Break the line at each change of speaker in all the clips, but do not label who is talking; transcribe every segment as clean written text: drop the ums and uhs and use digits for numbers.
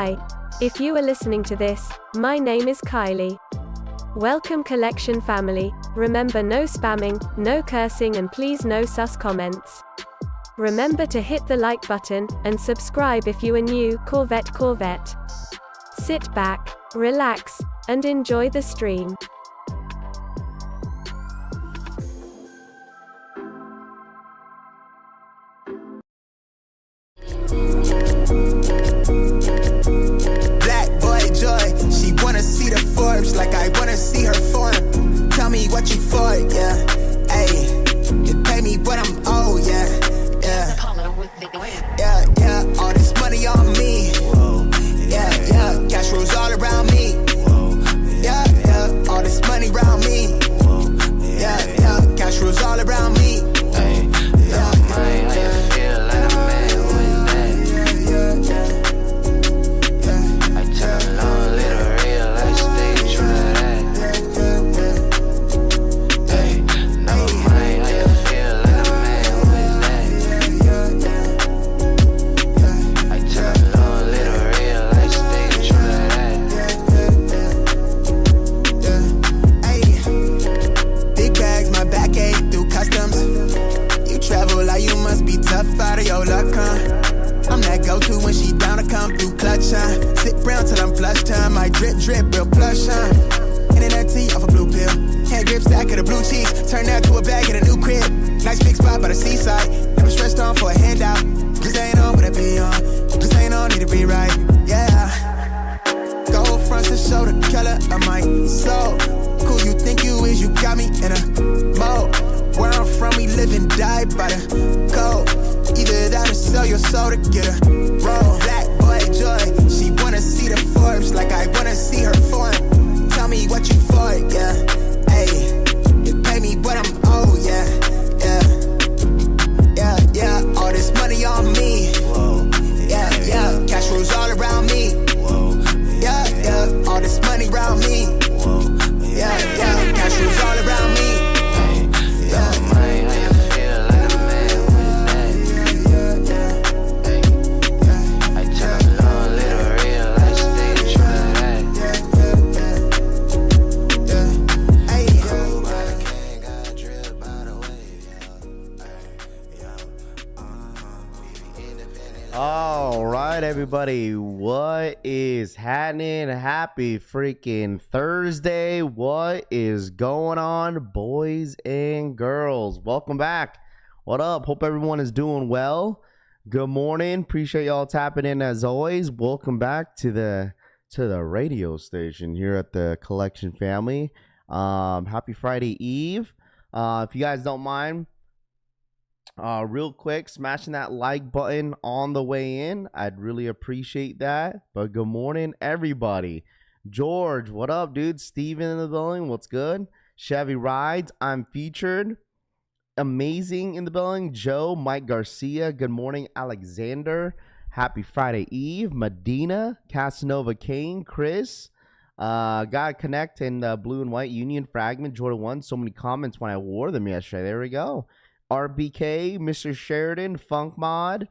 Hi. If you are listening to this, my name is Kylie. Welcome collection family. Remember, no spamming, no cursing, and please no sus comments. Remember to hit the like button, and subscribe if you are new. Corvette. Sit back, relax, and enjoy the stream.
She wanna see the Forbes like I wanna see her form. Tell me what you for, yeah. Ayy, you pay me what I'm owed, yeah. Yeah. All this money on me. Yeah. Cash rules all around me. Yeah. All this money around me. Yeah. Cash rules all around me. Out of your luck, huh? I'm that go-to when she down to come through clutch, huh? Sit brown till I'm flush time. My drip, real plush, huh? Internet tea off a blue pill. Hand grip stack of the blue cheese. Turn that to a bag in a new crib. Nice big spot by the seaside. Never stressed on for a handout. Just ain't on what I be on. Just ain't on, need to be right, yeah. Gold fronts to show the color of my soul. Cool you think you is, you got me in a mode. Where I'm from, we live and die by the code. Either that or sell your soul to get a roll. Black boy joy, she wanna see the Forbes like I wanna see her form. Tell me what you for, yeah. Ayy, you pay me what I'm owed, yeah. All this money on me. Yeah. Cash rules all around me. Yeah. All this money around me. Yeah. Cash rules all around me.
All right, everybody, what is happening? Happy freaking Thursday. What is going on, boys and girls? Welcome back. What up? Hope everyone is doing well. Good morning. Appreciate y'all tapping in as always. Welcome back to the radio station here at the Collection Family. Happy Friday Eve. If you guys don't mind, real quick, smashing that like button on the way in. I'd really appreciate that. But good morning, everybody. George, what up, dude? Steven in the building, what's good? Chevy Rides, I'm featured. Amazing in the building. Joe, Mike Garcia, good morning. Alexander, happy Friday Eve. Medina, Casanova Kane, Chris, gotta connect in the blue and white Union Fragment, Jordan 1. So many comments when I wore them yesterday. There we go. RBK, Mr. Sheridan, Funk Mod,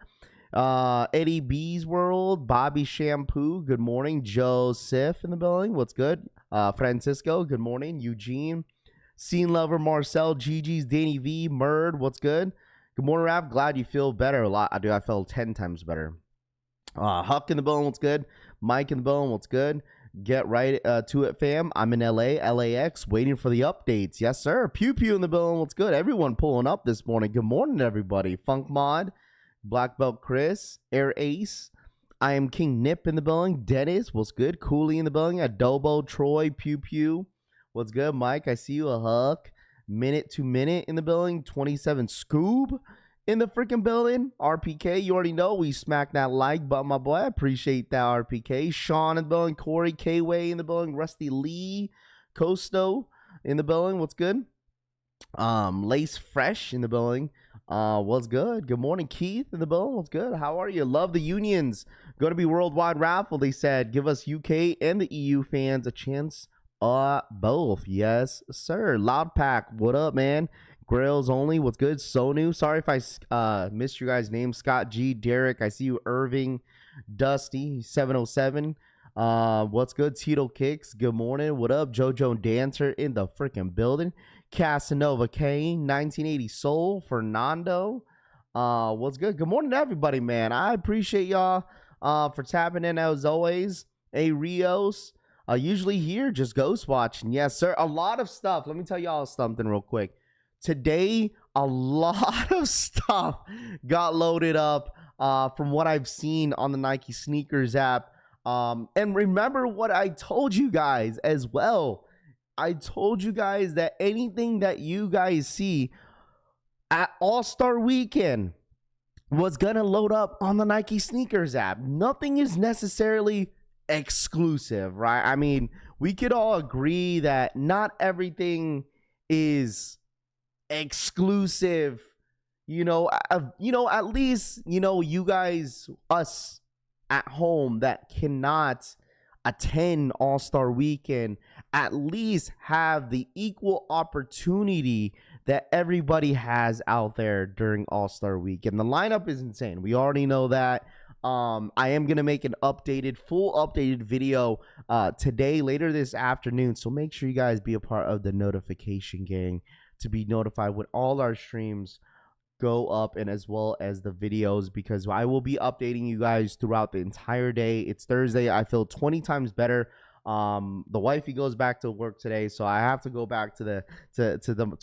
Eddie B's World, Bobby Shampoo, good morning. Joseph in the building, what's good? Francisco, good morning. Eugene, Scene Lover, Marcel, Gigi's, Danny V, Murd, what's good? Good morning, Raph. Glad you feel better a lot. I felt 10 times better. Huck in the building, what's good? Mike in the building, what's good? Get right to it, fam. I'm in LA, LAX, waiting for the updates. Yes, sir. Pew Pew in the building. What's good? Everyone pulling up this morning. Good morning, everybody. Funk Mod, Black Belt Chris, Air Ace. I am King Nip in the building. Dennis, what's good? Cooley in the building. Adobo, Troy, Pew Pew. What's good, Mike? I see you. A Huck. Minute to Minute in the building. 27 Scoob in the freaking building. RPK, you already know we smacked that like button, my boy. I appreciate that, RPK. Sean in the building. Corey, K-Way in the building. Rusty Lee, Costo in the building. What's good? Lace Fresh in the building. What's good? Good morning, Keith in the building. What's good? How are you? Love the unions. Going to be worldwide raffle, they said. Give us UK and the EU fans a chance. Both. Yes, sir. Loud Pack. What up, man? Grails only. What's good? Sonu. Sorry if I missed your guys' names. Scott G. Derek. I see you. Irving. Dusty 707. What's good? Tito Kicks. Good morning. What up? Jojo Dancer in the freaking building. Casanova Kane 1980 Soul. Fernando. What's good? Good morning, everybody, man. I appreciate y'all for tapping in as always. Hey, Rios. Usually here, just ghost watching. Yes, sir. A lot of stuff. Let me tell y'all something real quick. Today, a lot of stuff got loaded up from what I've seen on the Nike Snkrs app. And remember what I told you guys as well. I told you guys that anything that you guys see at All-Star Weekend was going to load up on the Nike Snkrs app. Nothing is necessarily exclusive, right? I mean, we could all agree that not everything is exclusive, at least, you guys, us at home that cannot attend All-Star Weekend, at least have the equal opportunity that everybody has out there during All-Star Weekend. The lineup is insane. We already know that. I am going to make an full updated video today, later this afternoon. So make sure you guys be a part of the notification gang to be notified when all our streams go up, and as well as the videos, because I will be updating you guys throughout the entire day. It's Thursday. I feel 20 times better. The wifey goes back to work today, so I have to go back to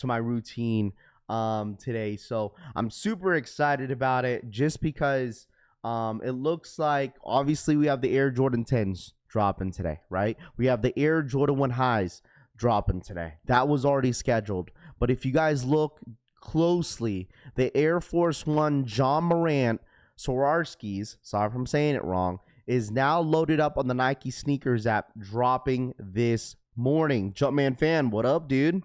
my routine today. So I'm super excited about it, just because it looks like, obviously, we have the Air Jordan 10s dropping today, right? We have the Air Jordan 1 highs dropping today. That was already scheduled. But if you guys look closely, the Air Force One John Morant Swarovskis, sorry if I'm saying it wrong, is now loaded up on the Nike Snkrs app, dropping this morning. Jumpman fan, what up, dude?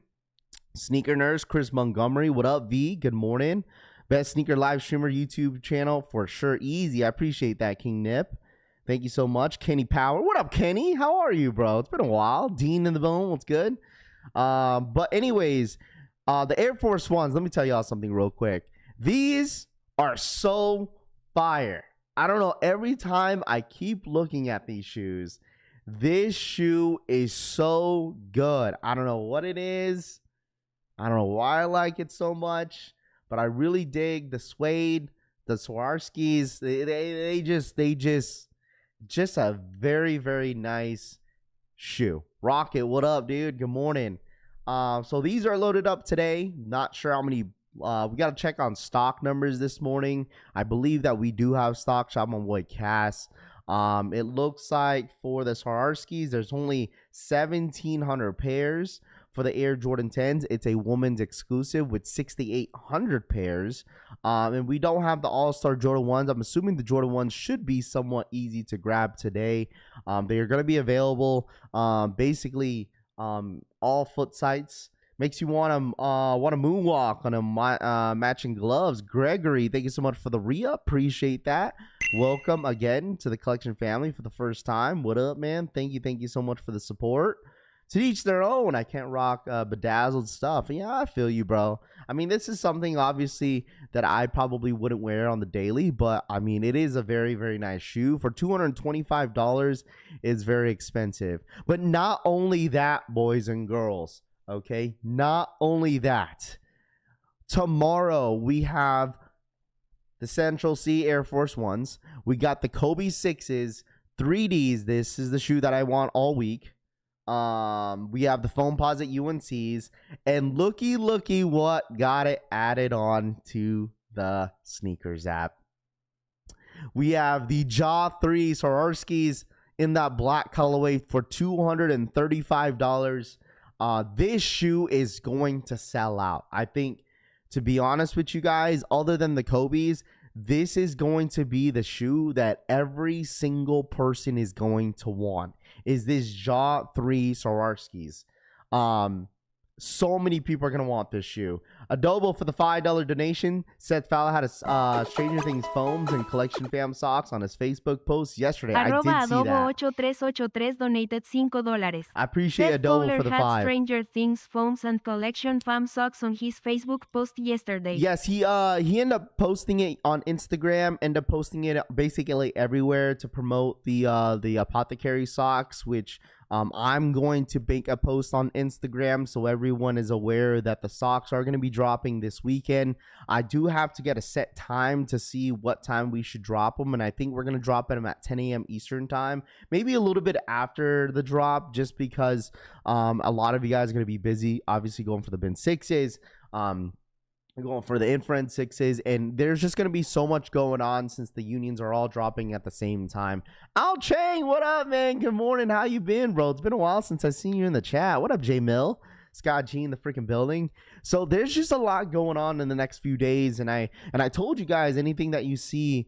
Sneaker Nurse Chris Montgomery, what up, V? Good morning. Best sneaker live streamer YouTube channel for sure. Easy. I appreciate that, King Nip. Thank you so much. Kenny Power. What up, Kenny? How are you, bro? It's been a while. Dean in the bone. What's good? But anyways, the Air Force Ones, let me tell y'all something real quick. These are so fire. I don't know. Every time I keep looking at these shoes, this shoe is so good. I don't know what it is. I don't know why I like it so much, but I really dig the suede, the Swarovskis. They just a very, very nice shoe. Rocket, what up, dude? Good morning. So these are loaded up today. Not sure how many. We got to check on stock numbers this morning. I believe that we do have stock. Shop my boy Cass. It looks like for the Swarovskis, there's only 1,700 pairs. For the Air Jordan 10s, it's a woman's exclusive with 6,800 pairs. And we don't have the All-Star Jordan 1s. I'm assuming the Jordan 1s should be somewhat easy to grab today. They are going to be available basically all foot sites. Makes you want to moonwalk on a matching gloves. Gregory, thank you so much for the re-up. Appreciate that. Welcome again to the collection family for the first time. What up, man? Thank you so much for the support. To each their own. I can't rock bedazzled stuff. Yeah, I feel you, bro. I mean, this is something obviously that I probably wouldn't wear on the daily, but I mean, it is a very, very nice shoe. For $225, it's very expensive. But not only that, boys and girls, okay? Not only that. Tomorrow, we have the Central C Air Force Ones. We got the Kobe 6s, 3Ds. This is the shoe that I want all week. We have the foam posit UNCs, and looky what got it added on to the Snkrs app. We have the Jaw 3 Swarovskis in that black colorway for $235. This shoe is going to sell out. I think, to be honest with you guys, other than the Kobe's, this is going to be the shoe that every single person is going to want, is this Jaw 3 Swarovskis. So many people are going to want this shoe. Adobo for the $5 donation. Seth Fowler had a Stranger Things foams and collection fam socks on his Facebook post yesterday. I did see that.
@Adobo8383 donated $5.
I appreciate
Seth
Adobo
Fowler
for the
had
5.
Stranger Things foams and collection fam socks on his Facebook post yesterday.
Yes, he ended up posting it on Instagram, ended up posting it basically everywhere to promote the apothecary socks, which I'm going to make a post on Instagram so everyone is aware that the socks are going to be dropping this weekend. I do have to get a set time to see what time we should drop them, and I think we're going to drop them at 10 a.m. Eastern time, maybe a little bit after the drop, just because a lot of you guys are going to be busy, obviously going for the bin 6s. Going for the infrared 6s, and there's just going to be so much going on since the unions are all dropping at the same time. Al Chang, what up, man? Good morning. How you been, bro? It's been a while since I've seen you in the chat. What up, J Mill? Scott G in the freaking building. So there's just a lot going on in the next few days, and I told you guys, anything that you see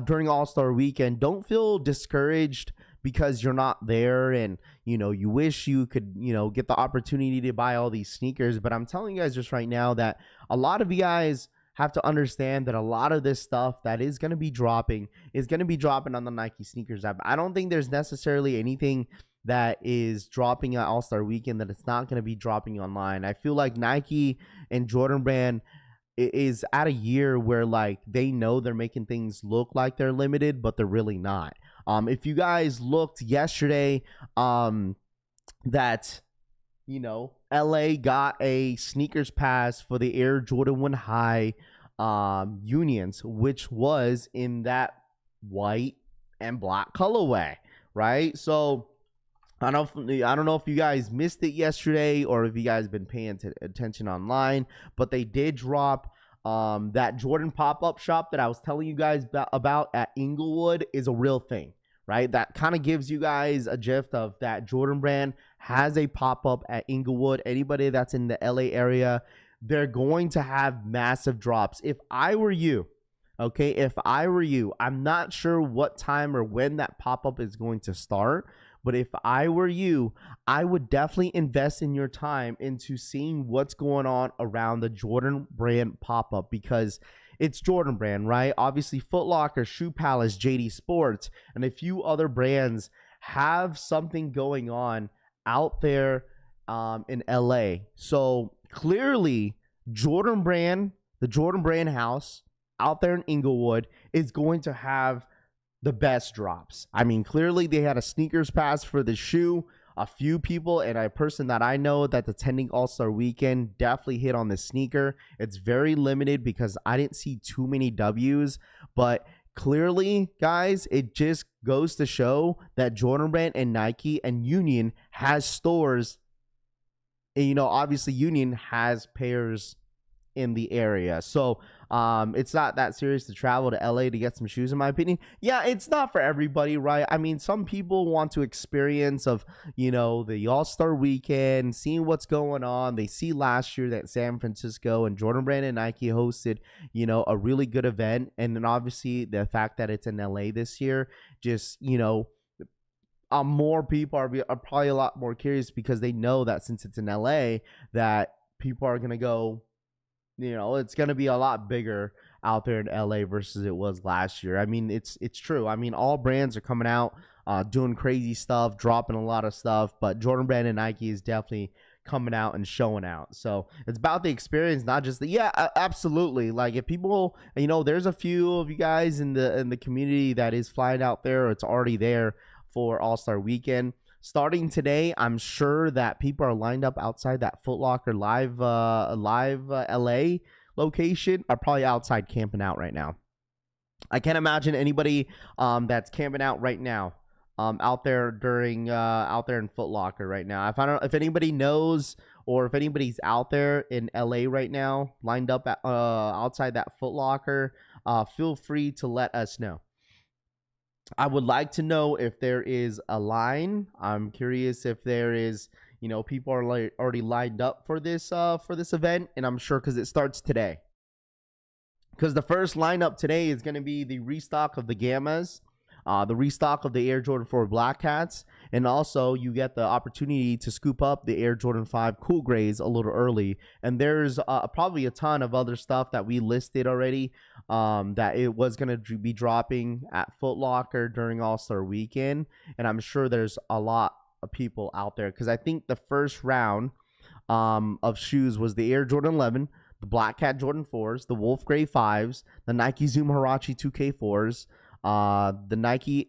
during All-Star Weekend, don't feel discouraged because you're not there, and you wish you could get the opportunity to buy all these sneakers. But I'm telling you guys just right now that a lot of you guys have to understand that a lot of this stuff that is going to be dropping on the Nike sneakers app. I don't think there's necessarily anything that is dropping at All-Star Weekend that it's not going to be dropping online. I feel like Nike and Jordan Brand is at a year where like they know they're making things look like they're limited, but they're really not. If you guys looked yesterday, that LA got a sneakers pass for the Air Jordan 1 High unions, which was in that white and black colorway, right? So I don't know if you guys missed it yesterday or if you guys been paying attention online, but they did drop that Jordan pop-up shop that I was telling you guys about at Inglewood is a real thing, right? That kind of gives you guys a gist of that Jordan Brand has a pop-up at Inglewood. Anybody that's in the LA area, they're going to have massive drops. If I were you, I'm not sure what time or when that pop-up is going to start, but if I were you, I would definitely invest in your time into seeing what's going on around the Jordan Brand pop-up, because it's Jordan Brand, right? Obviously, Foot Locker, Shoe Palace, JD Sports, and a few other brands have something going on out there in LA. So clearly, Jordan Brand, the Jordan Brand house out there in Inglewood, is going to have the best drops. I mean, clearly they had a sneakers pass for the shoe. A few people and a person that I know that's attending All-Star Weekend definitely hit on the sneaker. It's very limited because I didn't see too many W's, but clearly, guys, it just goes to show that Jordan Brand and Nike and Union has stores. And, obviously Union has pairs in the area. So it's not that serious to travel to LA to get some shoes, in my opinion. Yeah, it's not for everybody, right? I mean, some people want to experience of the All-Star Weekend, seeing what's going on. They see last year that San Francisco and Jordan Brand and Nike hosted a really good event, and then obviously the fact that it's in LA this year, just more people are probably a lot more curious because they know that since it's in LA that people are gonna go. It's going to be a lot bigger out there in LA versus it was last year. I mean, it's true. I mean, all brands are coming out, doing crazy stuff, dropping a lot of stuff, but Jordan Brand and Nike is definitely coming out and showing out. So it's about the experience, not just absolutely. Like if people, there's a few of you guys in the community that is flying out there, or it's already there for All-Star Weekend. Starting today, I'm sure that people are lined up outside that Foot Locker live LA location, are probably outside camping out right now. I can't imagine anybody that's camping out right now out there in Foot Locker right now. If anybody knows, or if anybody's out there in LA right now lined up at, outside that Foot Locker, feel free to let us know. I would like to know if there is a line. I'm curious if there is, people are already lined up for this event, and I'm sure because it starts today. Because the first lineup today is going to be the restock of the Gammas. the restock of the Air Jordan 4 Black Cats, and also you get the opportunity to scoop up the Air Jordan 5 Cool Grays a little early. And there's probably a ton of other stuff that we listed already that it was going to be dropping at Foot Locker during All-Star Weekend. And I'm sure there's a lot of people out there, because I think the first round of shoes was the Air Jordan 11, the Black Cat Jordan 4s, the Wolf Gray 5s, the Nike Zoom Huarache 2K4s, the Nike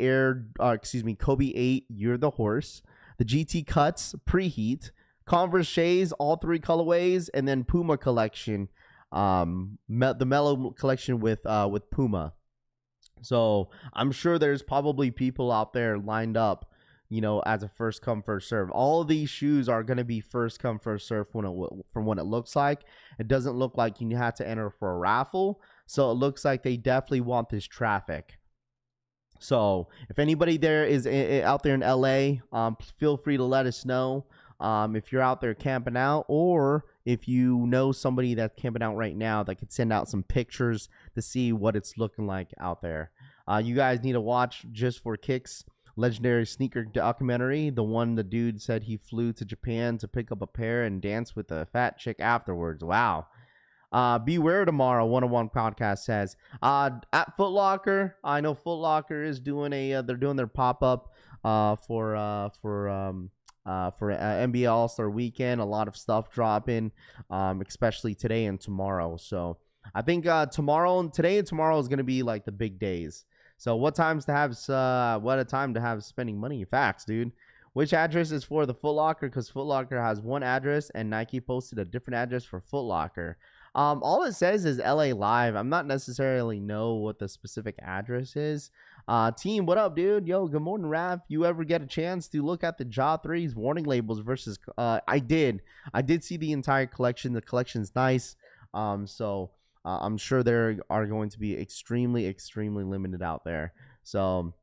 Kobe 8 You're the Horse, the GT Cuts Preheat, Converse Shays, all 3 colorways, and then Puma collection, the Mellow collection with Puma. So I'm sure there's probably people out there lined up, as a first come first serve. All of these shoes are going to be first come first serve from what it looks like. It doesn't look like you had to enter for a raffle, so it looks like they definitely want this traffic. So if anybody there is out there in LA, feel free to let us know if you're out there camping out, or if you know somebody that's camping out right now that could send out some pictures to see what it's looking like out there. You guys need to watch, just for kicks, legendary sneaker documentary, the one the dude said he flew to Japan to pick up a pair and dance with a fat chick afterwards. Wow. Beware Tomorrow 101 podcast says at Foot Locker, I know Foot Locker is doing they're doing their pop-up for NBA All-Star Weekend. A lot of stuff dropping, especially today and tomorrow. So I think today and tomorrow is going to be like the big days. So what a time to have spending money. Facts, dude. Which address is for the Foot Locker? Because Foot Locker has one address and Nike posted a different address for Foot Locker. All it says is LA Live. I'm not necessarily know what the specific address is. Team, what up, dude? Yo, good morning, Raff. You ever get a chance to look at the Ja 3's warning labels versus I did see the entire collection. The collection's nice. So I'm sure there are going to be extremely limited out there. So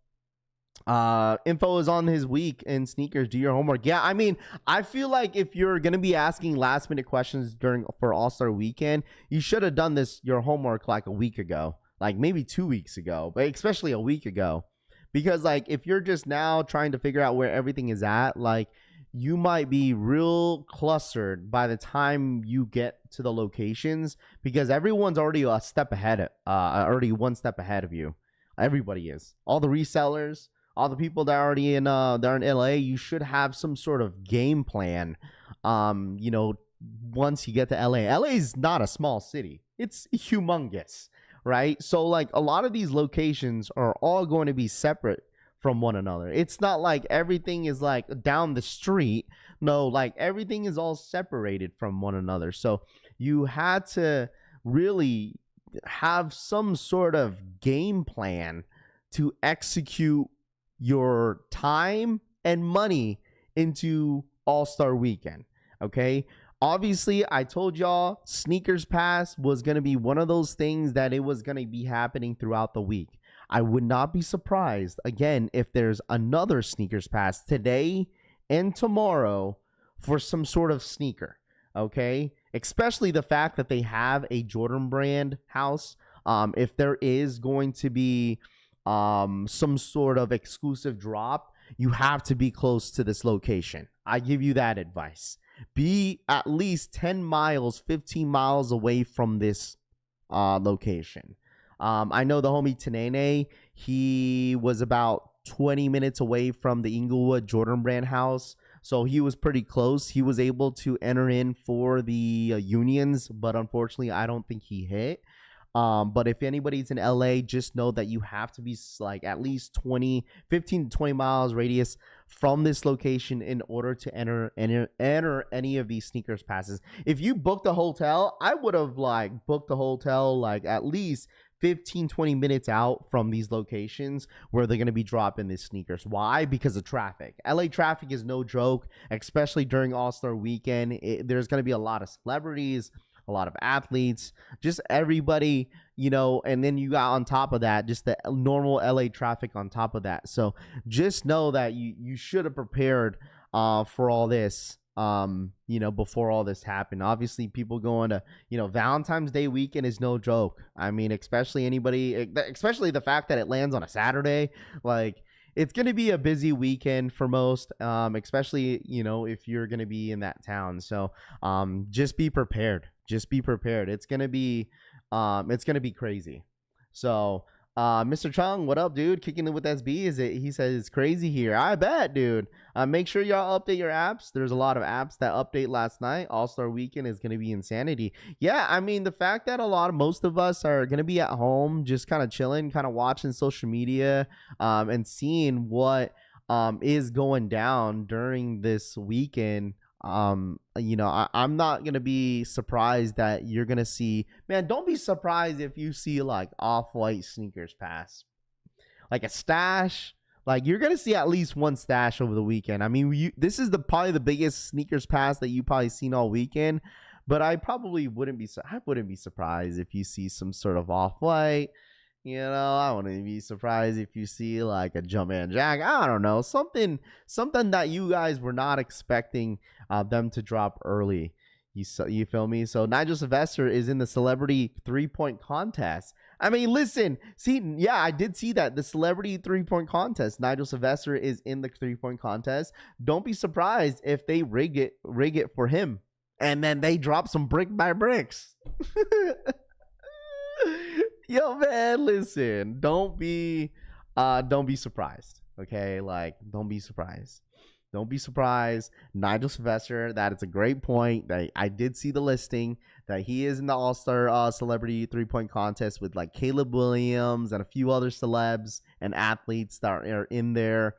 info is on his week in sneakers. Do your homework. Yeah, I mean, I feel like if you're gonna be asking last minute questions for All-Star Weekend, you should have done your homework like a week ago, like maybe 2 weeks ago, but especially a week ago, because like if you're just now trying to figure out where everything is at, like you might be real clustered by the time you get to the locations, because everyone's already one step ahead of you. Everybody is. All the resellers, all the people that are already in LA, you should have some sort of game plan. Once you get to LA. LA is not a small city. It's humongous, right? So like a lot of these locations are all going to be separate from one another. It's not like everything is like down the street. No, like everything is all separated from one another. So you had to really have some sort of game plan to execute your time and money into All-Star Weekend. Okay. Obviously, I told y'all Sneakers Pass was going to be one of those things that it was going to be happening throughout the week. I would not be surprised, again, if there's another Sneakers Pass today and tomorrow for some sort of sneaker, okay? Especially the fact that they have a Jordan brand house. If there is going to be some sort of exclusive drop, you have to be close to this location. I give you that advice. Be at least 10 miles, 15 miles away from this location. I know the homie Tanene, he was about 20 minutes away from the Inglewood Jordan brand house. So he was pretty close. He was able to enter in for the unions, but unfortunately, I don't think he hit. But if anybody's in LA, just know that you have to be like at least 15 to 20 miles radius from this location in order to enter any of these Sneakers passes. If you booked a hotel, I would have like booked a hotel like at least 15-20 minutes out from these locations where they're going to be dropping these sneakers. Why? Because of traffic. LA traffic is no joke, especially during All-Star Weekend. There's going to be a lot of celebrities, a lot of athletes, just everybody, and then you got on top of that just the normal LA traffic on top of that. So just know that you should have prepared for all this before all this happened. Obviously, people going to, Valentine's Day weekend is no joke. I mean, especially the fact that it lands on a Saturday, like, it's going to be a busy weekend for most, especially, if you're going to be in that town. So, just be prepared. Just be prepared. It's going to be crazy. So, Mr. Chung, what up, dude? Kicking it with SB. He says it's crazy here. I bet, dude. Make sure y'all update your apps. There's a lot of apps that update last night. All-Star Weekend is going to be insanity. Yeah, I mean, the fact that most of us are going to be at home, just kind of chilling, kind of watching social media, and seeing what is going down during this weekend. I'm not gonna be surprised that you're gonna see, man. Don't be surprised if you see like off-white sneakers pass, like a stash. Like, you're gonna see at least one stash over the weekend. I mean, this is probably the biggest sneakers pass that you've probably seen all weekend. But I wouldn't be surprised if you see some sort of off-white. I wouldn't be surprised if you see like a Jumpman Jack. I don't know, something that you guys were not expecting them to drop early. You feel me? So Nigel Sylvester is in the celebrity 3-point contest. I mean, listen, I did see that, the celebrity 3-point contest. Nigel Sylvester is in the 3-point contest. Don't be surprised if they rig it for him, and then they drop some brick by bricks. Yo, man, listen, don't be surprised. Okay, like, don't be surprised. Don't be surprised. Nigel Sylvester, that is a great point. That I did see the listing that he is in the All-Star Celebrity 3-point contest with like Caleb Williams and a few other celebs and athletes that are in there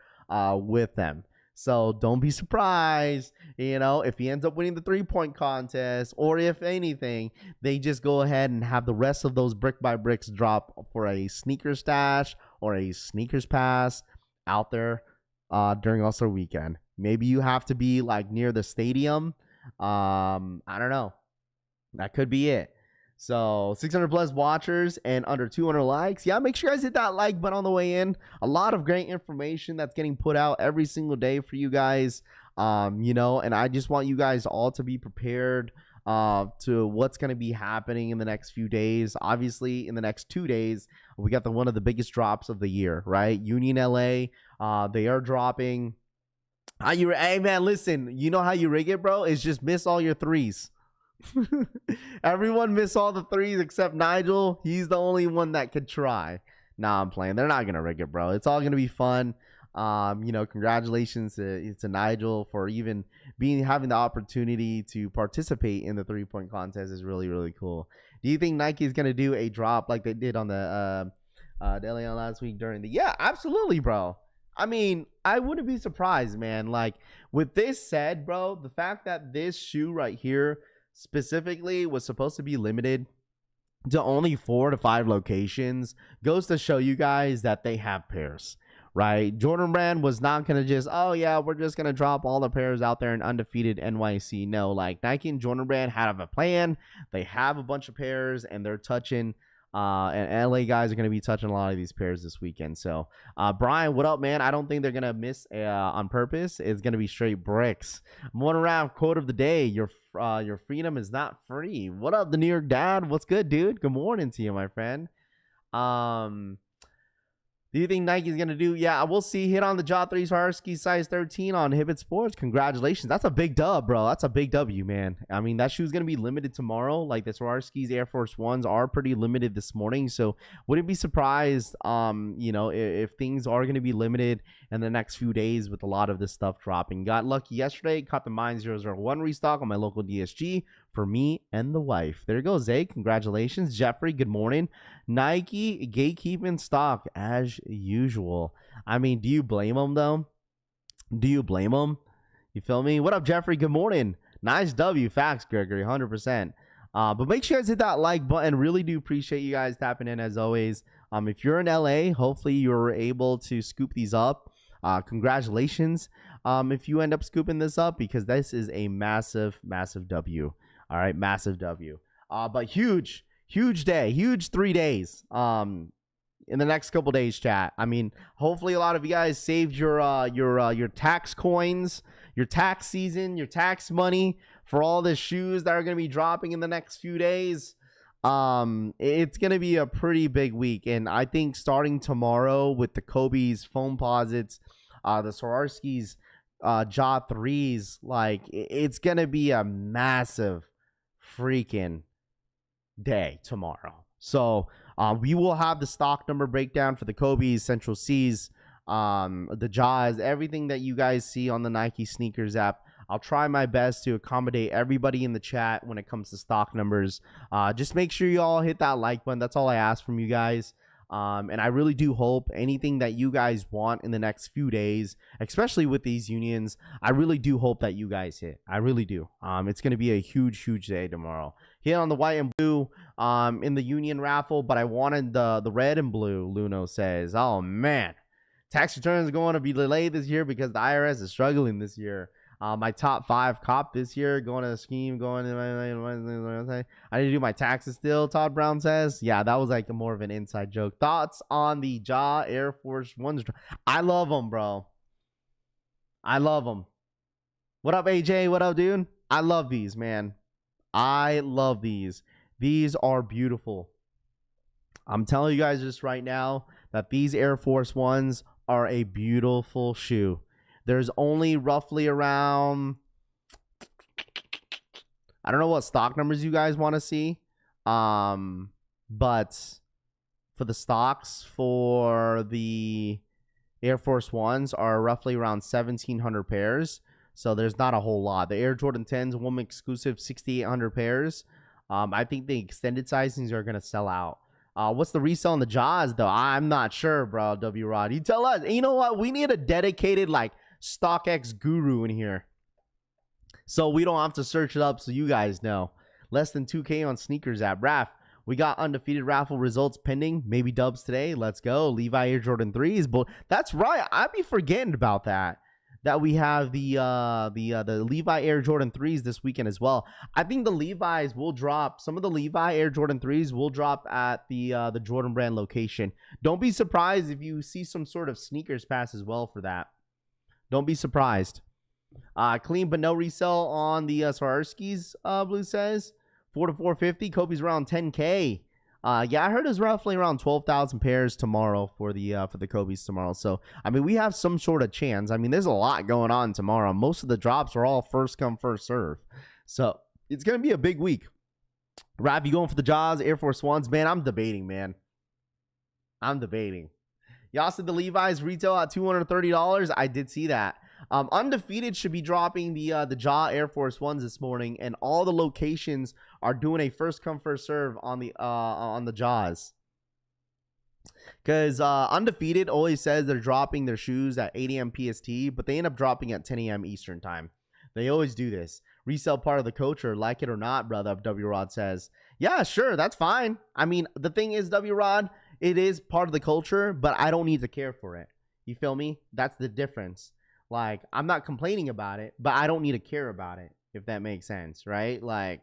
with them. So don't be surprised, if he ends up winning the 3-point contest, or if anything, they just go ahead and have the rest of those brick by bricks drop for a sneaker stash or a sneakers pass out there during All-Star Weekend. Maybe you have to be like near the stadium. I don't know. That could be it. So 600 plus watchers and under 200 likes. Yeah, make sure you guys hit that like button on the way in. A lot of great information that's getting put out every single day for you guys. And I just want you guys all to be prepared to what's going to be happening in the next few days. Obviously, in the next 2 days, we got one of the biggest drops of the year, right? Union LA, they are dropping. Hey, man, listen, you know how you rig it, bro? Is just miss all your threes. Everyone miss all the threes except Nigel. He's the only one that could try. Nah, I'm playing. They're not going to rig it, bro. It's all going to be fun. Congratulations to Nigel for even having the opportunity to participate in the 3-point contest. Is really, really cool. Do you think Nike is going to do a drop like they did on the Leon last week during the... Yeah, absolutely, bro. I mean, I wouldn't be surprised, man. Like, with this said, bro, the fact that this shoe right here specifically was supposed to be limited to only 4 to 5 locations goes to show you guys that they have pairs, right? Jordan Brand was not going to just, oh yeah, we're just going to drop all the pairs out there in undefeated NYC. No, like, Nike and Jordan Brand have a plan. They have a bunch of pairs, and they're touching and LA guys are going to be touching a lot of these pairs this weekend. So Brian, what up, man? I don't think they're going to miss on purpose. It's going to be straight bricks. One around quote of the day: your freedom is not free. What up, the New York Dad? What's good, dude? Good morning to you, my friend. Do you think Nike's going to do? Yeah, we'll see. Hit on the Jaw 3 Swarovski size 13 on Hibbett Sports. Congratulations. That's a big dub, bro. That's a big W, man. I mean, that shoe's going to be limited tomorrow. Like, the Swarovski's Air Force Ones are pretty limited this morning. So wouldn't be surprised, if things are going to be limited in the next few days with a lot of this stuff dropping. Got lucky yesterday. Caught the Mine 001 restock on my local DSG for me and the wife. There you go, Zay. Congratulations. Jeffrey, good morning. Nike gatekeeping stock as usual. I mean, do you blame them, though? Do you blame them? You feel me? What up, Jeffrey? Good morning. Nice W. Facts, Gregory. 100%. But make sure you guys hit that like button. Really do appreciate you guys tapping in as always. If you're in LA, hopefully you're able to scoop these up. Congratulations if you end up scooping this up, because this is a massive, massive W. All right, massive W. But huge day, huge 3 days. In the next couple days, chat. I mean, hopefully a lot of you guys saved your tax coins, your tax season, your tax money for all the shoes that are going to be dropping in the next few days. It's going to be a pretty big week. And I think starting tomorrow with the Kobe's Foamposites, the Swarovski's Jaw 3s, like it's going to be a massive freaking day tomorrow. So we will have the stock number breakdown for the Kobe's, Central C's, the Jaws, everything that you guys see on the Nike Sneakers app. I'll try my best to accommodate everybody in the chat when it comes to stock numbers. Just make sure you all hit that like button. That's all I ask from you guys. And I really do hope anything that you guys want in the next few days, especially with these unions, I really do hope that you guys hit. I really do. It's going to be a huge, huge day tomorrow. Hit on the white and blue in the union raffle, but I wanted the red and blue, Luno says. Oh, man. Tax returns are going to be delayed this year because the IRS is struggling this year. My top 5 cop this year, going to the scheme, going to I need to do my taxes still, Todd Brown says. Yeah, that was like more of an inside joke. Thoughts on the Jaw Air Force Ones? I love them, bro. I love them. What up, AJ? What up, dude? I love these, man. I love these. These are beautiful. I'm telling you guys just right now that these Air Force Ones are a beautiful shoe. There's only roughly around, I don't know what stock numbers you guys want to see. But for the stocks for the Air Force Ones are roughly around 1,700 pairs. So there's not a whole lot. The Air Jordan 10s, woman exclusive, 6,800 pairs. I think the extended sizings are going to sell out. What's the resale on the Jaws, though? I'm not sure, bro, W. Rod. You tell us. And you know what? We need a dedicated, like, StockX guru in here, so we don't have to search it up, so you guys know. Less than 2K on Sneakers app. Raff, we got undefeated raffle results pending. Maybe dubs today. Let's go. Levi Air Jordan 3s. But that's right. I'd be forgetting about that. That we have the Levi Air Jordan 3s this weekend as well. I think the Levi's will drop. Some of the Levi Air Jordan 3s will drop at the Jordan Brand location. Don't be surprised if you see some sort of Sneakers pass as well for that. Don't be surprised. Clean but no resale on the Swarovski's, Blue says. 4 to 450. Kobe's around 10K. Yeah, I heard it's roughly around 12,000 pairs tomorrow for the Kobe's tomorrow. So, I mean, we have some sort of chance. I mean, there's a lot going on tomorrow. Most of the drops are all first come, first serve. So, it's going to be a big week. Rav, you going for the Jaws, Air Force Ones? Man, I'm debating, man. I'm debating. Y'all said the Levi's retail at $230. I did see that. Undefeated should be dropping the Jaw Air Force Ones this morning, and all the locations are doing a first come first serve on the Jaws. Because Undefeated always says they're dropping their shoes at 8 a.m. PST, but they end up dropping at 10 a.m. Eastern time. They always do this. Resell part of the culture, like it or not, brother. W Rod says, yeah, sure, that's fine. I mean, the thing is, W Rod, it is part of the culture, but I don't need to care for it. You feel me? That's the difference. Like, I'm not complaining about it, but I don't need to care about it, if that makes sense, right? Like,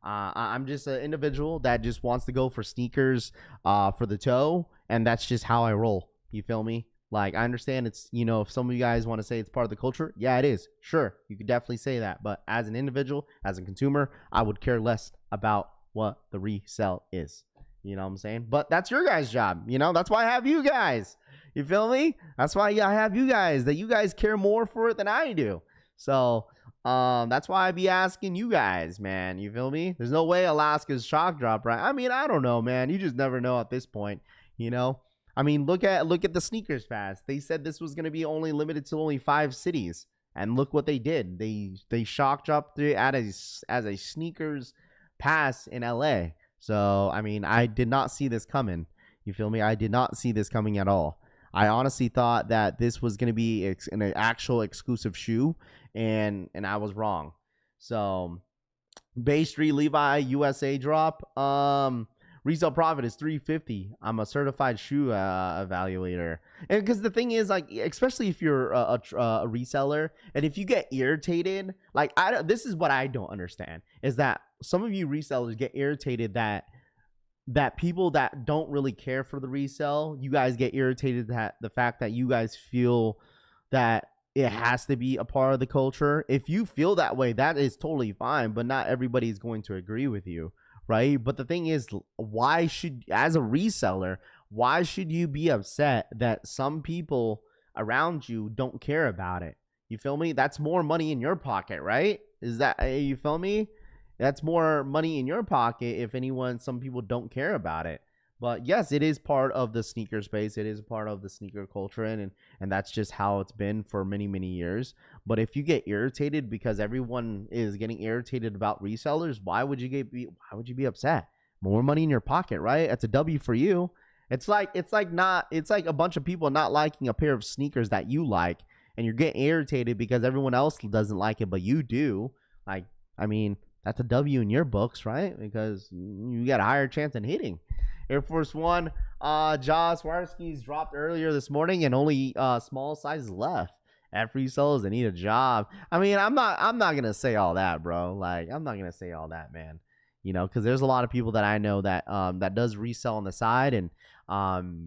I'm just an individual that just wants to go for sneakers for the toe, and that's just how I roll. You feel me? Like, I understand it's, you know, if some of you guys want to say it's part of the culture, yeah, it is. Sure, you could definitely say that. But as an individual, as a consumer, I would care less about what the resell is. You know what I'm saying? But that's your guys' job. You know, that's why I have you guys. You feel me? That's why I have you guys, that you guys care more for it than I do. So that's why I be asking you guys, man. You feel me? There's no way Alaska's shock drop, right? I mean, I don't know, man. You just never know at this point, you know? I mean, look at the Sneakers pass. They said this was going to be only limited to only 5 cities. And look what they did. They shock dropped it as a Sneakers pass in LA. So, I mean, I did not see this coming. You feel me? I did not see this coming at all. I honestly thought that this was going to be an actual exclusive shoe, and I was wrong. So, Bay Street Levi USA drop. Resale profit is $350. I'm a certified shoe evaluator. And because the thing is, like, especially if you're a reseller, and if you get irritated, like, this is what I don't understand, is that some of you resellers get irritated that people that don't really care for the resale, you guys get irritated that the fact that you guys feel that it has to be a part of the culture. If you feel that way, that is totally fine, but not everybody's going to agree with you, right? But the thing is, why should, as a reseller, why should you be upset that some people around you don't care about it? You feel me? That's more money in your pocket, right? Is that, you feel me? That's more money in your pocket if some people don't care about it. But yes, it is part of the sneaker space. It is part of the sneaker culture, and that's just how it's been for many, many years. But if you get irritated because everyone is getting irritated about resellers, why would you be upset? More money in your pocket, right? That's a W for you. It's like a bunch of people not liking a pair of sneakers that you like, and you're getting irritated because everyone else doesn't like it, but you do. Like, I mean, that's a W in your books, right? Because you got a higher chance in hitting. Air Force One, Josh Swarovski's dropped earlier this morning, and only small sizes left at free sales that need a job. I mean, I'm not gonna say all that, bro. Like, I'm not gonna say all that, man. You know, because there's a lot of people that I know that that does resell on the side, and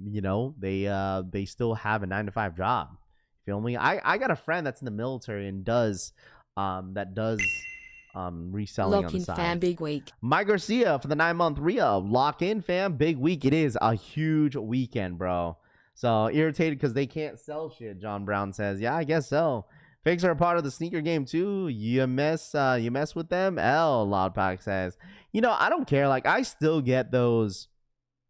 you know, they still have a 9-to-5 job. Feel me? I got a friend that's in the military and does reselling on the side.
Fam, big week.
Mike Garcia for the 9-month re-up. Lock in, fam. Big week. It is a huge weekend, bro. So irritated because they can't sell shit, John Brown says. Yeah, I guess so. Fakes are a part of the sneaker game too. You mess with them. Loudpack says. You know, I don't care. Like, I still get those.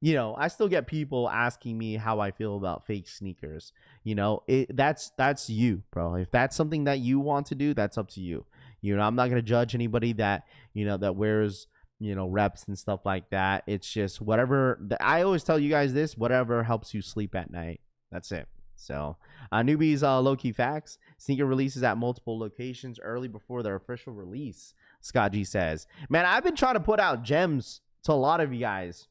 You know, I still get people asking me how I feel about fake sneakers. You know, that's you, bro. If that's something that you want to do, that's up to you. You know, I'm not going to judge anybody that, you know, that wears, you know, reps and stuff like that. It's just whatever. I always tell you guys this, whatever helps you sleep at night. That's it. So, newbies, low-key facts. Sneaker releases at multiple locations early before their official release, Scott G says. Man, I've been trying to put out gems to a lot of you guys.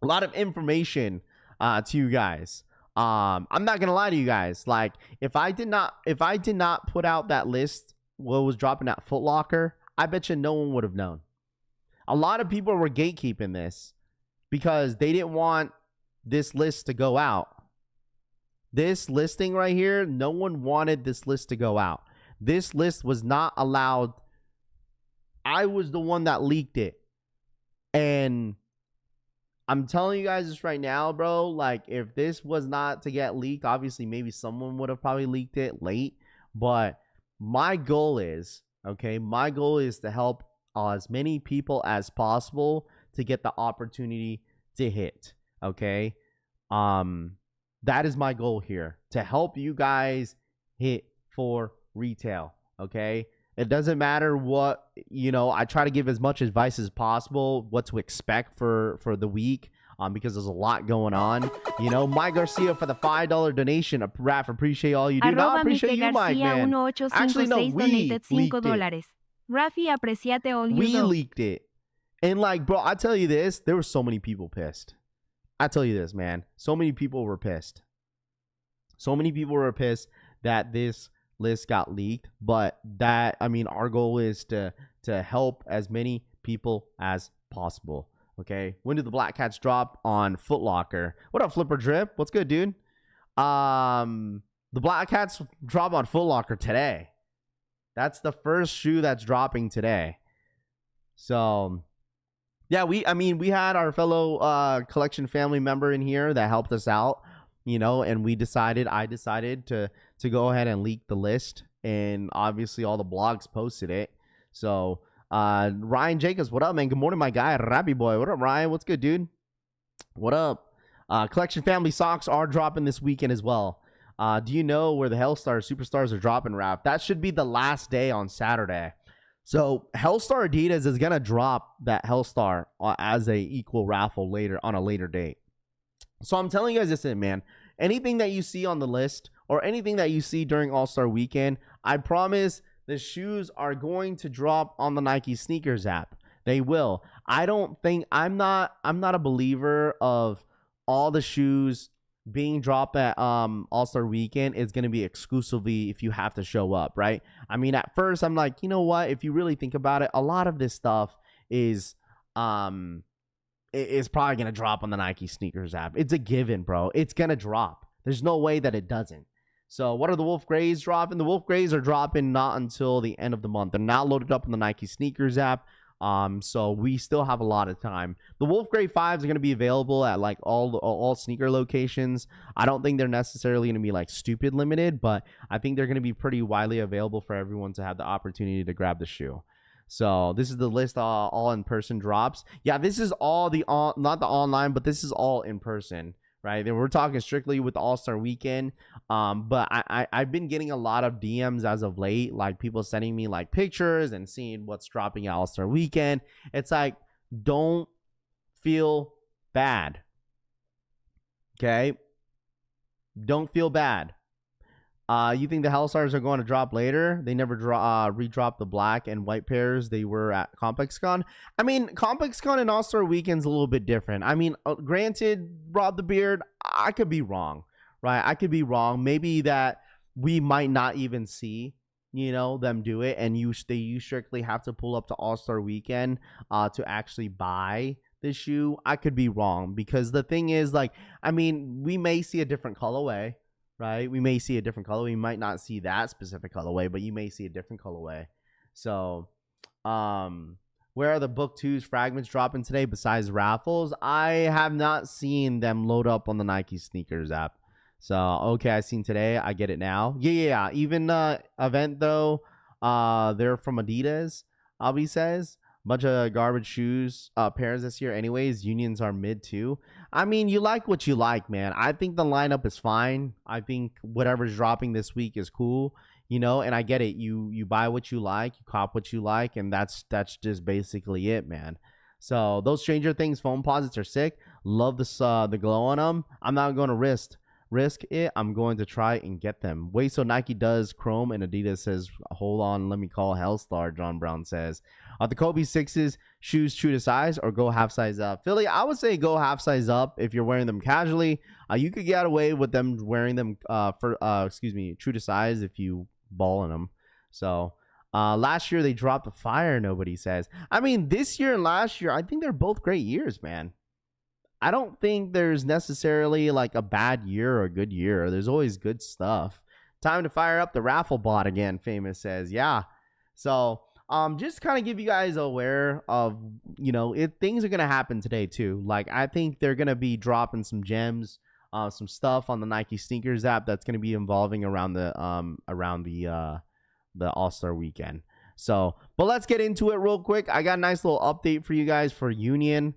A lot of information to you guys. I'm not going to lie to you guys. Like, if I did not put out that list, what was dropping at Foot Locker, I bet you no one would have known. A lot of people were gatekeeping this because they didn't want this list to go out. This listing right here, no one wanted this list to go out. This list was not allowed. I was the one that leaked it. And I'm telling you guys this right now, bro. Like, if this was not to get leaked, obviously maybe someone would have probably leaked it late. But my goal is, okay, my goal is to help as many people as possible to get the opportunity to hit, okay? That is my goal here, to help you guys hit for retail, okay? It doesn't matter what, you know, I try to give as much advice as possible, what to expect for the week, because there's a lot going on. You know, Mike Garcia for the $5 donation. Raph, appreciate all you do. No, I appreciate you, Mike, man. Actually, no, we leaked it.
Rafi, apreciate all you
We
do.
leaked it. And like, bro, I tell you this, there were so many people pissed. I tell you this, man. So many people were pissed. So many people were pissed that this list got leaked. But that, I mean, our goal is to help as many people as possible. Okay. When did the Black Cats drop? On Foot Locker. What up, Flipper Drip? What's good, dude? The Black Cats drop on Foot Locker today. That's the first shoe that's dropping today. So, yeah, we had our fellow collection family member in here that helped us out, you know, and I decided to go ahead and leak the list, and obviously all the blogs posted it. So, Ryan Jacobs, what up, man? Good morning, my guy, Rabbi Boy. What up, Ryan? What's good, dude? What up? Collection family socks are dropping this weekend as well. Do you know where the Hellstar Superstars are dropping, Raph? That should be the last day on Saturday. So Hellstar Adidas is going to drop that Hellstar as a equal raffle later on a later date. So I'm telling you guys this, man. Anything that you see on the list or anything that you see during All-Star Weekend, I promise the shoes are going to drop on the Nike Sneakers app. They will. I'm not a believer of all the shoes being dropped at All-Star Weekend is going to be exclusively if you have to show up, right? I mean, at first I'm like, you know what? If you really think about it, a lot of this stuff is probably going to drop on the Nike Sneakers app. It's a given, bro. It's going to drop. There's no way that it doesn't. So what are the Wolf Grays dropping? The Wolf Grays are dropping not until the end of the month. They're not loaded up in the Nike Snkrs app. So we still have a lot of time. The Wolf Gray 5s are going to be available at like all sneaker locations. I don't think they're necessarily going to be like stupid limited, but I think they're going to be pretty widely available for everyone to have the opportunity to grab the shoe. So this is the list, all in-person drops. Yeah, this is all not the online, but this is all in person, right? And we're talking strictly with the All-Star Weekend. But I've been getting a lot of DMs as of late, like people sending me like pictures and seeing what's dropping at All-Star Weekend. It's like, don't feel bad. Okay? Don't feel bad. You think the Hellstars are going to drop later? They never redrop the black and white pairs they were at ComplexCon. I mean, ComplexCon and All-Star Weekend's a little bit different. I mean, granted, Rob the Beard, I could be wrong, right? I could be wrong. Maybe that we might not even see, them do it, and you strictly have to pull up to All-Star Weekend to actually buy the shoe. I could be wrong, because the thing is, like, I mean, we may see a different colorway. Right? We may see a different color. We might not see that specific colorway, but you may see a different colorway. So, where are the book 2's fragments dropping today besides raffles? I have not seen them load up on the Nike Snkrs app. So, okay, I seen today. I get it now. Yeah. Even event though, they're from Adidas. Albie says bunch of garbage shoes pairs this year. Anyways, unions are mid too. I mean, you like what you like, man. I think the lineup is fine. I think whatever's dropping this week is cool, and I get it. You buy what you like, you cop what you like, and that's just basically it, man. So those Stranger Things foam posits are sick. Love the glow on them. I'm not going to risk it. I'm going to try and get them. Wait, so Nike does chrome and Adidas says, hold on, let me call Hellstar, John Brown says. Are the Kobe 6s shoes true to size or go half size up? Philly, I would say go half size up if you're wearing them casually. You could get away with them wearing them true to size if you ball in them. So last year they dropped the fire, nobody says. I mean, this year and last year, I think they're both great years, man. I don't think there's necessarily like a bad year or a good year. There's always good stuff. Time to fire up the raffle bot again, Famous says. Yeah. So just kind of give you guys aware of, things are going to happen today too. Like, I think they're going to be dropping some gems, some stuff on the Nike Snkrs app that's going to be involving around the All-Star Weekend. So, but let's get into it real quick. I got a nice little update for you guys for Union.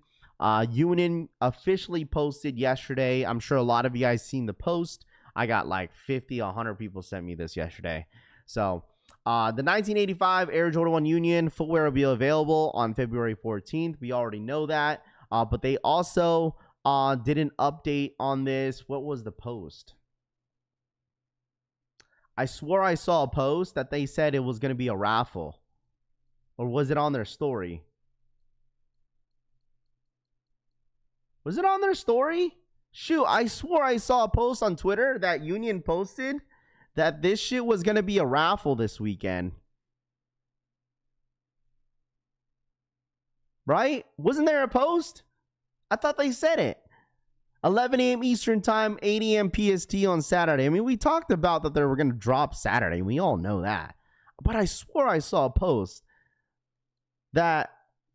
Union officially posted yesterday. I'm sure a lot of you guys seen the post. I got like 100 people sent me this yesterday. So the 1985 Air Jordan 1 Union footwear will be available on February 14th. We already know that. But they also did an update on this. What was the post? I swore I saw a post that they said it was going to be a raffle. Or was it on their story? Was it on their story? Shoot, I swore I saw a post on Twitter that Union posted that this shit was going to be a raffle this weekend. Right? Wasn't there a post? I thought they said it. 11 a.m. Eastern Time, 8 a.m. PST on Saturday. I mean, we talked about that they were going to drop Saturday. We all know that. But I swore I saw a post that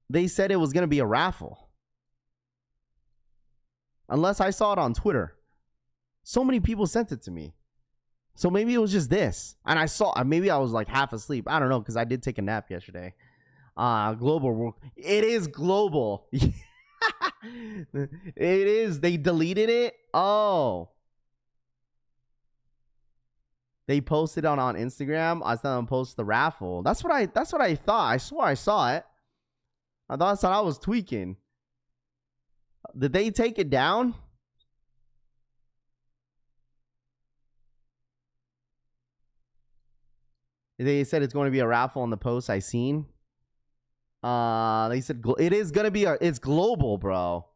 they said it was going to be a raffle. Unless I saw it on Twitter. So many people sent it to me. So maybe it was just this. And maybe I was like half asleep. I don't know, because I did take a nap yesterday. Global. It is global. It is. They deleted it. Oh. They posted on Instagram. I saw them post the raffle. That's what I thought. I swore I saw it. I thought I was tweaking. Did they take it down? They said it's going to be a raffle on the post I seen. They said it is going to be it's global, bro.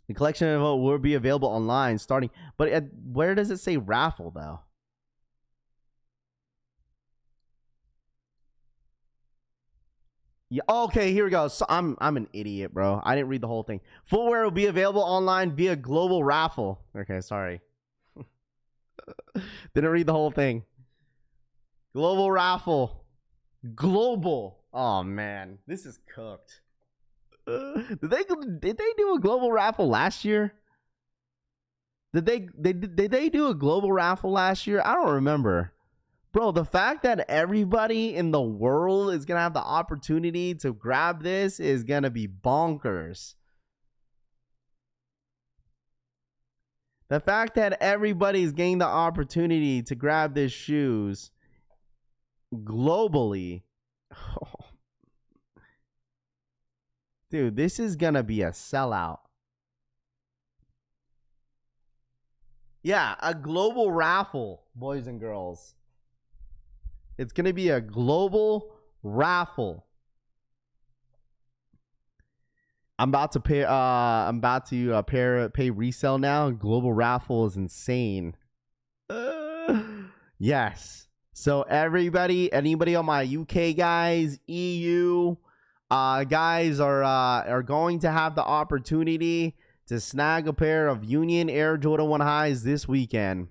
The collection of will be available online starting. But where does it say raffle though? Yeah, okay, here we go. So I'm an idiot, bro. I didn't read the whole thing. Footwear will be available online via global raffle. Okay, sorry. Didn't read the whole thing. Global raffle. Global. Oh man, this is cooked. Did they do a global raffle last year? Did they do a global raffle last year? I don't remember. Bro, the fact that everybody in the world is going to have the opportunity to grab this is going to be bonkers. The fact that everybody's getting the opportunity to grab these shoes globally. Oh. Dude, this is going to be a sellout. Yeah, a global raffle, boys and girls. It's going to be a global raffle. I'm about to pay pay resale now. Global raffle is insane. Yes. So anybody on my UK guys, EU guys are going to have the opportunity to snag a pair of Union Air Jordan 1 highs this weekend.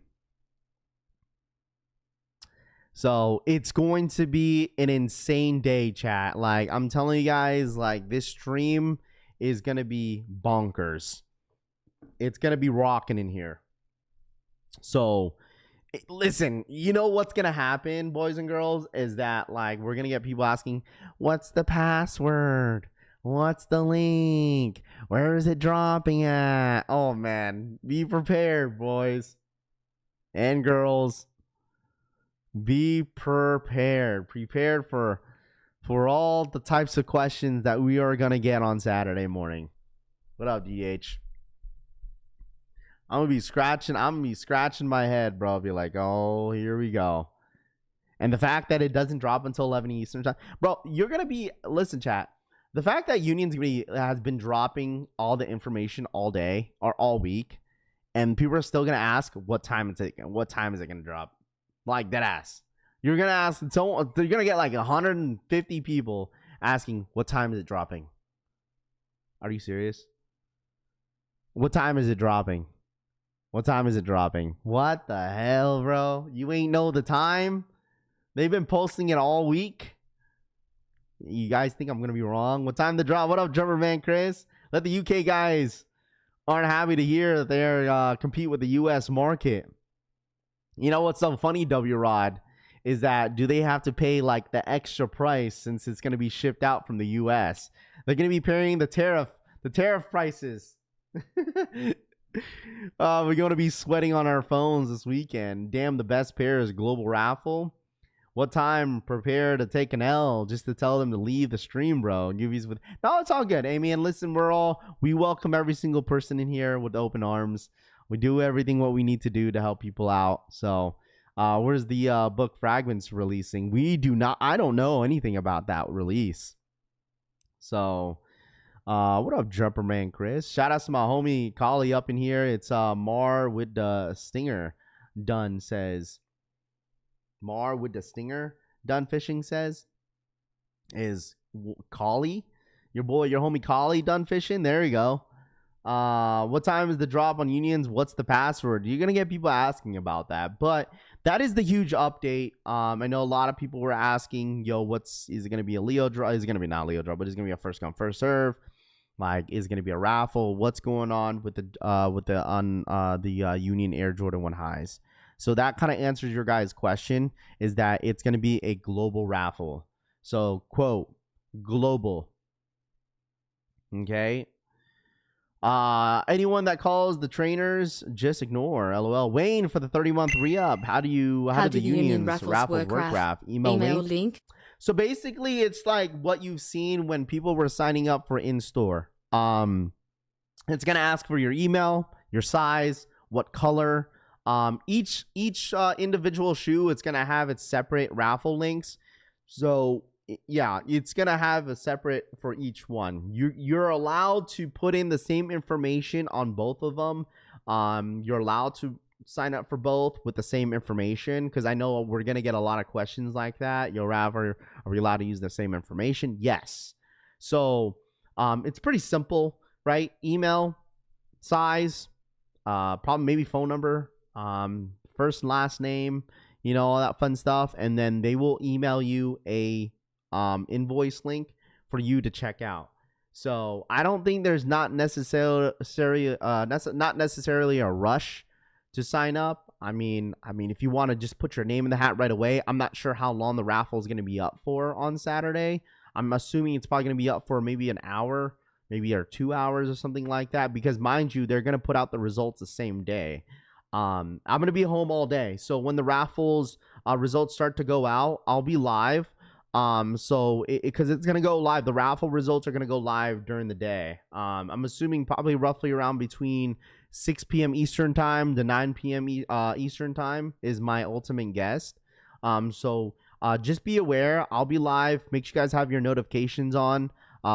So it's going to be an insane day, chat. Like, I'm telling you guys, like, this stream is going to be bonkers. It's going to be rocking in here. So, listen, you know what's going to happen, boys and girls, is that, like, we're going to get people asking, what's the password? What's the link? Where is it dropping at? Oh, man. Be prepared, boys and girls. Be prepared. Prepared for all the types of questions that we are going to get on Saturday morning. What up, DH? I'm going to be scratching my head, bro. I'll be like, oh, here we go. And the fact that it doesn't drop until 11 Eastern time. Bro, you're going to be... Listen, chat. The fact that Union's has been dropping all the information all day or all week, and people are still going to ask what time is it going to drop. Like, dead ass. You're going to ask, you're going to get like 150 people asking, what time is it dropping? Are you serious? What time is it dropping? What time is it dropping? What the hell, bro? You ain't know the time? They've been posting it all week. You guys think I'm going to be wrong? What time to drop? What up, Drummer Man Chris? Let the UK guys aren't happy to hear that they're compete with the US market. You know what's so funny, W-Rod, is that do they have to pay like the extra price since it's going to be shipped out from the US? They're going to be paying the tariff prices. We're going to be sweating on our phones this weekend. Damn, the best pair is Global Raffle. What time? Prepare to take an L just to tell them to leave the stream, bro. No, it's all good, Amy. And listen, we welcome every single person in here with open arms. We do everything what we need to do to help people out. So, where's the book Fragments releasing? I don't know anything about that release. So, what up, Jumper Man Chris? Shout out to my homie Collie up in here. It's Mar with the Stinger. Done says. Mar with the Stinger. Done fishing says. Is Collie. Your homie Collie done fishing? There you go. What time is the drop on Unions? What's the password? You're gonna get people asking about that, but that is the huge update. I know a lot of people were asking, yo, is it gonna be a Leo drop? Is it gonna be not Leo drop, but it's gonna be a first come first serve? Like, is it gonna be a raffle? What's going on with the Union Air Jordan 1 highs? So that kind of answers your guys' question, is that it's gonna be a global raffle. So quote global. Okay. Anyone that calls the trainers, just ignore. LOL. Wayne for the 30-month re-up. How did the Unions raffle work, Raph? Email link. So basically, it's like what you've seen when people were signing up for in-store. It's gonna ask for your email, your size, what color. Each individual shoe, it's gonna have its separate raffle links. So yeah, it's gonna have a separate for each one. You're allowed to put in the same information on both of them. You're allowed to sign up for both with the same information, because I know we're gonna get a lot of questions like that. Are we allowed to use the same information? Yes. So it's pretty simple, right? Email, size, probably maybe phone number, first and last name, you know, all that fun stuff, and then they will email you a invoice link for you to check out. So I don't think there's not necessarily a rush to sign up. I mean, if you want to just put your name in the hat right away, I'm not sure how long the raffle is going to be up for on Saturday. I'm assuming it's probably going to be up for maybe an hour, maybe or 2 hours or something like that. Because mind you, they're going to put out the results the same day. I'm going to be home all day. So when the raffles results start to go out, I'll be live. So because it's going to go live, the raffle results are going to go live during the day. I'm assuming probably roughly around between 6 p.m. Eastern time to 9 p.m. Eastern time is my ultimate guess. So just be aware, I'll be live. Make sure you guys have your notifications on,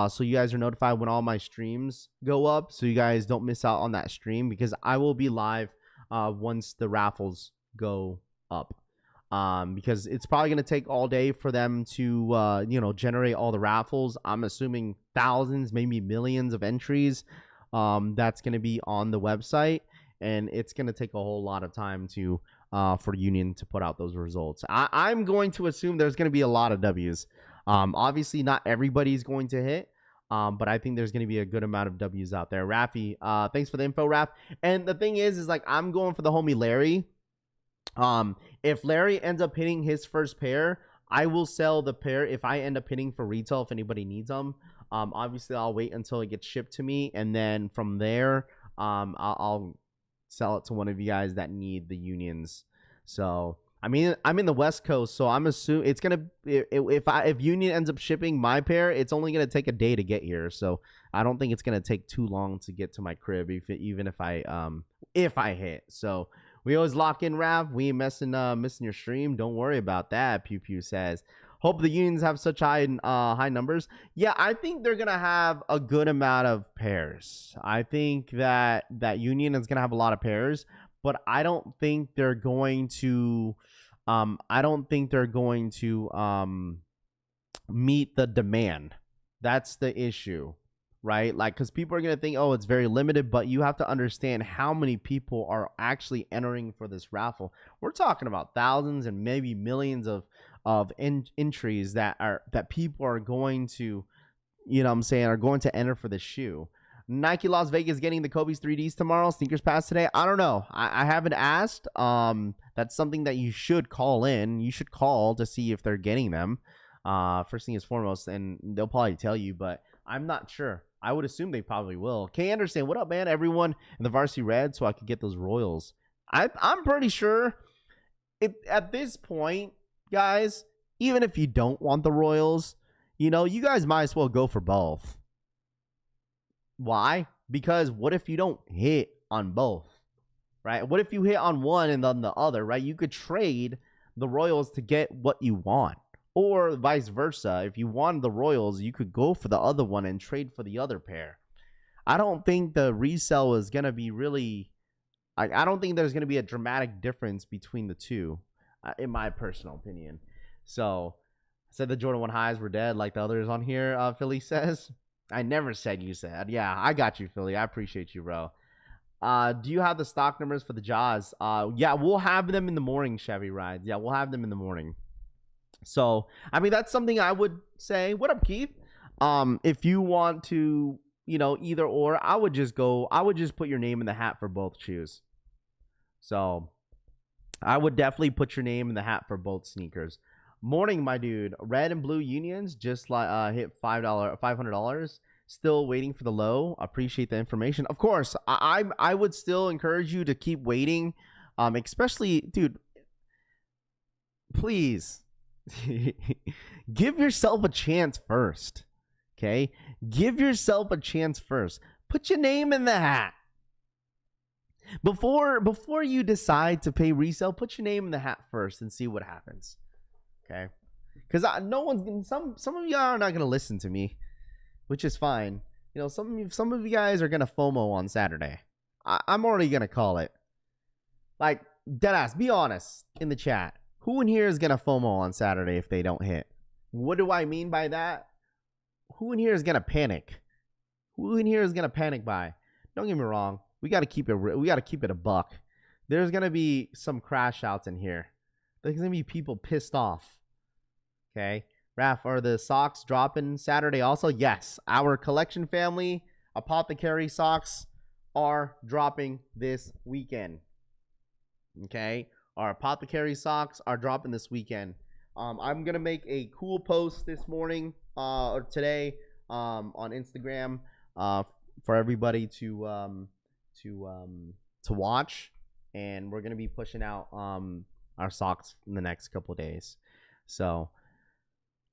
so you guys are notified when all my streams go up, so you guys don't miss out on that stream, because I will be live once the raffles go up. Because it's probably going to take all day for them to, generate all the raffles. I'm assuming thousands, maybe millions of entries that's going to be on the website. And it's going to take a whole lot of time to for Union to put out those results. I'm going to assume there's going to be a lot of W's. Obviously, not everybody's going to hit. But I think there's going to be a good amount of W's out there. Raffy, thanks for the info, Raff. And the thing is like, I'm going for the homie Larry. If Larry ends up hitting his first pair, I will sell the pair if I end up hitting for retail, if anybody needs them. Obviously I'll wait until it gets shipped to me, and then from there I'll sell it to one of you guys that need the unions. So I mean, I'm in the West Coast, so I'm assuming it's gonna, if Union ends up shipping my pair, it's only gonna take a day to get here. So I don't think it's gonna take too long to get to my crib, even if I hit. So we always lock in, Rav. We ain't missing your stream. Don't worry about that. Pew Pew says. Hope the unions have such high numbers. Yeah, I think they're gonna have a good amount of pairs. I think that Union is gonna have a lot of pairs, but I don't think they're going to. Meet the demand. That's the issue, right? Like, because people are gonna think, oh, it's very limited, but you have to understand how many people are actually entering for this raffle. We're talking about thousands and maybe millions of entries that people are going to, are going to enter for the shoe. Nike Las Vegas getting the Kobe's 3Ds tomorrow. Sneakers pass today. I don't know. I haven't asked. That's something that you should call in. You should call to see if they're getting them. First thing is foremost, and they'll probably tell you, but I'm not sure. I would assume they probably will. K Anderson, what up, man? Everyone in the varsity red, so I could get those Royals. I'm pretty sure at this point, guys, even if you don't want the Royals, you guys might as well go for both. Why? Because what if you don't hit on both, right? What if you hit on one and then the other, right? You could trade the Royals to get what you want, or vice versa. If you want the Royals, you could go for the other one and trade for the other pair. I don't think the resale is going to be really, I don't think there's going to be a dramatic difference between the two, in my personal opinion. So I said the Jordan 1 highs were dead like the others on here, Philly says. I never said you said. Yeah, I got you, Philly. I appreciate you, bro. Do you have the stock numbers for the Jaws? Yeah, we'll have them in the morning, Chevy Rides. Yeah, we'll have them in the morning. So, I mean, that's something I would say. What up, Keith? If you want to, either or, I would just put your name in the hat for both shoes. So, I would definitely put your name in the hat for both sneakers. Morning, my dude. Red and blue unions just hit $500. Still waiting for the low. Appreciate the information. Of course, I would still encourage you to keep waiting. Especially, dude, please give yourself a chance first. Okay? Give yourself a chance first. Put your name in the hat. Before you decide to pay resale, put your name in the hat first and see what happens. Okay, because no one's gonna, some of y'all are not gonna listen to me, which is fine. Some of you guys are gonna FOMO on Saturday. I'm already gonna call it. Like, deadass, be honest in the chat. Who in here is gonna FOMO on Saturday if they don't hit? What do I mean by that? Who in here is gonna panic? Who in here is gonna panic buy? Don't get me wrong. We gotta keep it. We gotta keep it a buck. there's going to be some crash outs in here. There's going to be people pissed off. Okay. Raph, are the socks dropping Saturday also? Yes. Our collection family apothecary socks are dropping this weekend. Okay. Our apothecary socks are dropping this weekend. I'm going to make a cool post this morning or today on Instagram for everybody to watch. And we're going to be pushing out our socks in the next couple of days. So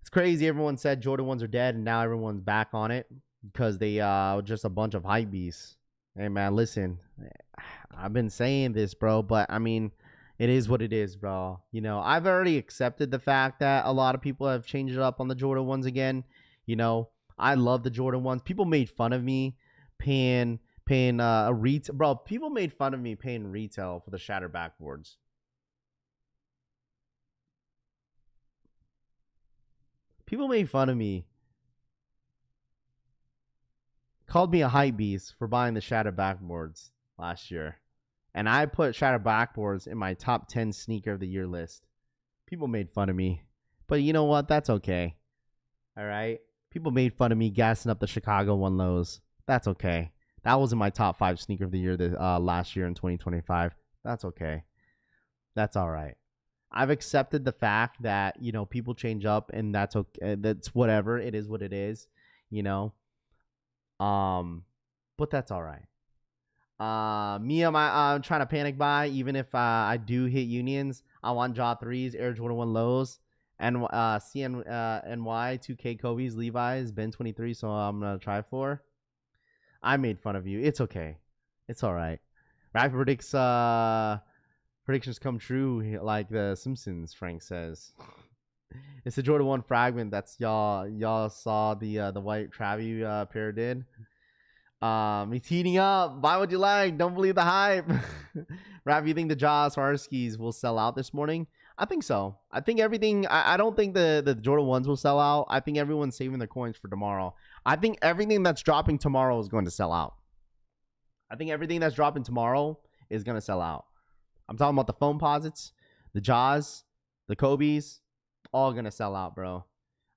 it's crazy. Everyone said Jordan 1s are dead, and now everyone's back on it because they just a bunch of hype beasts. Hey, man, listen, I've been saying this, bro, but I mean, it is what it is, bro. You know, I've already accepted the fact that a lot of people have changed it up on the Jordan 1s again. You know, I love the Jordan 1s. People made fun of me paying a retail. Bro, people made fun of me paying retail for the shattered backboards. People made fun of me. Called me a hype beast for buying the shattered backboards last year. And I put shattered backboards in my top 10 sneaker of the year list. People made fun of me. But you know what? That's okay. All right? People made fun of me gassing up the Chicago 1 lows. That's okay. That was in my top 5 sneaker of the year last year in 2025. That's okay. That's all right. I've accepted the fact that, you know, people change up and that's okay. That's whatever. It is what it is, you know. But that's all right. I'm trying to panic buy. Even if I do hit unions, I want Jaw 3s, Air Jordan 1 lows, and NY 2K Kobe's, Levi's, Ben 23. So I'm gonna try for. I made fun of you. It's okay. It's all right. Raffle predicts predictions come true like the Simpsons. Frank says. It's the Jordan 1 fragment. That's y'all saw the white Travi pair did. He's heating up. Buy what you like. Don't believe the hype. Rav, you think the Jaws Swarovskis will sell out this morning? I think so. I think everything. I don't think the Jordan 1s will sell out. I think everyone's saving their coins for tomorrow. I think everything that's dropping tomorrow is going to sell out. I think everything that's dropping tomorrow is going to sell out. I'm talking about the foam posits, the Jaws, the Kobe's, all going to sell out, bro.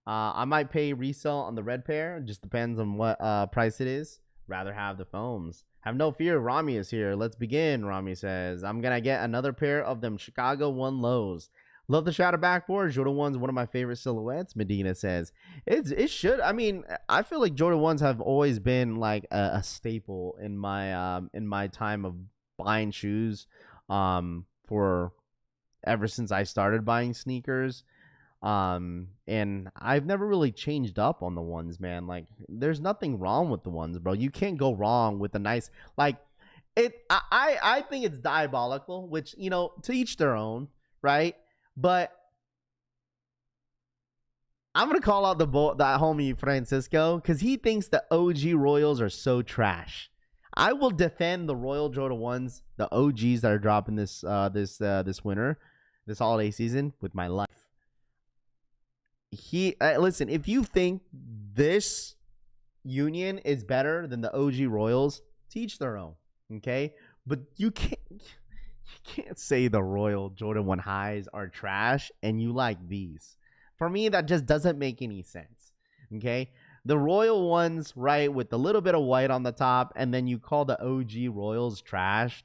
I might pay resale on the red pair. It just depends on what price it is. Rather have the foams. Have no fear. Rami is here. Let's begin. Rami says, I'm going to get another pair of them Chicago 1 lows. Love the shadow backboard. Jordan 1's one of my favorite silhouettes. Medina says, it should. I mean, I feel like Jordan 1's have always been like a staple in my time of buying shoes for ever since I started buying sneakers. And I've never really changed up on the 1s, man. Like, there's nothing wrong with the 1s, bro. You can't go wrong with a nice, like, I think it's diabolical, which, you know, to each their own, right? But I'm going to call out that homie Francisco because he thinks the OG Royals are so trash. I will defend the Royal Jordan 1s, the OGs that are dropping this winter, this holiday season with my life. Listen, if you think this union is better than the OG Royals, teach their own, okay? But you can't say the Royal Jordan 1 highs are trash and you like these. For me, that just doesn't make any sense, okay? The Royal 1s, right, with a little bit of white on the top, and then you call the OG Royals trash.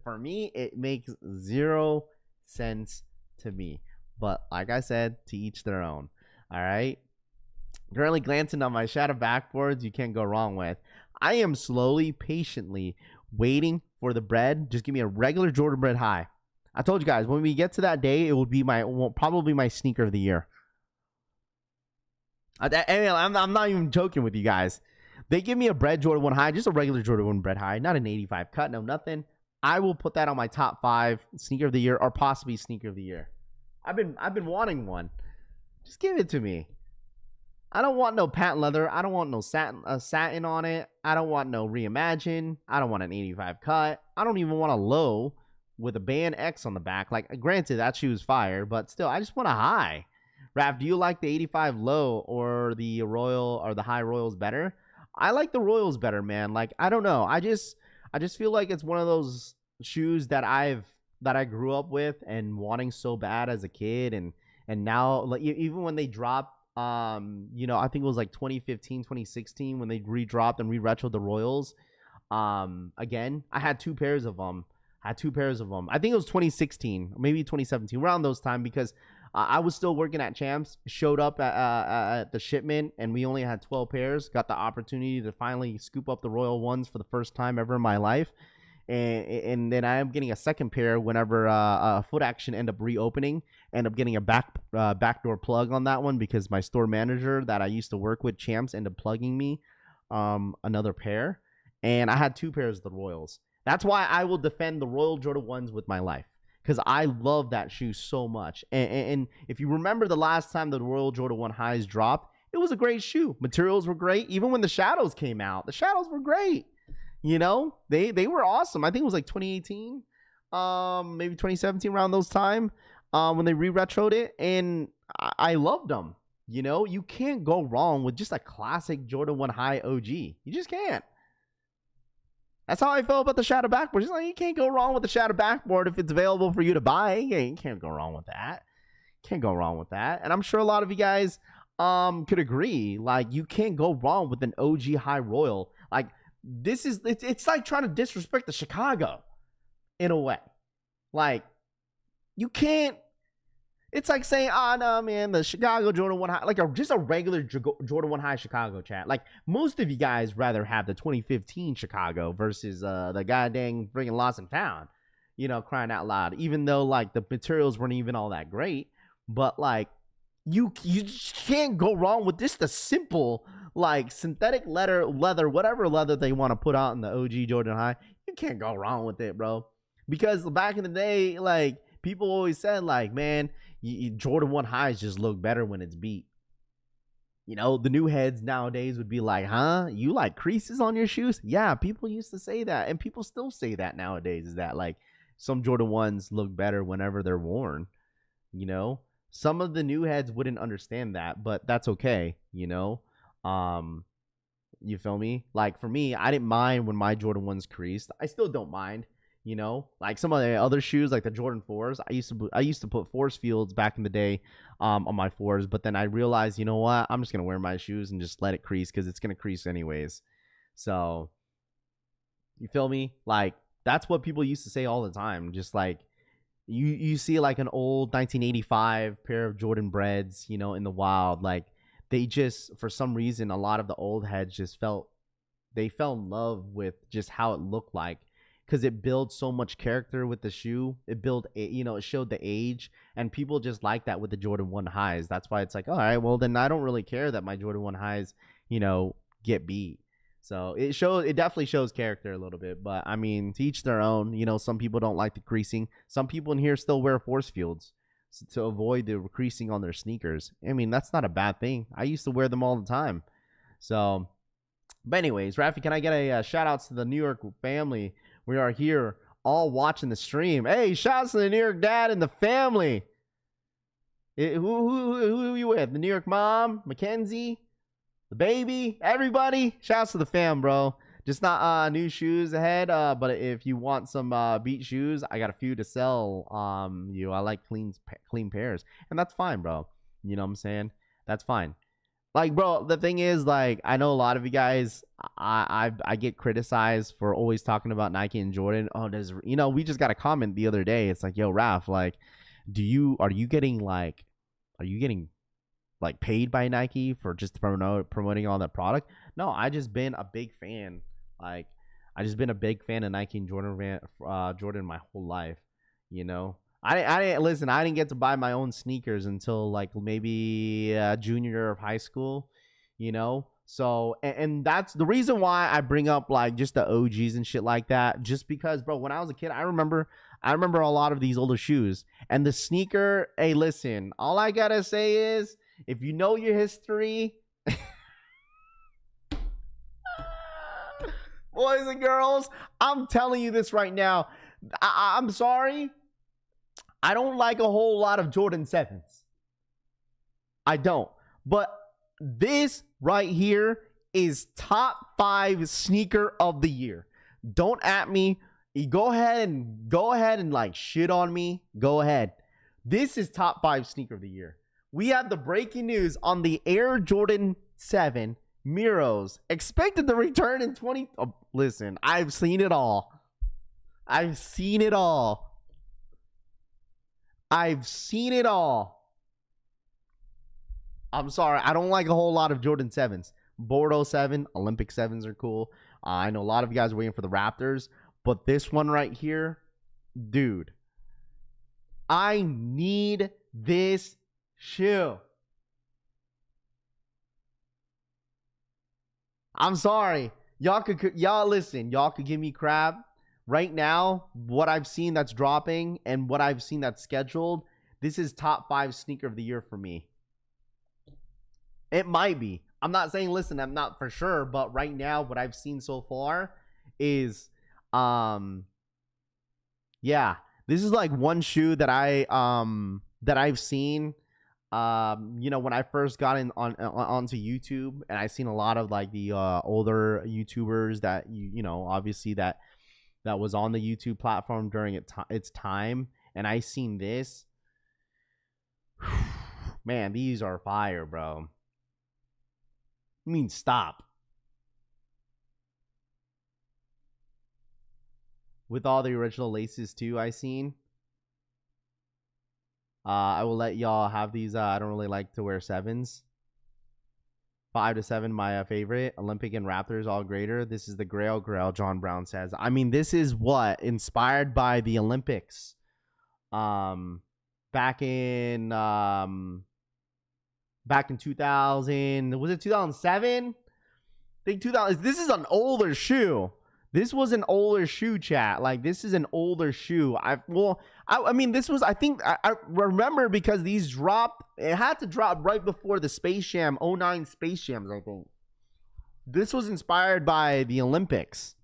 For me, it makes zero sense to me. But like I said, to each their own. All right. Currently glancing on my shadow backboards, you can't go wrong with. I am slowly, patiently waiting for the bread. Just give me a regular Jordan bread high. I told you guys, when we get to that day, it will be probably my sneaker of the year. I'm not even joking with you guys. They give me a bread Jordan 1 high, just a regular Jordan 1 bread high, not an 85 cut, no nothing. I will put that on my top 5 sneaker of the year or possibly sneaker of the year. I've been wanting one. Just give it to me. I don't want no patent leather. I don't want no satin on it. I don't want no reimagine. I don't want an 85 cut. I don't even want a low with a band X on the back. Like, granted, that shoe is fire, but still, I just want a high. Raph, do you like the 85 low or the Royal or the high Royals better? I like the Royals better, man. Like, I don't know. I just feel like it's one of those shoes that I grew up with and wanting so bad as a kid, and now like even when they dropped, I think it was like 2015, 2016 when they re-dropped and re-retroed the Royals. Again, I had two pairs of them. I think it was 2016, maybe 2017, around those time, because I was still working at Champs, showed up at the shipment, and we only had 12 pairs. Got the opportunity to finally scoop up the Royal ones for the first time ever in my life. And then I am getting a second pair whenever Foot Action end up reopening. End up getting a backdoor plug on that one because my store manager that I used to work with, Champs, ended up plugging me another pair. And I had two pairs of the Royals. That's why I will defend the Royal Jordan 1s with my life, because I love that shoe so much. And if you remember the last time the Royal Jordan 1 highs dropped, it was a great shoe. Materials were great. Even when the shadows came out, the shadows were great. You know, they were awesome. I think it was like 2018, maybe 2017, around those time, when they re-retroed it, and I loved them. You know, you can't go wrong with just a classic Jordan 1 high OG. You just can't. That's how I felt about the Shadow Backboard. Just like, you can't go wrong with the Shadow Backboard if it's available for you to buy. You can't go wrong with that. And I'm sure a lot of you guys could agree. Like, you can't go wrong with an OG high Royal. Like, it's like trying to disrespect the Chicago in a way. Like, you can't. It's like saying, no, man, the Chicago Jordan 1 high, like just a regular Jordan 1 high Chicago chat. Like, most of you guys rather have the 2015 Chicago versus the goddamn freaking Lost and Found, crying out loud. Even though, like, the materials weren't even all that great. But, like, you just can't go wrong with just the simple, like, synthetic leather, whatever leather they want to put out in the OG Jordan high. You can't go wrong with it, bro. Because back in the day, like, people always said, like, man, Jordan 1 highs just look better when it's beat. The new heads nowadays would be like, huh? You like creases on your shoes? Yeah, people used to say that. And people still say that nowadays, is that, like, some Jordan 1s look better whenever they're worn. Some of the new heads wouldn't understand that, but that's okay. You feel me? Like, for me, I didn't mind when my Jordan 1s creased. I still don't mind. Like some of the other shoes, like the Jordan 4s, I used to put force fields back in the day on my 4s, but then I realized, you know what, I'm just gonna wear my shoes and just let it crease because it's gonna crease anyways. So, you feel me? Like, that's what people used to say all the time. Just like you see like an old 1985 pair of Jordan Breads, in the wild, like they just, for some reason, a lot of the old heads just fell in love with just how it looked like. Because it builds so much character with the shoe. It showed the age. And people just like that with the Jordan 1 highs. That's why it's like, all right, well, then I don't really care that my Jordan 1 highs, get beat. So it definitely shows character a little bit. But, I mean, to each their own. Some people don't like the creasing. Some people in here still wear force fields to avoid the creasing on their sneakers. I mean, that's not a bad thing. I used to wear them all the time. So, but anyways, Raffy, can I get a shout outs to the New York family? We are here all watching the stream. Hey, shouts to the New York dad and the family. Who are you with? The New York mom, Mackenzie, the baby, everybody. Shouts to the fam, bro. Just not new shoes ahead. But if you want some beat shoes, I got a few to sell. I like clean pairs, and that's fine, bro. You know what I'm saying? That's fine. Like, bro, the thing is, like, I know a lot of you guys, I get criticized for always talking about Nike and Jordan. Oh, we just got a comment the other day. It's like, yo, Raph, like, are you getting paid by Nike for just promoting all that product? No, I just been a big fan. Like, I just been a big fan of Nike and Jordan my whole life, I didn't listen. I didn't get to buy my own sneakers until like maybe junior year of high school, So, and that's the reason why I bring up like just the OGs and shit like that. Just because, bro, when I was a kid, I remember a lot of these older shoes and the sneaker. Hey, listen, all I gotta say is, if you know your history, boys and girls, I'm telling you this right now. I'm sorry. I don't like a whole lot of Jordan 7s. I don't. But this right here is top 5 sneaker of the year. Don't at me You go ahead and like shit on me. Go ahead. This is top 5 sneaker of the year. We have the breaking news on the Air Jordan 7 Miros expected to return in 20. Oh, listen, I've seen it all. I've seen it all. I've seen it all. I'm sorry. I don't like a whole lot of Jordan 7s. Bordeaux 7, Olympic 7s are cool. I know a lot of you guys are waiting for the Raptors. But this one right here, dude, I need this shoe. I'm sorry. Y'all listen. Y'all could give me crap. Right now, what I've seen that's dropping and what I've seen that's scheduled, this is top 5 sneaker of the year for me. It might be. I'm not saying, listen, I'm not for sure, but right now, what I've seen so far is, yeah, this is like one shoe that I've seen, you know, when I first got onto YouTube, and I seen a lot of like the older YouTubers that you know, obviously that was on the YouTube platform during its time, and I seen this. Man, these are fire, bro. I mean, stop. With all the original laces too, I seen. I will let y'all have these. I don't really like to wear 7s. 5 to 7, my favorite. Olympic and Raptors, all greater. This is the Grail, John Brown says. I mean, this is what? Inspired by the Olympics. Back in 2000, was it 2007? I think 2000. This is an older shoe. This was an older shoe, chat. Like, this is an older shoe. I mean, this was, I think, I remember because these dropped. It had to drop right before the Space Jam 09 Space Jams, I think. This was inspired by the Olympics.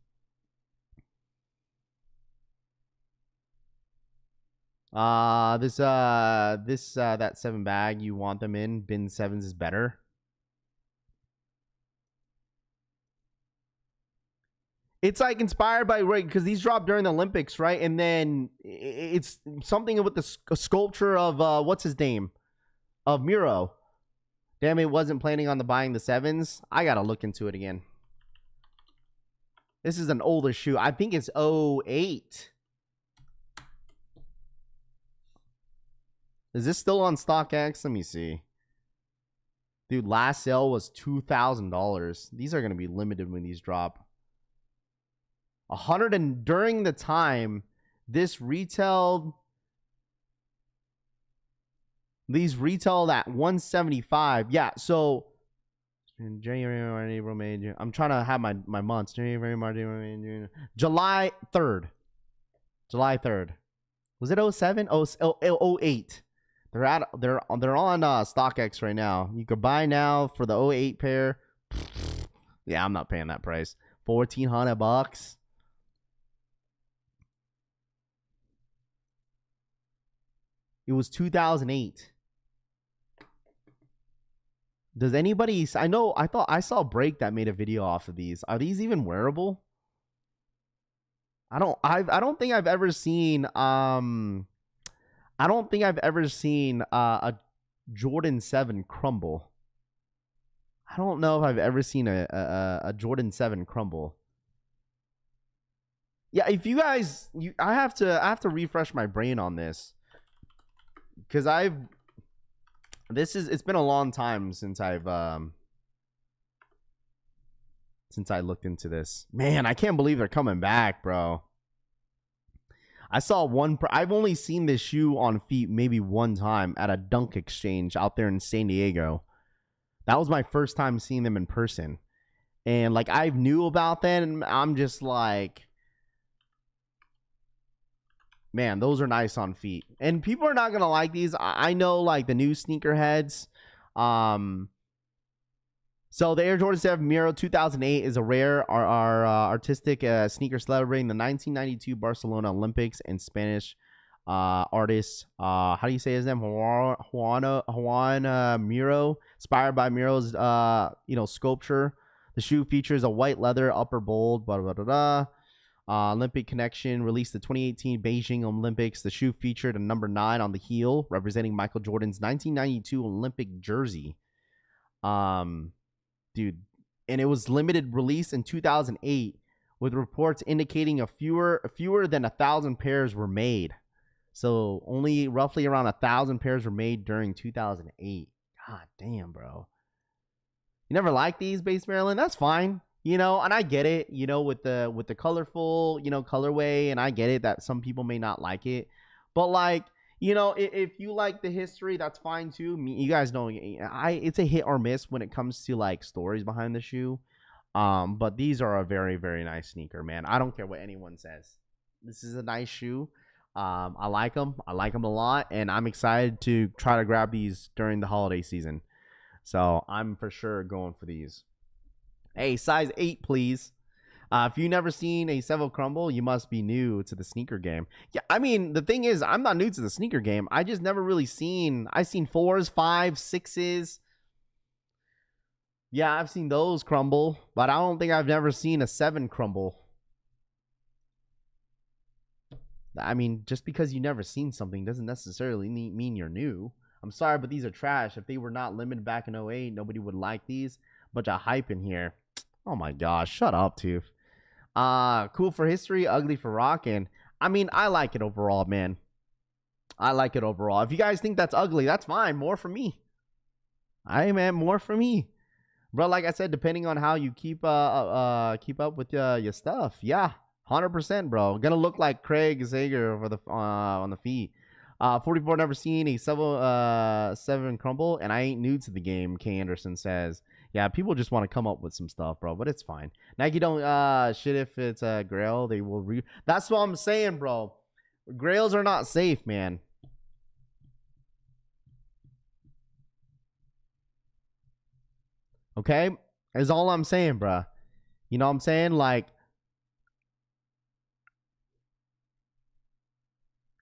That 7 bag you want them in, bin 7s is better. It's like inspired by, right, because these dropped during the Olympics, right? And then it's something with the sculpture of what's his name, of Miro. Damn, it wasn't planning on buying the 7s. I gotta look into it again. This is an older shoe. I think it's 08. Is this still on StockX? Let me see. Dude, last sale was $2,000. These are going to be limited when these drop. 100, and during the time, these retailed at 175. Yeah, so January, April, May, June. I'm trying to have my months. January, March, April, June. July 3rd. July 3rd. Was it 07? 08. They're on StockX right now. You could buy now for the 08 pair. Yeah, I'm not paying that price. $1,400. It was 2008. Does anybody? I thought I saw Break that made a video off of these. Are these even wearable? I don't think I've ever seen a Jordan 7 crumble. I don't know if I've ever seen a Jordan 7 crumble. Yeah, if you guys, I have to refresh my brain on this, because it's been a long time since I looked into this. Man, I can't believe they're coming back, bro. I saw I've only seen this shoe on feet maybe one time at a Dunk Exchange out there in San Diego. That was my first time seeing them in person. And like, I knew about that, and I'm just like, man, those are nice on feet. And people are not going to like these. I know, like, the new sneakerheads. So the Air Jordan 7 Miro 2008 is a rare artistic sneaker celebrating the 1992 Barcelona Olympics and Spanish artist, how do you say his name? Juan Miro, inspired by Miro's sculpture. The shoe features a white leather upper bold, blah, blah, blah, blah. Olympic Connection released the 2018 Beijing Olympics. The shoe featured a number 9 on the heel, representing Michael Jordan's 1992 Olympic jersey. Dude, and it was limited release in 2008, with reports indicating fewer than 1,000 pairs were made. So only roughly around 1,000 pairs were made during 2008. God damn, bro. You never liked these, Base Maryland? That's fine. You know, and I get it, you know, with the colorful, you know, colorway, and I get it that some people may not like it. But like, you know, if you like the history, that's fine too. You guys know it's a hit or miss when it comes to like stories behind the shoe. But these are a very, very nice sneaker, man. I don't care what anyone says. This is a nice shoe. I like them. I like them a lot, and I'm excited to try to grab these during the holiday season. So I'm for sure going for these. Hey, size 8, please. If you've never seen a Seville crumble, you must be new to the sneaker game. Yeah, I mean, the thing is, I'm not new to the sneaker game. I just never really seen 4s, 5s, 6s. Yeah, I've seen those crumble, but I don't think I've never seen a 7 crumble. I mean, just because you never seen something doesn't necessarily mean you're new. I'm sorry, but these are trash. If they were not limited back in 08, nobody would like these. Bunch of hype in here. Oh my gosh, shut up, Tooth. Cool for history, ugly for rockin'. I mean, I like it overall, man. I like it overall. If you guys think that's ugly, that's fine. More for me. Man, more for me. Bro, like I said, depending on how you keep up with your stuff. Yeah, 100%, bro. Gonna look like Craig Zager for the on the feet. 44 never seen a 7 crumble, and I ain't new to the game, K. Anderson says. Yeah, people just want to come up with some stuff, bro, but it's fine. Nike don't shit if it's a grail. They will That's what I'm saying, bro. Grails are not safe, man. Okay? Is all I'm saying, bro. You know what I'm saying? Like,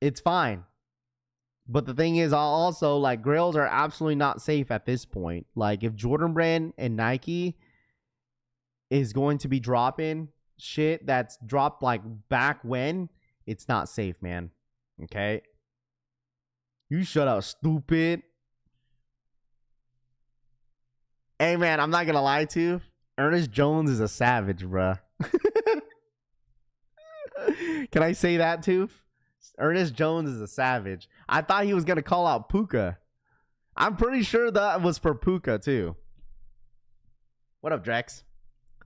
it's fine. But the thing is, also, like, grails are absolutely not safe at this point. Like, if Jordan Brand and Nike is going to be dropping shit that's dropped, like, back when, it's not safe, man. Okay? You shut up, stupid. Hey, man, I'm not gonna lie to you. Ernest Jones is a savage, bruh. Can I say that, Tooth? Ernest Jones is a savage. I thought he was going to call out Puka. I'm pretty sure that was for Puka, too. What up, Drex?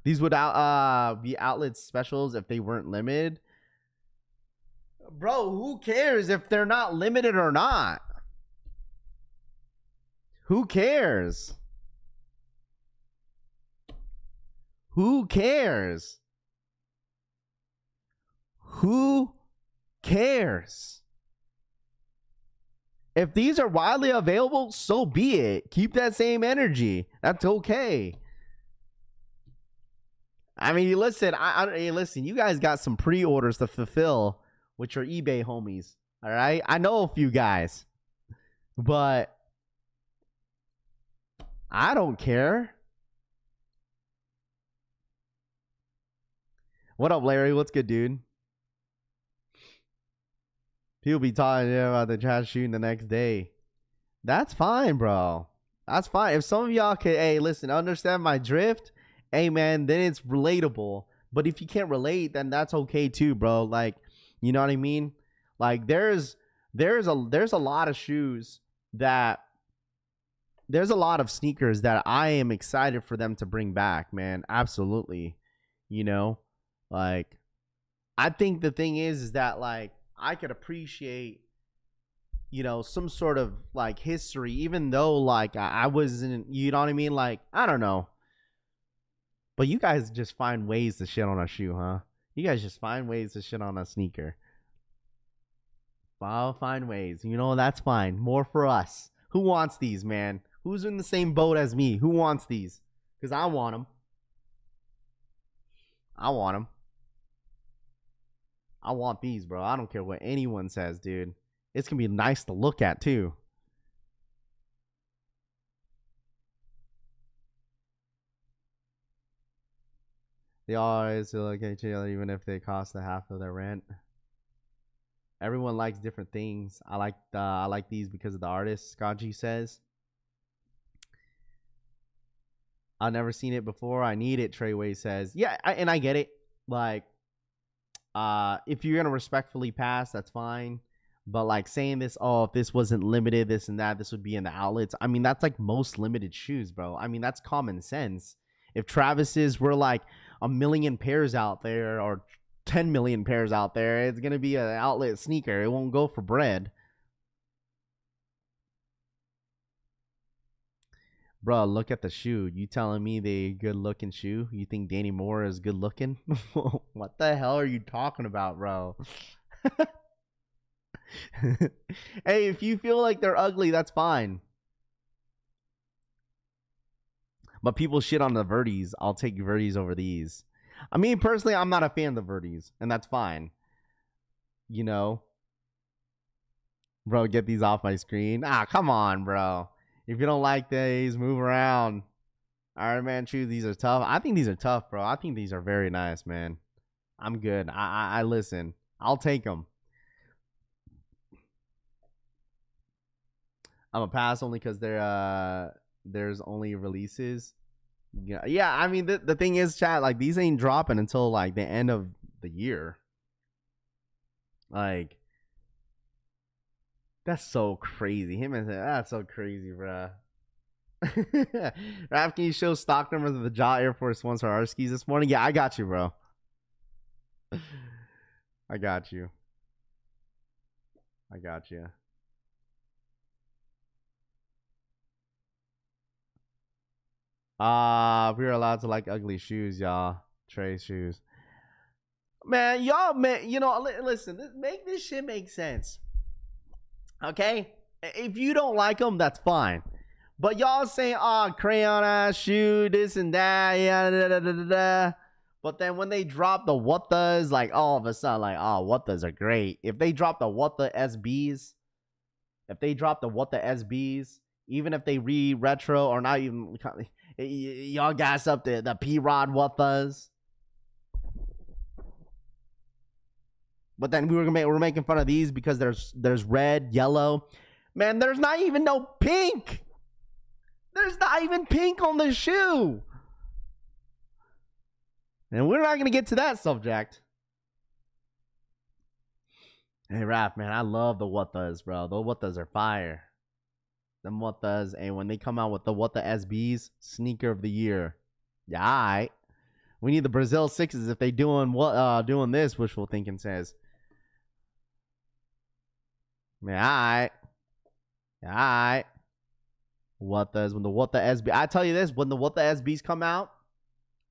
These would be outlet specials if they weren't limited. Bro, who cares if they're not limited or not? Who cares? Who cares? Who cares? If these are widely available, so be it. Keep that same energy. That's okay. I mean, listen, listen, you guys got some pre-orders to fulfill with your eBay homies. All right? I know a few guys, but I don't care. What up, Larry? What's good, dude? People be talking about the trash shooting the next day. That's fine, bro. That's fine. If some of y'all could, hey, listen, understand my drift, hey, man, then it's relatable. But if you can't relate, then that's okay too, bro. Like, you know what I mean? Like, there's a lot of shoes that, there's a lot of sneakers that I am excited for them to bring back, man. Absolutely. You know, like, I think the thing is that, like, I could appreciate, you know, some sort of like history, even though like I wasn't, you know what I mean? Like, I don't know. But you guys just find ways to shit on a shoe, huh? You guys just find ways to shit on a sneaker. I'll find ways. You know, that's fine. More for us. Who wants these, man? Who's in the same boat as me? Who wants these? Because I want them. I want them. I want these, bro. I don't care what anyone says, dude. It's going to be nice to look at, too. They always look at each other even if they cost the half of their rent. Everyone likes different things. I like these because of the artist, Skaji says. I've never seen it before. I need it, Treyway says. Yeah, and I get it. Like, if you're gonna respectfully pass, that's fine. But like saying this, oh, if this wasn't limited, this and that, this would be in the outlets. I mean, that's like most limited shoes, bro. I mean, that's common sense. If Travis's were like 1 million pairs out there or 10 million pairs out there, it's gonna be an outlet sneaker. It won't go for bread. Bro, look at the shoe. You telling me they good looking shoe? You think Danny Moore is good looking? What the hell are you talking about, bro? Hey, if you feel like they're ugly, that's fine. But people shit on the Verdes. I'll take Verdes over these. I mean, personally, I'm not a fan of the Verdes, and that's fine. You know? Bro, get these off my screen. Ah, come on, bro. If you don't like these, move around. Iron Man shoes, these are tough. I think these are tough, bro. I think these are very nice, man. I'm good. I listen. I'll take them. I'm a pass only because there's only releases. Yeah. I mean, the thing is, chat, like these ain't dropping until like the end of the year. Like, that's so crazy. That's so crazy, bro. Raph, can you show stock numbers of the Jaw Air Force Ones for our skis this morning? Yeah, I got you, bro. I got you. I got you. We were allowed to like ugly shoes, y'all. Trey shoes. Man, y'all, man, you know, listen, make this shit make sense. Okay? If you don't like them, that's fine. But y'all saying, oh, crayon ass shoe, this and that, yeah, da, da, da, da, da. But then when they drop the what does, like all of a sudden, like, oh, what does are great. If they drop the what the SBs, even if they retro or not even, y'all gas up the P-Rod what does. But then we're making fun of these because there's red, yellow. Man, there's not even no pink. There's not even pink on the shoe. And we're not going to get to that subject. Hey, Raph, man, I love the what does, bro. The what does are fire. Them what does. And when they come out with the what the SBs, sneaker of the year. Yeah, all right. We need the Brazil 6s if they doing this, wishful thinking says. Man, all right. What does when the what the SB? I tell you this, when the what the SBs come out,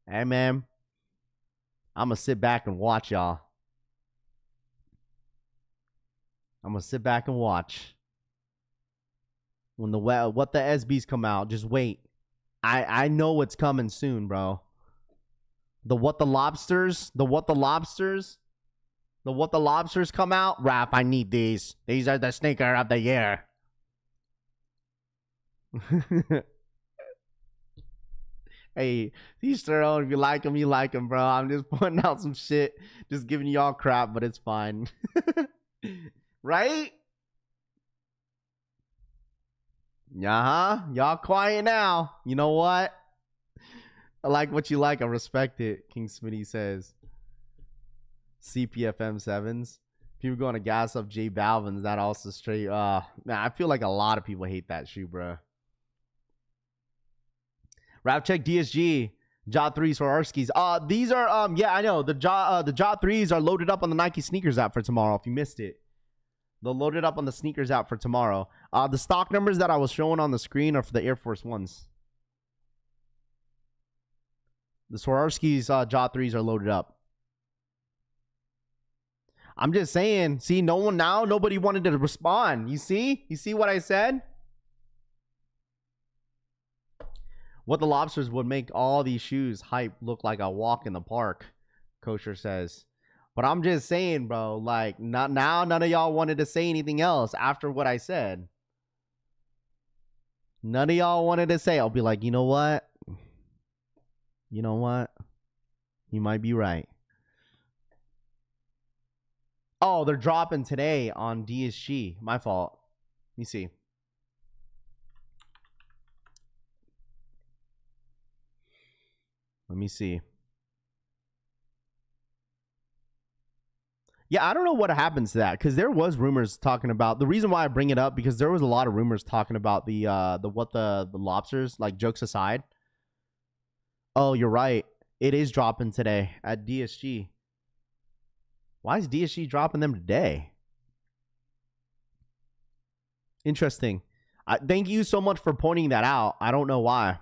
hey man, I'm gonna sit back and watch y'all. I'm gonna sit back and watch. When the what the SBs come out, just wait. I know what's coming soon, bro. The what the lobsters come out. Raph, I need these. These are the sneaker of the year. Hey, each their own. If you like them, you like them, bro. I'm just pointing out some shit, just giving y'all crap, but it's fine. Right? Y'all quiet now. You know what? I like what you like. I respect it. King Smitty says. CPFM 7s. People going to gas up J Balvin's. That also straight. Man, I feel like a lot of people hate that shoe, bro. Rap check DSG. Jaw 3s for our skis. These are yeah, I know. The Jaw 3s are loaded up on the Nike sneakers app for tomorrow. If you missed it, they'll load it up on the sneakers app for tomorrow. The stock numbers that I was showing on the screen are for the Air Force Ones. The Swarovski's Jaw 3s are loaded up. I'm just saying. See, nobody wanted to respond. You see what I said? What the lobsters would make all these shoes hype look like a walk in the park, Kosher says. But I'm just saying, bro, like, not now, none of y'all wanted to say anything else after what I said. None of y'all wanted to say. I'll be like, you know what? He might be right. Oh, they're dropping today on DSG. My fault. Let me see. Let me see. Yeah, I don't know what happens to that because there was rumors talking about the reason why I bring it up because there was a lot of rumors talking about the lobsters, like jokes aside. Oh, you're right. It is dropping today at DSG. Why is DSG dropping them today? Interesting. Thank you so much for pointing that out. I don't know why.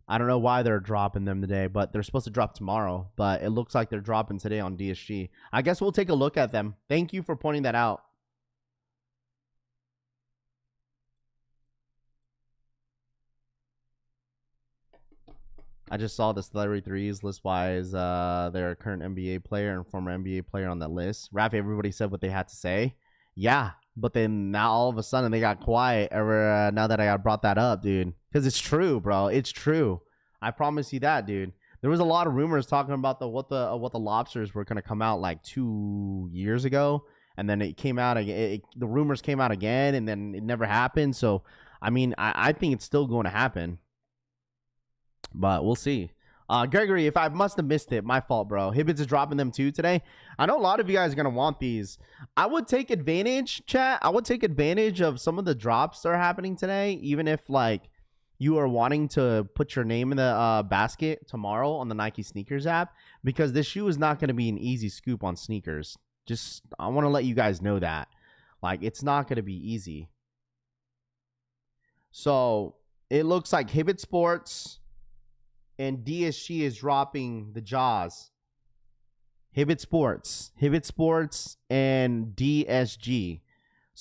I don't know why they're dropping them today, but they're supposed to drop tomorrow. But it looks like they're dropping today on DSG. I guess we'll take a look at them. Thank you for pointing that out. I just saw the celebrity threes list-wise. They're a current NBA player and former NBA player on that list. Raffle, everybody said what they had to say. Yeah, but then now all of a sudden they got quiet now that I brought that up, dude. Because it's true, bro. It's true. I promise you that, dude. There was a lot of rumors talking about what the lobsters were gonna come out like 2 years ago, and then it came out again. The rumors came out again, and then it never happened. So, I mean, I think it's still going to happen, but we'll see. Gregory, if I must have missed it, my fault, bro. Hibbits is dropping them too today. I know a lot of you guys are gonna want these. I would take advantage, chat. I would take advantage of some of the drops that are happening today, even if like you are wanting to put your name in the basket tomorrow on the Nike Sneakers app, because this shoe is not going to be an easy scoop on sneakers. Just, I want to let you guys know that. Like, it's not going to be easy. So, it looks like Hibbit Sports and DSG is dropping the Jaws. Hibbit Sports, and DSG.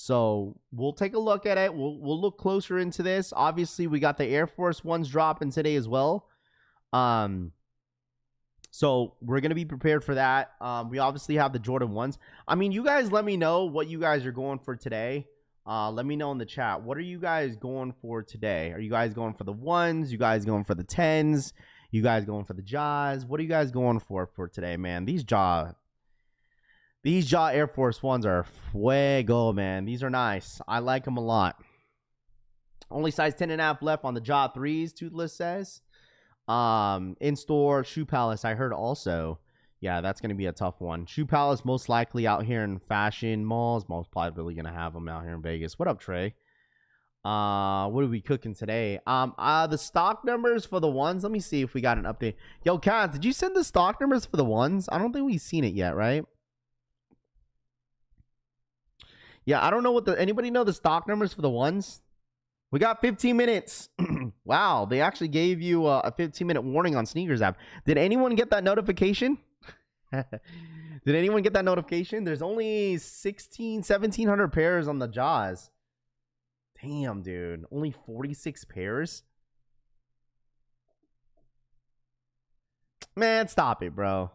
So we'll take a look at it. We'll look closer into this. Obviously, we got the Air Force Ones dropping today as well. So we're gonna be prepared for that. We obviously have the Jordan ones. I mean, you guys let me know what you guys are going for today. Let me know in the chat. What are you guys going for today? Are you guys going for the ones? You guys going for the 10s? You guys going for the Jaws? What are you guys going for today, man? These Jaw Air Force Ones are fuego, man. These are nice. I like them a lot. Only size 10.5 left on the Jaw 3s, Toothless says. In-store Shoe Palace, I heard also. Yeah, that's going to be a tough one. Shoe Palace most likely out here in fashion malls. Most probably going to have them out here in Vegas. What up, Trey? What are we cooking today? The stock numbers for the ones. Let me see if we got an update. Yo, Kat, did you send the stock numbers for the ones? I don't think we've seen it yet, right? Yeah, I don't know anybody know the stock numbers for the ones? We got 15 minutes. Wow, they actually gave you a 15-minute warning on Snkrs app. Did anyone get that notification? Did anyone get that notification? There's only 1,700 pairs on the Jaws. Damn, dude. Only 46 pairs? Man, stop it, bro.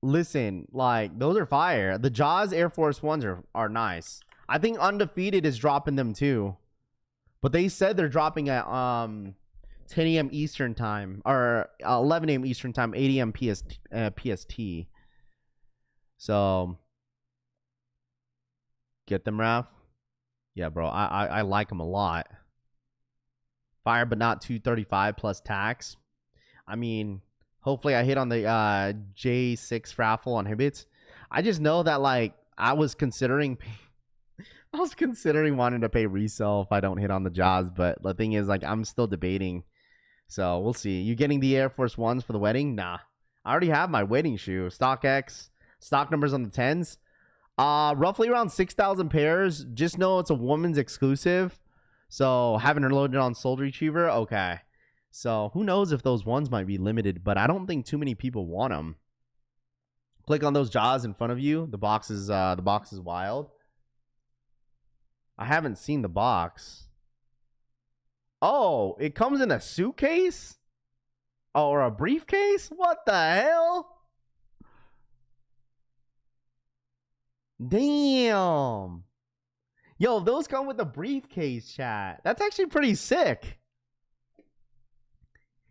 Listen, like, those are fire. The Jaws Air Force Ones are nice. I think Undefeated is dropping them too. But they said they're dropping at 10 a.m. Eastern time. Or 11 a.m. Eastern time, 8 a.m. PST. So, get them, Raph? Yeah, bro. I like them a lot. Fire, but not 235 plus tax. I mean, hopefully I hit on the J6 raffle on Hibbits. I just know that, like, I was considering wanting to pay resale if I don't hit on the Jaws, but the thing is, like, I'm still debating. So we'll see. You getting the Air Force Ones for the wedding? Nah. I already have my wedding shoe. StockX, stock numbers on the 10s. Roughly around 6,000 pairs. Just know it's a woman's exclusive. So having her loaded on Soul Retriever, okay. So who knows if those ones might be limited, but I don't think too many people want them. Click on those Jaws in front of you. The box is wild. I haven't seen the box. Oh, it comes in a suitcase? Oh, or a briefcase? What the hell? Damn. Yo, those come with a briefcase, chat. That's actually pretty sick.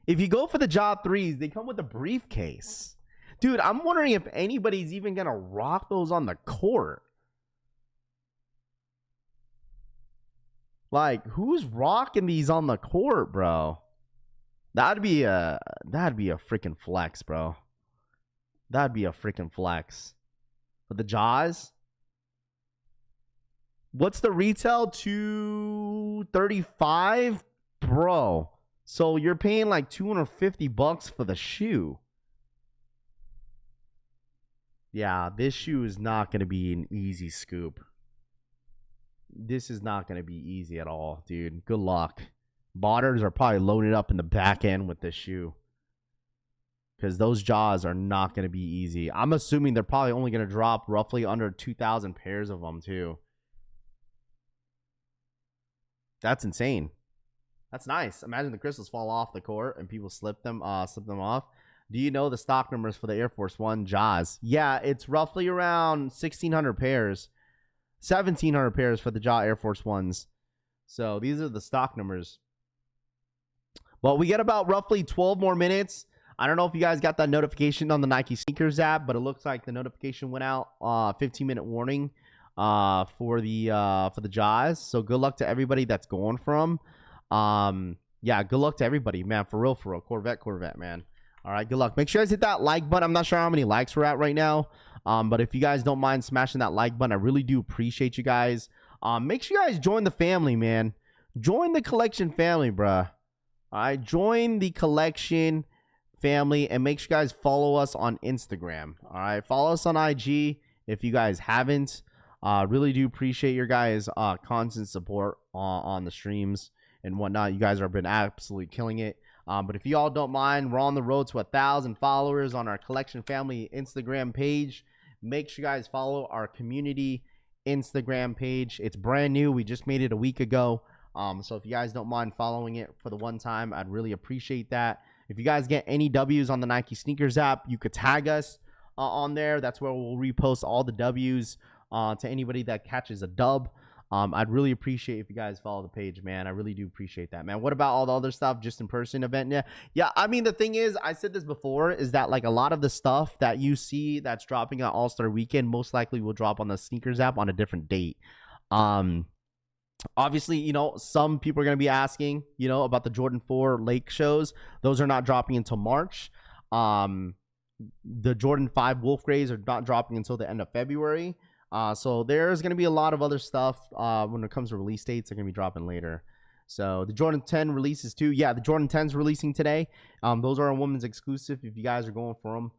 If you go for the Jaw 3s, they come with a briefcase. Dude, I'm wondering if anybody's even going to rock those on the court. Like, who's rocking these on the court, bro? That'd be a freaking flex, bro. That'd be a freaking flex. But the Jaws? What's the retail? $235? Bro. So you're paying like $250 for the shoe. Yeah, this shoe is not going to be an easy scoop. This is not going to be easy at all, dude. Good luck. Botters are probably loaded up in the back end with this shoe. Because those Jaws are not going to be easy. I'm assuming they're probably only going to drop roughly under 2,000 pairs of them, too. That's insane. That's nice. Imagine the crystals fall off the court and people slip them off. Do you know the stock numbers for the Air Force One Jaws? Yeah, it's roughly around 1,600 pairs. 1,700 pairs for the Jaw Air Force Ones. So these are the stock numbers. Well, we get about roughly 12 more minutes. I don't know if you guys got that notification on the Nike Snkrs app, but it looks like the notification went out. 15-minute warning for the Jaws. So good luck to everybody that's going for them. Yeah, good luck to everybody, man. For real. Corvette, man. All right, good luck. Make sure you guys hit that like button. I'm not sure how many likes we're at right now. But if you guys don't mind smashing that like button, I really do appreciate you guys. Make sure you guys join the family, man. Join the collection family, bruh. All right, join the collection family and make sure you guys follow us on Instagram. All right, follow us on IG if you guys haven't. Really do appreciate your guys' constant support on the streams and whatnot. You guys have been absolutely killing it. But if you all don't mind, we're on the road to 1,000 followers on our collection family Instagram page. Make sure you guys follow our community Instagram page. It's brand new. We just made it a week ago. So if you guys don't mind following it for the one time, I'd really appreciate that. If you guys get any W's on the Nike Snkrs app, you could tag us on there. That's where we'll repost all the W's to anybody that catches a dub. I'd really appreciate if you guys follow the page, man. I really do appreciate that, man. What about all the other stuff? Just in person event? Yeah. I mean, the thing is, I said this before, is that like a lot of the stuff that you see that's dropping on All-Star Weekend most likely will drop on the Snkrs app on a different date. Obviously, you know, some people are going to be asking, you know, about the Jordan 4 Lake shows. Those are not dropping until March. The Jordan 5 Wolf Grays are not dropping until the end of February. So there's going to be a lot of other stuff when it comes to release dates. They're going to be dropping later. So the Jordan 10 releases too. Yeah, the Jordan 10's releasing today. Those are a women's exclusive if you guys are going for them.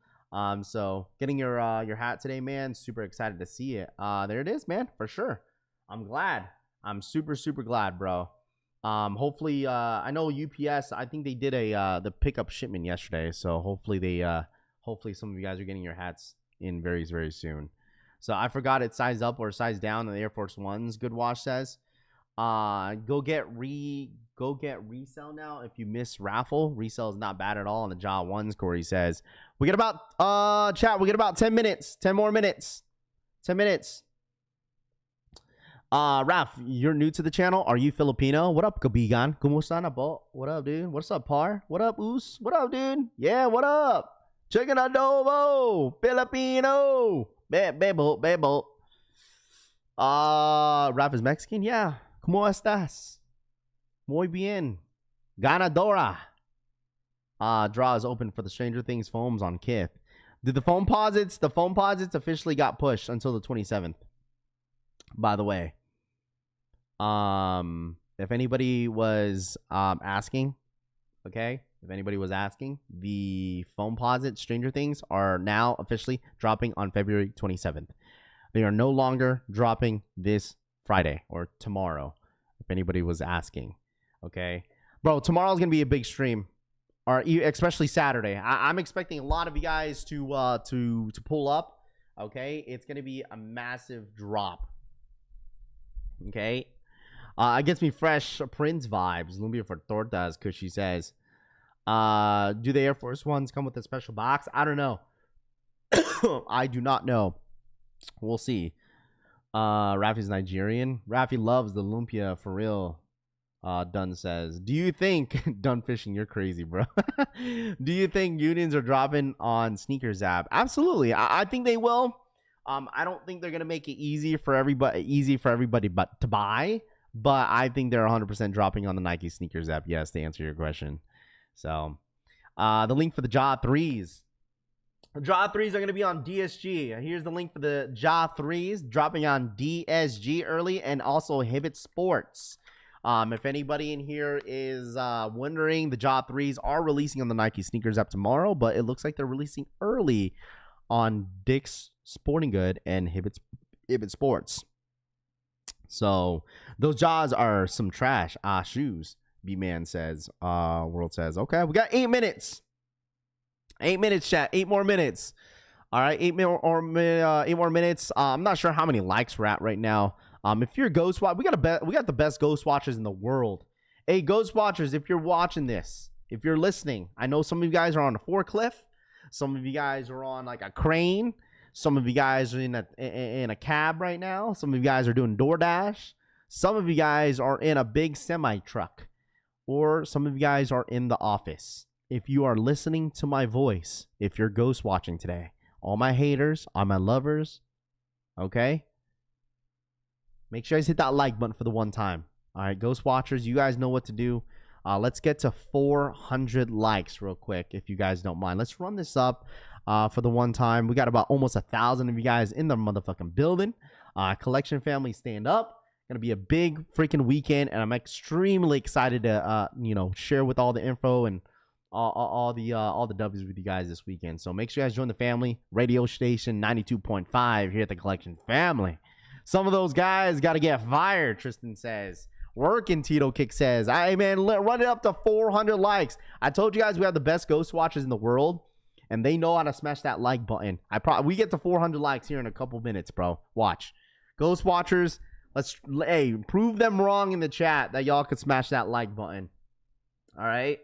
So getting your hat today, man. Super excited to see it. There it is, man, for sure. I'm glad. I'm super glad, bro. Hopefully, I know UPS, I think they did the pickup shipment yesterday. So hopefully hopefully some of you guys are getting your hats in very soon. So I forgot it's size up or size down on the Air Force Ones. Good Wash says, go get resell now. If you miss Raffle, resell is not bad at all on the Jaw Ones. Corey says we get about chat. We get about 10 minutes, 10 more minutes, 10 minutes. Raph, you're new to the channel. Are you Filipino? What up, Kabigan? Kumusta na po? What up, dude? What's up, Par? What up, Oos? What up, dude? Yeah, what up? Chicken adobo, Filipino. Bebo. Raph is Mexican? Yeah. ¿Cómo estás? Muy bien. Ganadora. Draw is open for the Stranger Things foams on Kith. Did the foam posits officially got pushed until the 27th. By the way, if anybody was asking, okay, if anybody was asking, the foam posit Stranger Things are now officially dropping on February 27th. They are no longer dropping this Friday or tomorrow, if anybody was asking, okay? Bro, tomorrow's going to be a big stream, or especially Saturday. I'm expecting a lot of you guys to pull up, okay? It's going to be a massive drop. Okay, it gets me fresh Prince vibes. Lumbia for tortas, because she says, do the Air Force Ones come with a special box? I don't know. I do not know. We'll see. Rafi's Nigerian. Rafi loves the lumpia for real. Dunn says, do you think Dunn Fishing, you're crazy, bro. Do you think unions are dropping on Snkrs app? Absolutely. I think they will. I don't think they're gonna make it easy for everybody but to buy, but I think they're 100% dropping on the Nike Snkrs app. Yes, to answer your question. So the link for the Jaw 3s. Jaw 3s are going to be on DSG. Here's the link for the Jaw 3s dropping on DSG early, and also Hibbett Sports. If anybody in here is wondering, the Jaw 3s are releasing on the Nike Snkrs app tomorrow, but it looks like they're releasing early on Dick's Sporting Good and Hibbett Sports. So those Jaws are some trash shoes, B-Man says. World says, okay, we got 8 minutes. 8 minutes, chat. 8 more minutes. All right, 8 more minutes. I'm not sure how many likes we're at right now. If you're a Ghost Watch, we got the best Ghost Watchers in the world. Hey, Ghost Watchers, if you're watching this, if you're listening, I know some of you guys are on a forklift. Some of you guys are on like a crane. Some of you guys are in a cab right now. Some of you guys are doing DoorDash. Some of you guys are in a big semi truck, or some of you guys are in the office. If you are listening to my voice, if you're ghost watching today, all my haters, all my lovers, okay? Make sure you guys hit that like button for the one time. All right, ghost watchers, you guys know what to do. Let's get to 400 likes real quick, if you guys don't mind. Let's run this up for the one time. We got about almost 1,000 of you guys in the motherfucking building. Collection family, stand up. Gonna be a big freaking weekend, and I'm extremely excited to share with all the info and all the W's with you guys this weekend. So make sure you guys join the family. Radio station 92.5 here at the Collection family. Some of those guys got to get fired, Tristan says. Working, Tito Kick says. Hey, man, run it up to 400 likes. I told you guys we have the best ghost watchers in the world, and they know how to smash that like button. We get to 400 likes here in a couple minutes, bro. Watch. Ghost watchers, hey, prove them wrong in the chat that y'all could smash that like button. All right?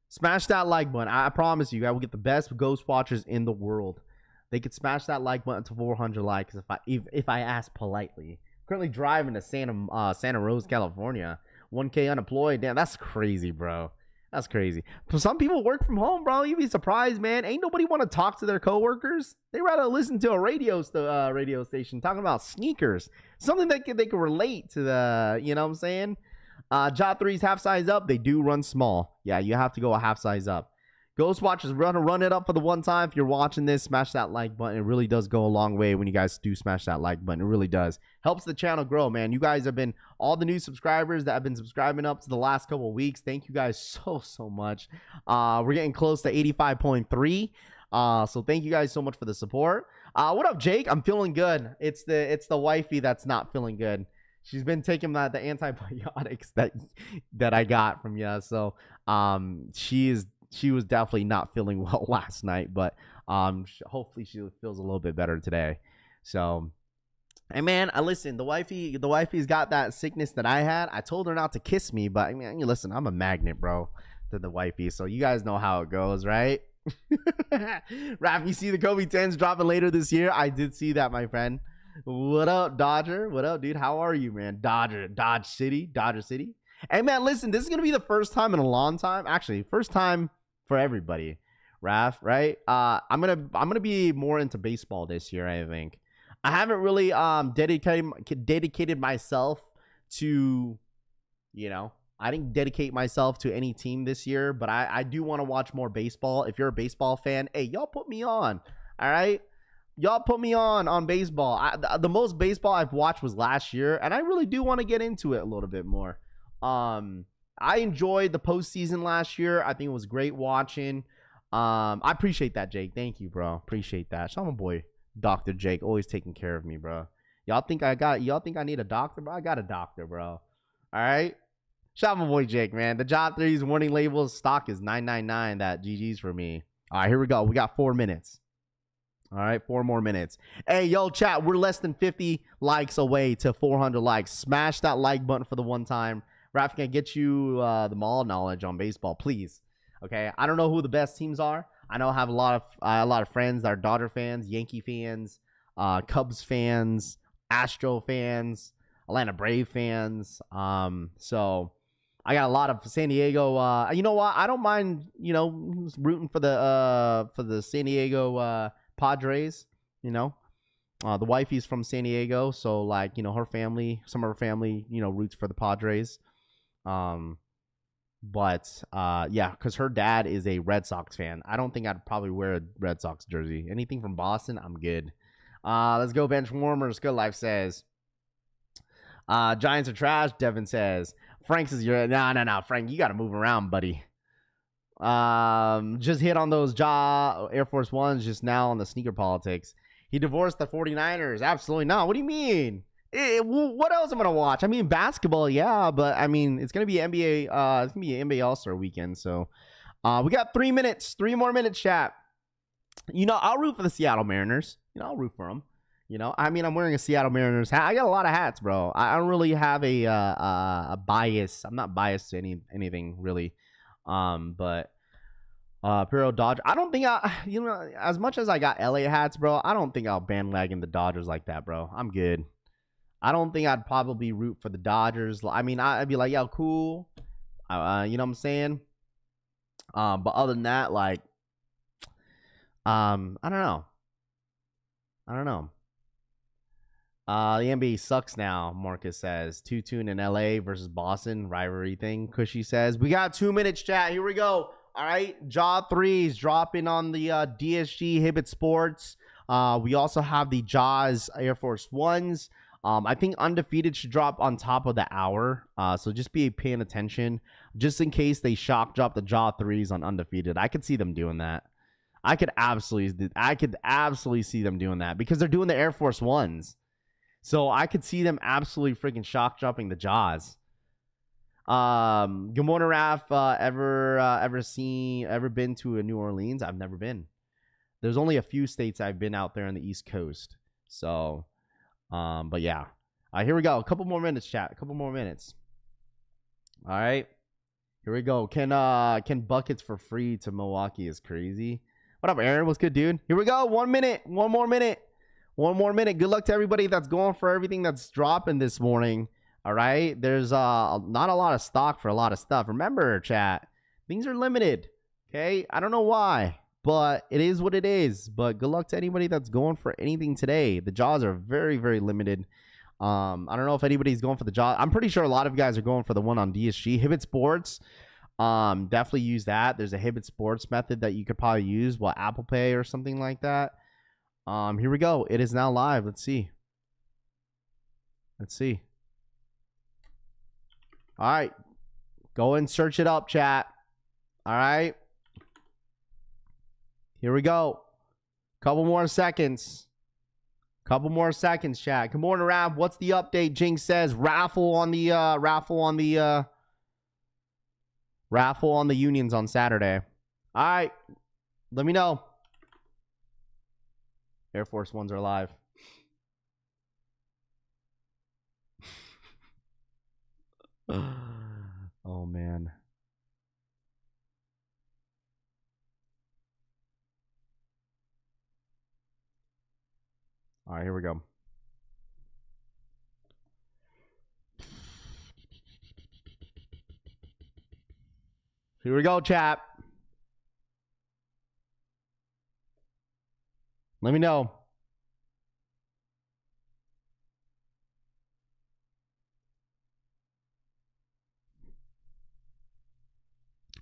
Smash that like button. I promise you, I will get the best ghost watchers in the world. They could smash that like button to 400 likes if I ask politely. Currently driving to Santa Rosa, California. 1K unemployed. Damn, that's crazy, bro. That's crazy. Some people work from home, bro. You'd be surprised, man. Ain't nobody want to talk to their coworkers. They rather listen to a radio station talking about sneakers. Something that they can relate to the, you know what I'm saying? Jaw 3's half size up. They do run small. Yeah, you have to go a half size up. Ghost Watchers, run it up for the one time. If you're watching this, smash that like button. It really does go a long way when you guys do smash that like button. It really does. Helps the channel grow, man. You guys have been, all the new subscribers that have been subscribing up to the last couple of weeks. Thank you guys so much. We're getting close to 85.3. So thank you guys so much for the support. What up, Jake? I'm feeling good. It's the wifey that's not feeling good. She's been taking the antibiotics that I got from you. So she was definitely not feeling well last night, but hopefully she feels a little bit better today. So, hey man, listen, the wifey's got that sickness that I had. I told her not to kiss me, but I mean, listen, I'm a magnet, bro, to the wifey. So you guys know how it goes, right? Raph, you see the Kobe 10s dropping later this year? I did see that, my friend. What up, Dodger? What up, dude? How are you, man? Dodger City. Hey man, listen, this is gonna be the first time in a long time. Actually, first time for everybody, Raph, right? I'm gonna be more into baseball this year. I think I haven't really dedicated myself to, I didn't dedicate myself to any team this year, but I do want to watch more baseball. If you're a baseball fan, hey, y'all put me on. All right, y'all put me on baseball. The most baseball I've watched was last year, and I really do want to get into it a little bit more. I enjoyed the postseason last year. I think it was great watching. I appreciate that, Jake. Thank you, bro. Appreciate that. Shout out my boy, Dr. Jake, always taking care of me, bro. Y'all think I need a doctor, bro? I got a doctor, bro. All right. Shout out my boy Jake, man. The Jaw 3's warning label stock is $9.99. That GG's for me. All right, here we go. We got 4 minutes. All right, 4 more minutes. Hey, yo, chat, we're less than 50 likes away to 400 likes. Smash that like button for the one time. Raph, can I get you the mall knowledge on baseball, please? Okay, I don't know who the best teams are. I know I have a lot of friends that are Dodger fans, Yankee fans, Cubs fans, Astro fans, Atlanta Brave fans. So I got a lot of San Diego. You know what? I don't mind, rooting for the San Diego Padres. The wifey's from San Diego, so like, her family, some of her family, roots for the Padres. But yeah, because her dad is a Red Sox fan. I don't think I'd probably wear a Red Sox jersey. Anything from Boston, I'm good. Let's go bench warmers. Good Life says. Giants are trash. Devin says. Frank says you're no. Frank, you got to move around, buddy. Just hit on those Air Force Ones just now on the sneaker politics. He divorced the 49ers. Absolutely not. What do you mean? What else am I gonna watch? I mean, basketball, yeah, but I mean, it's gonna be NBA. It's gonna be an NBA All-Star weekend. So, we got 3 minutes, 3 more minutes, chat. I'll root for the Seattle Mariners. I'll root for them. I mean, I'm wearing a Seattle Mariners hat. I got a lot of hats, bro. I don't really have a bias. I'm not biased to anything really. But Piro Dodger. I don't think as much as I got LA hats, bro. I don't think I'll bandwagon the Dodgers like that, bro. I'm good. I don't think I'd probably root for the Dodgers. I mean, I'd be like, yo, cool. You know what I'm saying? But other than that, like, I don't know. The NBA sucks now, Marcus says. 2-2 in LA versus Boston. Rivalry thing. Cushy says. We got 2 minutes, chat. Here we go. All right. Jaw 3s dropping on the DSG Hibbett Sports. We also have the Jaws Air Force Ones. I think Undefeated should drop on top of the hour. So just be paying attention. Just in case they shock drop the Jaw 3s on Undefeated. I could see them doing that. I could absolutely see them doing that. Because they're doing the Air Force Ones. So I could see them absolutely freaking shock dropping the Jaws. Good morning, Raph. Ever been to New Orleans? I've never been. There's only a few states I've been out there on the East Coast. So... but yeah. Here we go. A couple more minutes, chat. A couple more minutes. All right. Here we go. Can buckets for free to Milwaukee is crazy. What up, Aaron? What's good, dude? Here we go. 1 minute. One more minute. Good luck to everybody that's going for everything that's dropping this morning. All right. There's not a lot of stock for a lot of stuff. Remember, chat, things are limited. Okay. I don't know why, but it is what it is. But good luck to anybody that's going for anything today. The Jaws are very, very limited. I don't know if anybody's going for the Jaws. I'm pretty sure a lot of guys are going for the one on DSG. Hibbett Sports. Definitely use that. There's a Hibbett Sports method that you could probably use. Apple Pay or something like that. Here we go. It is now live. Let's see. All right. Go and search it up, chat. All right. Here we go. Couple more seconds, chat. Good morning, Raph. What's the update? Jinx says raffle on the Unions on Saturday. All right. Let me know. Air Force Ones are live. Oh, man. All right, here we go. Here we go, chat. Let me know.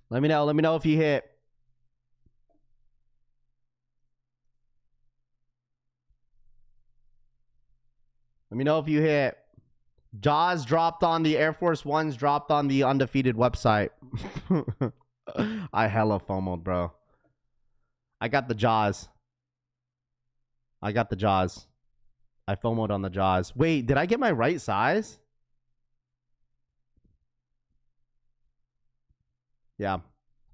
Let me know if you hit. Let me know if you hit. Jaws dropped on the Air Force Ones, dropped on the Undefeated website. I hella FOMO'd, bro. I got the Jaws. I FOMO'd on the Jaws. Wait, did I get my right size? Yeah.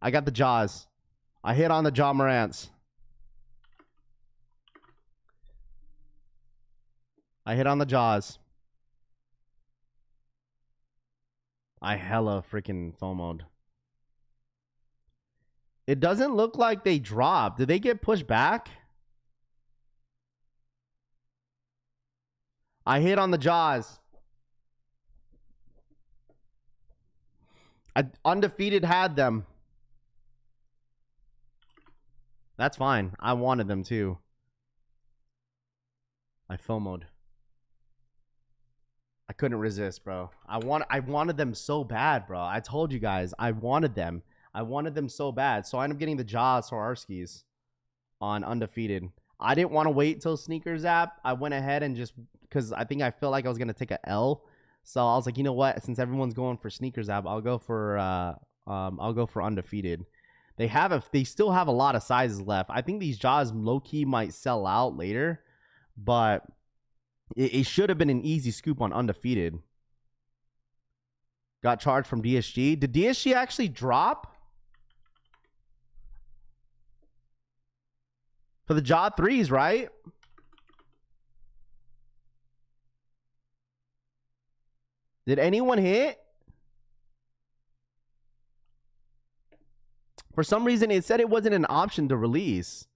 I got the Jaws. I hit on the Jaw Morants. I hit on the Jaws. I hella freaking FOMO'd. It doesn't look like they dropped. Did they get pushed back? I hit on the Jaws. Undefeated had them. That's fine. I wanted them too. I FOMO'd. I couldn't resist, bro. I wanted them so bad, bro. I told you guys, I wanted them. I wanted them so bad. So I ended up getting the Snkrs on Undefeated. I didn't want to wait till Snkrs app. I went ahead and just, because I think I felt like I was gonna take a L. So I was like, you know what? Since everyone's going for Snkrs app, I'll go for Undefeated. They still have a lot of sizes left. I think these jaws low key might sell out later, but it should have been an easy scoop on Undefeated. Got charged from DSG. Did DSG actually drop? For the jaw 3s, right? Did anyone hit? For some reason, it said it wasn't an option to release.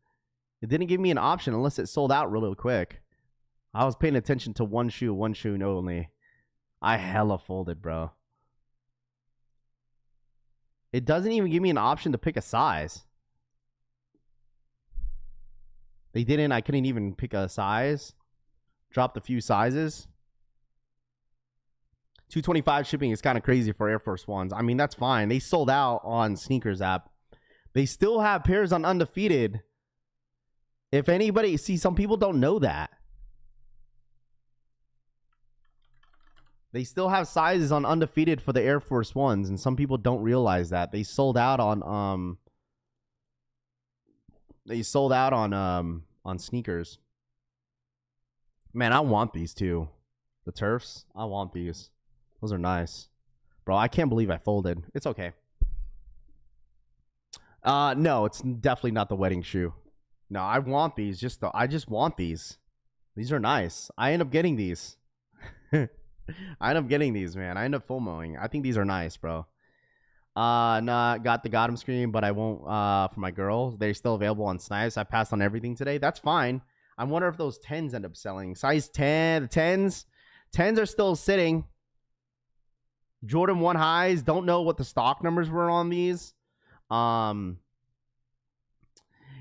It didn't give me an option unless it sold out really quick. I was paying attention to one shoe only. I hella folded, bro. It doesn't even give me an option to pick a size. They didn't. I couldn't even pick a size. Dropped a few sizes. $225 shipping is kind of crazy for Air Force Ones. I mean, that's fine. They sold out on Snkrs app. They still have pairs on Undefeated. If anybody, see, some people don't know that. They still have sizes on Undefeated for the Air Force Ones, and some people don't realize that. They sold out on Snkrs. Man, I want these too. The turfs, I want these. Those are nice. Bro, I can't believe I folded. It's okay. No, it's definitely not the wedding shoe. No, I want these. I just want these. These are nice. I end up getting these. I end up getting these, man. I end up FOMOing. I think these are nice, bro. Nah, got them screen, but I won't for my girl. They're still available on Snipes. I passed on everything today. That's fine. I wonder if those 10s end up selling. Size 10, the 10s. 10s are still sitting. Jordan 1 highs. Don't know what the stock numbers were on these.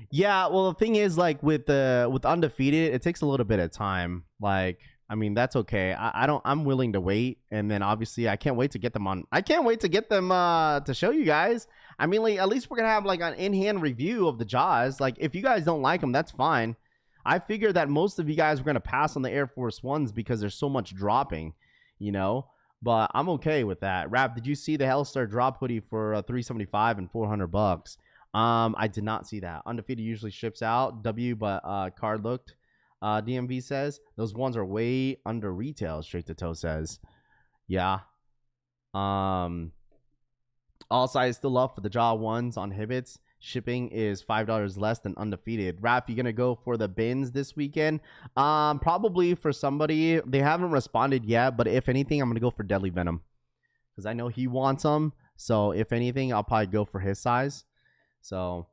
Yeah, well, the thing is, like, with Undefeated, it takes a little bit of time. Like, I mean, that's okay. I'm willing to wait, and then obviously I can't wait to get them on. I can't wait to get them to show you guys. I mean, like, at least we're gonna have like an in-hand review of the jaws. Like, if you guys don't like them, that's fine. I figure that most of you guys were gonna pass on the Air Force Ones because there's so much dropping, you know. But I'm okay with that. Rap, did you see the Hellstar drop hoodie for $375 and $400? I did not see that. Undefeated usually ships out. But card looked. DMV says those ones are way under retail. Straight to toe says, yeah. All size still up for the jaw ones on Hibbits. Shipping is $5 less than Undefeated. Rap, you gonna go for the bins this weekend? Probably for somebody. They haven't responded yet, but if anything, I'm gonna go for Deadly Venom because I know he wants them. So if anything, I'll probably go for his size. So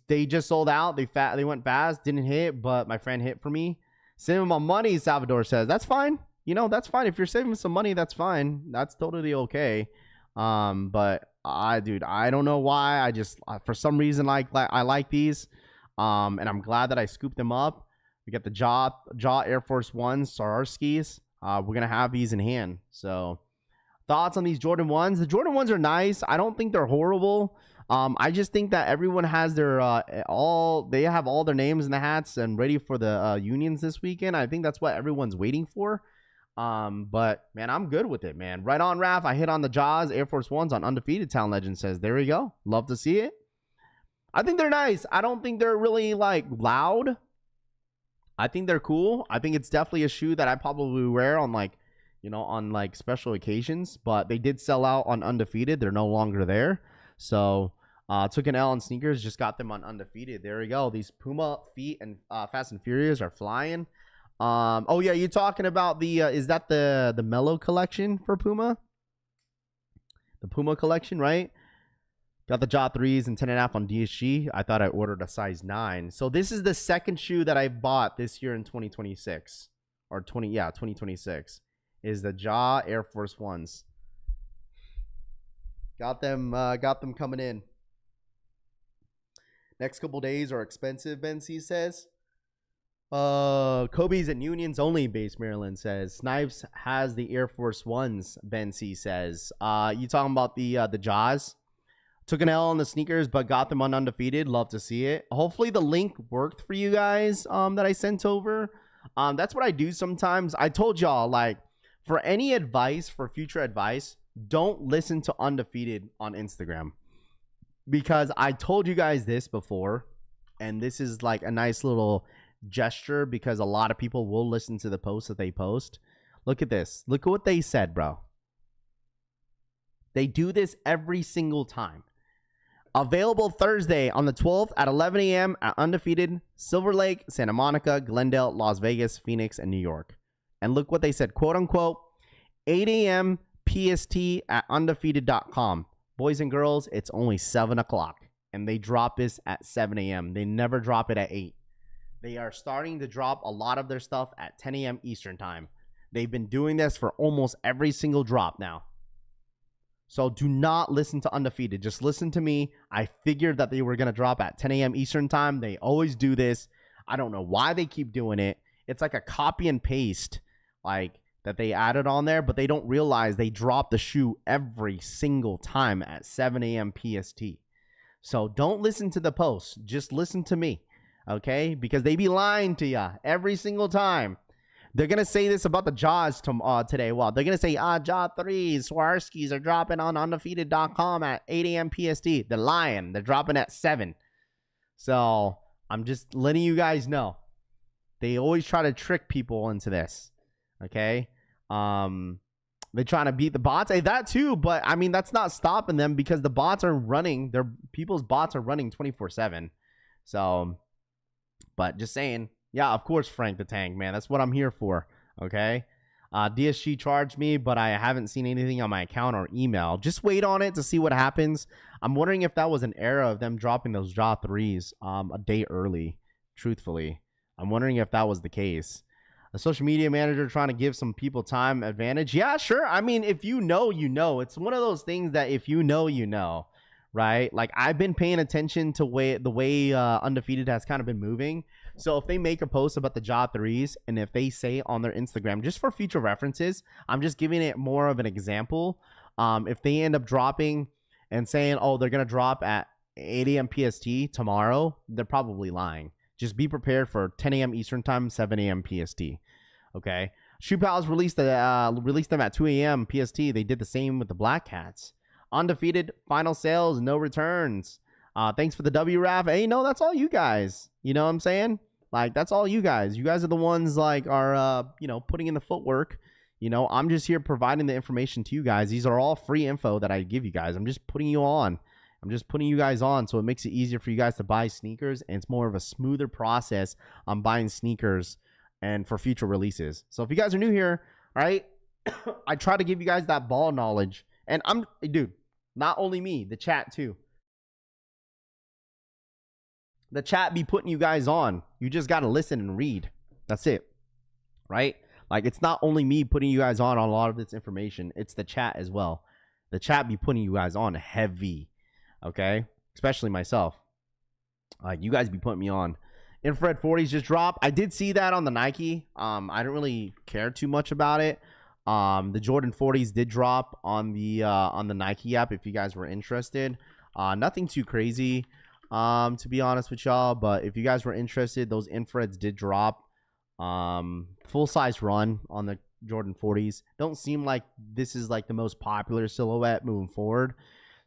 they just sold out. They went fast, didn't hit, but my friend hit for me. Saving my money, Salvador says. That's fine. You know, that's fine. If you're saving some money, that's fine. That's totally okay. But dude, I don't know why. I just for some reason I like these. And I'm glad that I scooped them up. We got the jaw Air Force Ones, Snkrs. We're gonna have these in hand. So thoughts on these Jordan 1s? The Jordan 1s are nice. I don't think they're horrible. I just think that everyone has their they have all their names in the hats and ready for the unions this weekend. I think that's what everyone's waiting for. But man, I'm good with it, man. Right on, Raff. I hit on the jaws Air Force Ones on Undefeated. Town Legend says, there we go. Love to see it. I think they're nice. I don't think they're really like loud. I think they're cool. I think it's definitely a shoe that I probably wear on like, you know, on like special occasions, but they did sell out on Undefeated. They're no longer there. So took an L on Snkrs, just got them on Undefeated. There we go. These Puma feet and Fast and Furious are flying. Oh yeah, you're talking about the is that the Mellow collection for Puma? The Puma collection, right? Got the Jaw 3s and 10.5 on DSG. I thought I ordered a size 9. So this is the second shoe that I bought this year in 2026. Or 2026. Is the Jaw Air Force Ones. Got them coming in. Next couple days are expensive, Ben C says. Kobe's and Unions only base, Maryland says. Snipes has the Air Force Ones, Ben C says. You talking about the Jaws? Took an L on the Snkrs, but got them on undefeated. Love to see it. Hopefully the link worked for you guys that I sent over. That's what I do sometimes. I told y'all, like, for any advice, for future advice, don't listen to undefeated on Instagram. Because I told you guys this before, and this is like a nice little gesture because a lot of people will listen to the posts that they post. Look at this. Look at what they said, bro. They do this every single time. Available Thursday on the 12th at 11 a.m. at Undefeated, Silver Lake, Santa Monica, Glendale, Las Vegas, Phoenix, and New York. And look what they said, quote unquote, 8 a.m. PST at undefeated.com. Boys and girls, it's only 7 o'clock. And they drop this at 7 a.m. They never drop it at 8. They are starting to drop a lot of their stuff at 10 a.m. Eastern time. They've been doing this for almost every single drop now. So do not listen to Undefeated. Just listen to me. I figured that they were going to drop at 10 a.m. Eastern time. They always do this. I don't know why they keep doing it. It's like a copy and paste like that they added on there, but they don't realize they drop the shoe every single time at 7 a.m. PST. So don't listen to the post. Just listen to me, okay? Because they be lying to you every single time. They're going to say this about the Jaws today. Well, they're going to say, Jaw 3s, Swarskis are dropping on undefeated.com at 8 a.m. PST. They're lying. They're dropping at 7. So I'm just letting you guys know. They always try to trick people into this, okay? They're trying to beat the bots. Hey, that too, but I mean, that's not stopping them because the bots are running. People's bots are running 24/7. So, but just saying. Yeah, of course, Frank the Tank, man. That's what I'm here for, okay? DSG charged me, but I haven't seen anything on my account or email. Just wait on it to see what happens. I'm wondering if that was an error of them dropping those Jaw 3s a day early, truthfully. I'm wondering if that was the case. A social media manager trying to give some people time advantage. Yeah, sure. I mean, if you know, you know. It's one of those things that if you know, you know, right? Like, I've been paying attention to the way Undefeated has kind of been moving. So if they make a post about the Jaw 3s and if they say on their Instagram, just for future references, I'm just giving it more of an example. If they end up dropping and saying, oh, they're going to drop at 8 a.m. PST tomorrow, they're probably lying. Just be prepared for 10 a.m. Eastern time, 7 a.m. PST. Okay. Shoe Pals released them at 2 a.m. PST. They did the same with the Black Cats. Undefeated, final sales, no returns. Thanks for the W, Raff. Hey, no, that's all you guys. You know what I'm saying? Like, that's all you guys. You guys are the ones, like, are, you know, putting in the footwork. You know, I'm just here providing the information to you guys. These are all free info that I give you guys. I'm just putting you on. I'm just putting you guys on so it makes it easier for you guys to buy sneakers. And it's more of a smoother process on buying sneakers and for future releases. So if you guys are new here, all right, I try to give you guys that ball knowledge. And dude, not only me, the chat too. The chat be putting you guys on. You just got to listen and read. That's it. Right? Like, it's not only me putting you guys on a lot of this information. It's the chat as well. The chat be putting you guys on heavy. Okay? Especially myself. Like, you guys be putting me on. Infrared 40s just dropped. I did see that on the Nike. I don't really care too much about it. The Jordan 40s did drop on the Nike app if you guys were interested. Nothing too crazy. To be honest with y'all, but if you guys were interested, those infrareds did drop. Full size run on the Jordan 40s. Don't seem like this is like the most popular silhouette moving forward.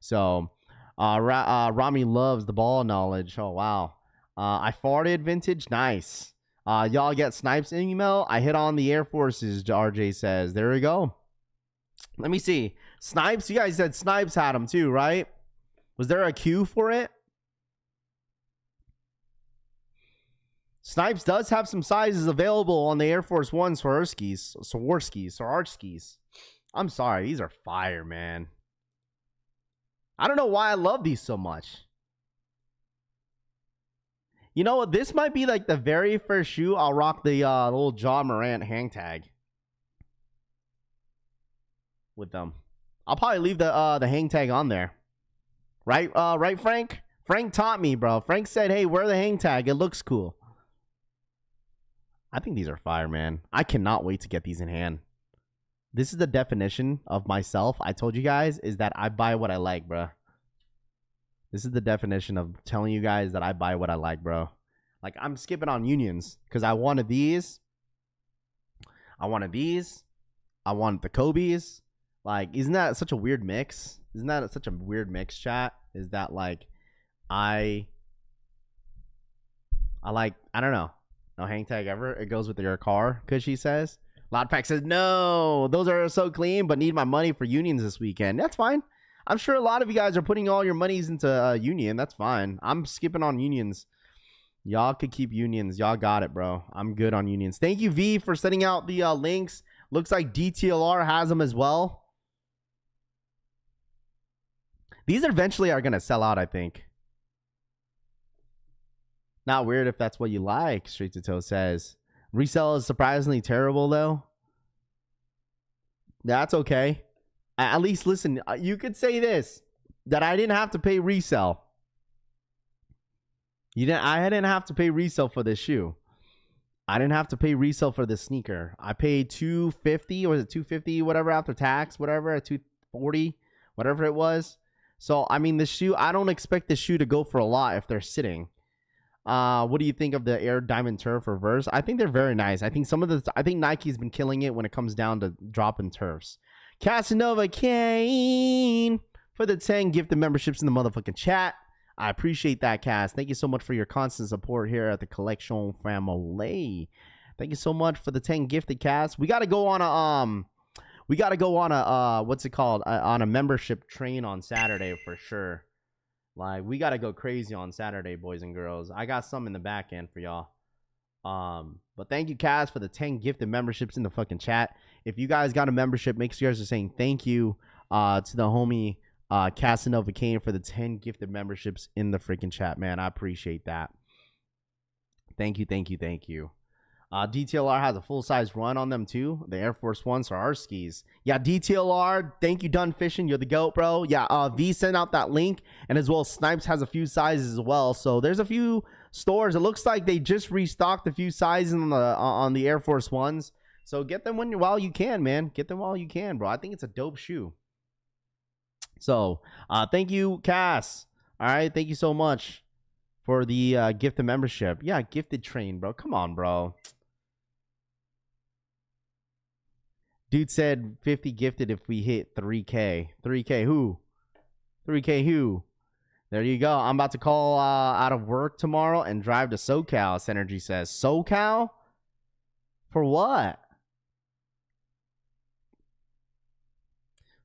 So Rami loves the ball knowledge. Oh wow. I farted vintage. Nice. Y'all get Snipes email. I hit on the Air Forces, RJ says. There we go. Let me see. Snipes, you guys said Snipes had them too, right? Was there a queue for it? Snipes does have some sizes available on the Air Force One Swarovskis. I'm sorry, these are fire, man. I don't know why I love these so much. You know what? This might be like the very first shoe I'll rock the little John Morant hang tag with them. I'll probably leave the hang tag on there. Right, right, Frank? Frank taught me, bro. Frank said, hey, wear the hang tag. It looks cool. I think these are fire, man. I cannot wait to get these in hand. This is the definition of myself. I told you guys is that I buy what I like, bro. This is the definition of telling you guys that I buy what I like, bro. Like, I'm skipping on unions because I wanted these. I wanted these. I wanted the Kobe's. Like, isn't that such a weird mix? Isn't that such a weird mix, chat? Is that like, I like, I don't know. No hang tag ever. It goes with your car, because she says. Loudpack says, no, those are so clean, but need my money for unions this weekend. That's fine. I'm sure a lot of you guys are putting all your monies into union. That's fine. I'm skipping on unions. Y'all could keep unions. Y'all got it, bro. I'm good on unions. Thank you, V, for sending out the links. Looks like DTLR has them as well. These eventually are going to sell out, I think. Not weird if that's what you like, Straight to Toe says. Resell is surprisingly terrible, though. That's okay. At least, listen, you could say this, that I didn't have to pay resell. I didn't have to pay resell for this shoe. I didn't have to pay resell for this sneaker. I paid $250, or was it $250, whatever, after tax, whatever, $240, whatever it was. So, I mean, the shoe, I don't expect the shoe to go for a lot if they're sitting. What do you think of the Air Diamond Turf Reverse? I think they're very nice. I think I think Nike's been killing it when it comes down to dropping turfs. Casanova Kane for the 10 gifted memberships in the motherfucking chat. I appreciate that, Cass. Thank you so much for your constant support here at the Collection Family. Thank you so much for the 10 gifted, Cass. We got to go on a what's it called? On a membership train on Saturday for sure. Like, we got to go crazy on Saturday, boys and girls. I got some in the back end for y'all. But thank you, Cass, for the 10 gifted memberships in the fucking chat. If you guys got a membership, make sure you guys are saying thank you to the homie Casanova Kane for the 10 gifted memberships in the freaking chat, man. I appreciate that. Thank you, thank you, thank you. DTLR has a full-size run on them, too. The Air Force Ones are our skis. Yeah, DTLR, thank you, Done Fishing. You're the GOAT, bro. Yeah, V sent out that link. And as well, Snipes has a few sizes as well. So there's a few stores. It looks like they just restocked a few sizes on the Air Force Ones. So get them while you can, man. Get them while you can, bro. I think it's a dope shoe. So thank you, Cass. All right, thank you so much for the gifted membership. Yeah, gifted train, bro. Come on, bro. Dude said 50 gifted if we hit 3K. 3K who? 3K who? There you go. I'm about to call out of work tomorrow and drive to SoCal, Synergy says. SoCal? For what?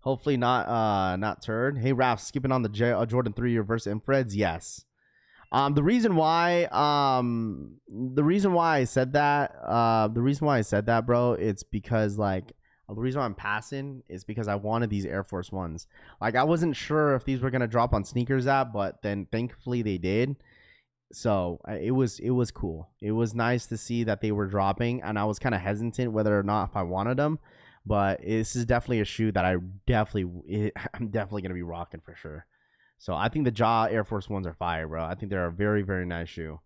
Hopefully not turd. Hey, Raph, skipping on the Jordan 3 reverse infrareds? Yes. The reason why I said that, bro, it's because, like, the reason why I'm passing is because I wanted these Air Force Ones. Like, I wasn't sure if these were gonna drop on Snkrs app, but then thankfully they did. So it was cool. It was nice to see that they were dropping, and I was kind of hesitant whether or not if I wanted them. But this is definitely a shoe that I'm definitely gonna be rocking for sure. So I think the Jaw Air Force Ones are fire, bro. I think they're a very, very nice shoe.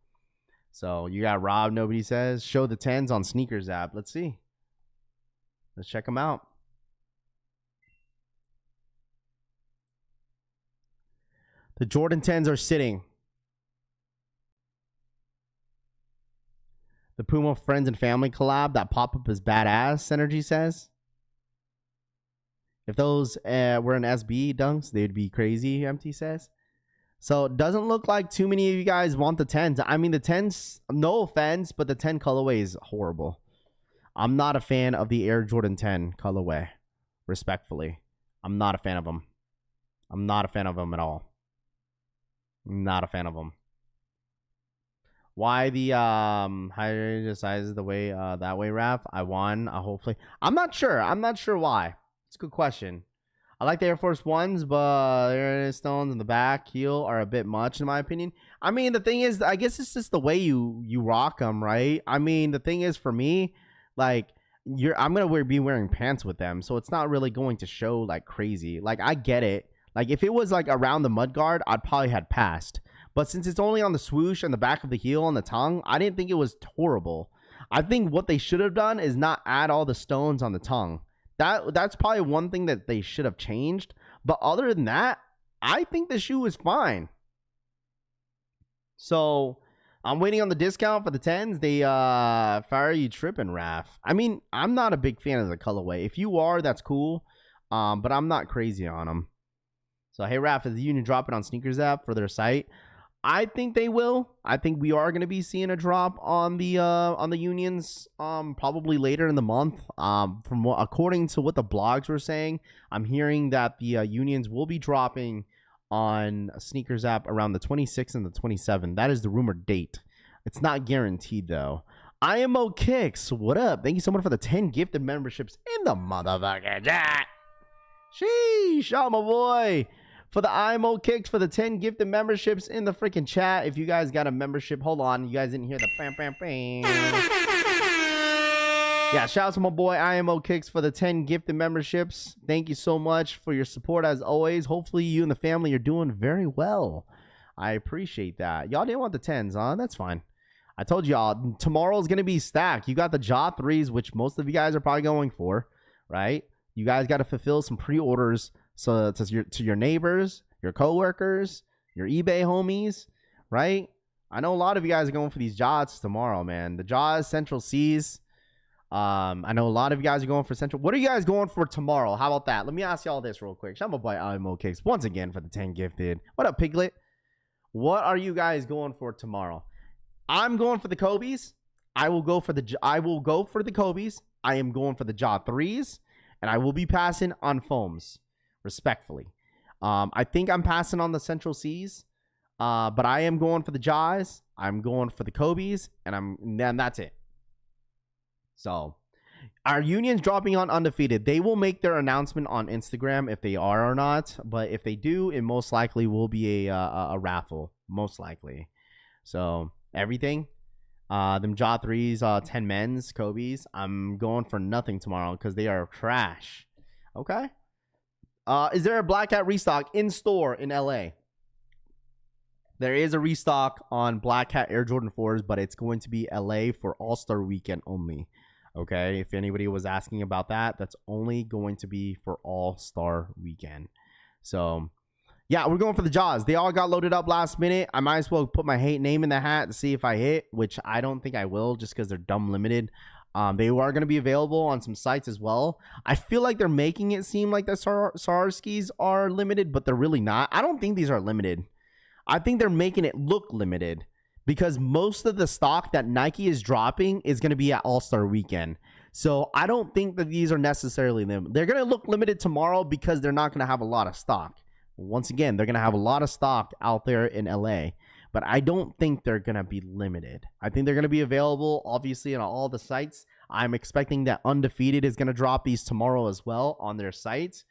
So you got Rob, nobody says. Show the 10s on Snkrs app. Let's see. Let's check them out. The Jordan 10s are sitting. The Puma Friends and Family collab, that pop-up is badass, Synergy says. If those were an SB dunks, they'd be crazy, Empty says. So it doesn't look like too many of you guys want the 10s. I mean, the 10s, no offense, but the 10 colorway is horrible. I'm not a fan of the Air Jordan 10 colorway, respectfully. I'm not a fan of them. I'm not a fan of them at all. Not a fan of them. Why the higher sizes the way that way, Raph? I won. Hopefully, I'm not sure. I'm not sure why. It's a good question. I like the Air Force Ones, but the stones in the back heel are a bit much in my opinion. I mean, the thing is, I guess it's just the way you rock them, right? I mean, the thing is for me, like, I'm gonna be wearing pants with them, so it's not really going to show like crazy. Like I get it. Like if it was like around the mudguard, I'd probably had passed. But since it's only on the swoosh and the back of the heel and the tongue, I didn't think it was horrible. I think what they should have done is not add all the stones on the tongue. That's probably one thing that they should have changed. But other than that, I think the shoe is fine. So I'm waiting on the discount for the 10s. They fire you tripping, Raff. I mean, I'm not a big fan of the colorway. If you are, that's cool. But I'm not crazy on them. So hey, Raff, is the Union dropping on Snkrs app for their site? I think they will. I think we are going to be seeing a drop on the Unions probably later in the month. According to what the blogs were saying, I'm hearing that the Unions will be dropping on Snkrs app around the 26th and the 27th. That is the rumored date. It's not guaranteed though. IMO Kicks, what up? Thank you so much for the 10 gifted memberships in the motherfucking chat. Sheesh, oh my boy. For the IMO Kicks, for the 10 gifted memberships in the freaking chat. If you guys got a membership, hold on. You guys didn't hear the bam, bam, bam. Yeah, shout out to my boy IMO Kicks for the 10 gifted memberships. Thank you so much for your support as always. Hopefully you and the family are doing very well. I appreciate that. Y'all didn't want the 10s, huh? That's fine. I told y'all, tomorrow's going to be stacked. You got the Jaw 3s, which most of you guys are probably going for, right? You guys got to fulfill some pre-orders. So to your neighbors, your coworkers, your eBay homies, right? I know a lot of you guys are going for these Jaws tomorrow, man. The Jaws Central Seas. I know a lot of you guys are going for Central. What are you guys going for tomorrow? How about that? Let me ask y'all this real quick. Shout out my boy IMO Kicks once again for the 10 gifted. What up, Piglet? What are you guys going for tomorrow? I'm going for the Kobe's. I will go for the Kobe's. I am going for the Jaw 3s, and I will be passing on foams. Respectfully. I think I'm passing on the Central Seas, but I am going for the Jaws. I'm going for the Kobe's, and then that's it. So, our Union's dropping on Undefeated. They will make their announcement on Instagram if they are or not, but if they do, it most likely will be a raffle, most likely. So, everything. Them Jaw 3s, 10 men's, Kobe's. I'm going for nothing tomorrow because they are trash. Okay. Is there a Black Hat restock in store in LA? There is a restock on Black Hat Air Jordan 4s, but it's going to be LA for All-Star Weekend only. Okay, if anybody was asking about that, that's only going to be for All-Star Weekend. So, yeah, we're going for the Jaws. They all got loaded up last minute. I might as well put my name in the hat to see if I hit, which I don't think I will just because they're dumb limited. They are going to be available on some sites as well. I feel like they're making it seem like the Swarovskis are limited, but they're really not. I don't think these are limited. I think they're making it look limited because most of the stock that Nike is dropping is going to be at All-Star Weekend. So I don't think that these are necessarily limited. They're going to look limited tomorrow because they're not going to have a lot of stock. Once again, they're going to have a lot of stock out there in LA. But I don't think they're going to be limited. I think they're going to be available, obviously, on all the sites. I'm expecting that Undefeated is going to drop these tomorrow as well on their sites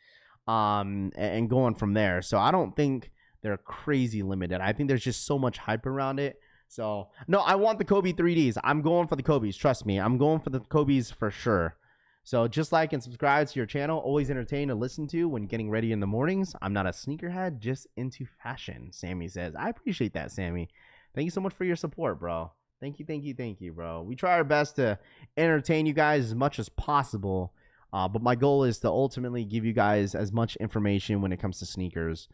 and going from there. So I don't think they're crazy limited. I think there's just so much hype around it. So, no, I want the Kobe 3Ds. I'm going for the Kobe's. Trust me. I'm going for the Kobe's for sure. So just like and subscribe to your channel. Always entertaining to listen to when getting ready in the mornings. I'm not a sneakerhead, just into fashion, Sammy says. I appreciate that, Sammy. Thank you so much for your support, bro. Thank you, bro. We try our best to entertain you guys as much as possible. But my goal is to ultimately give you guys as much information when it comes to sneakers.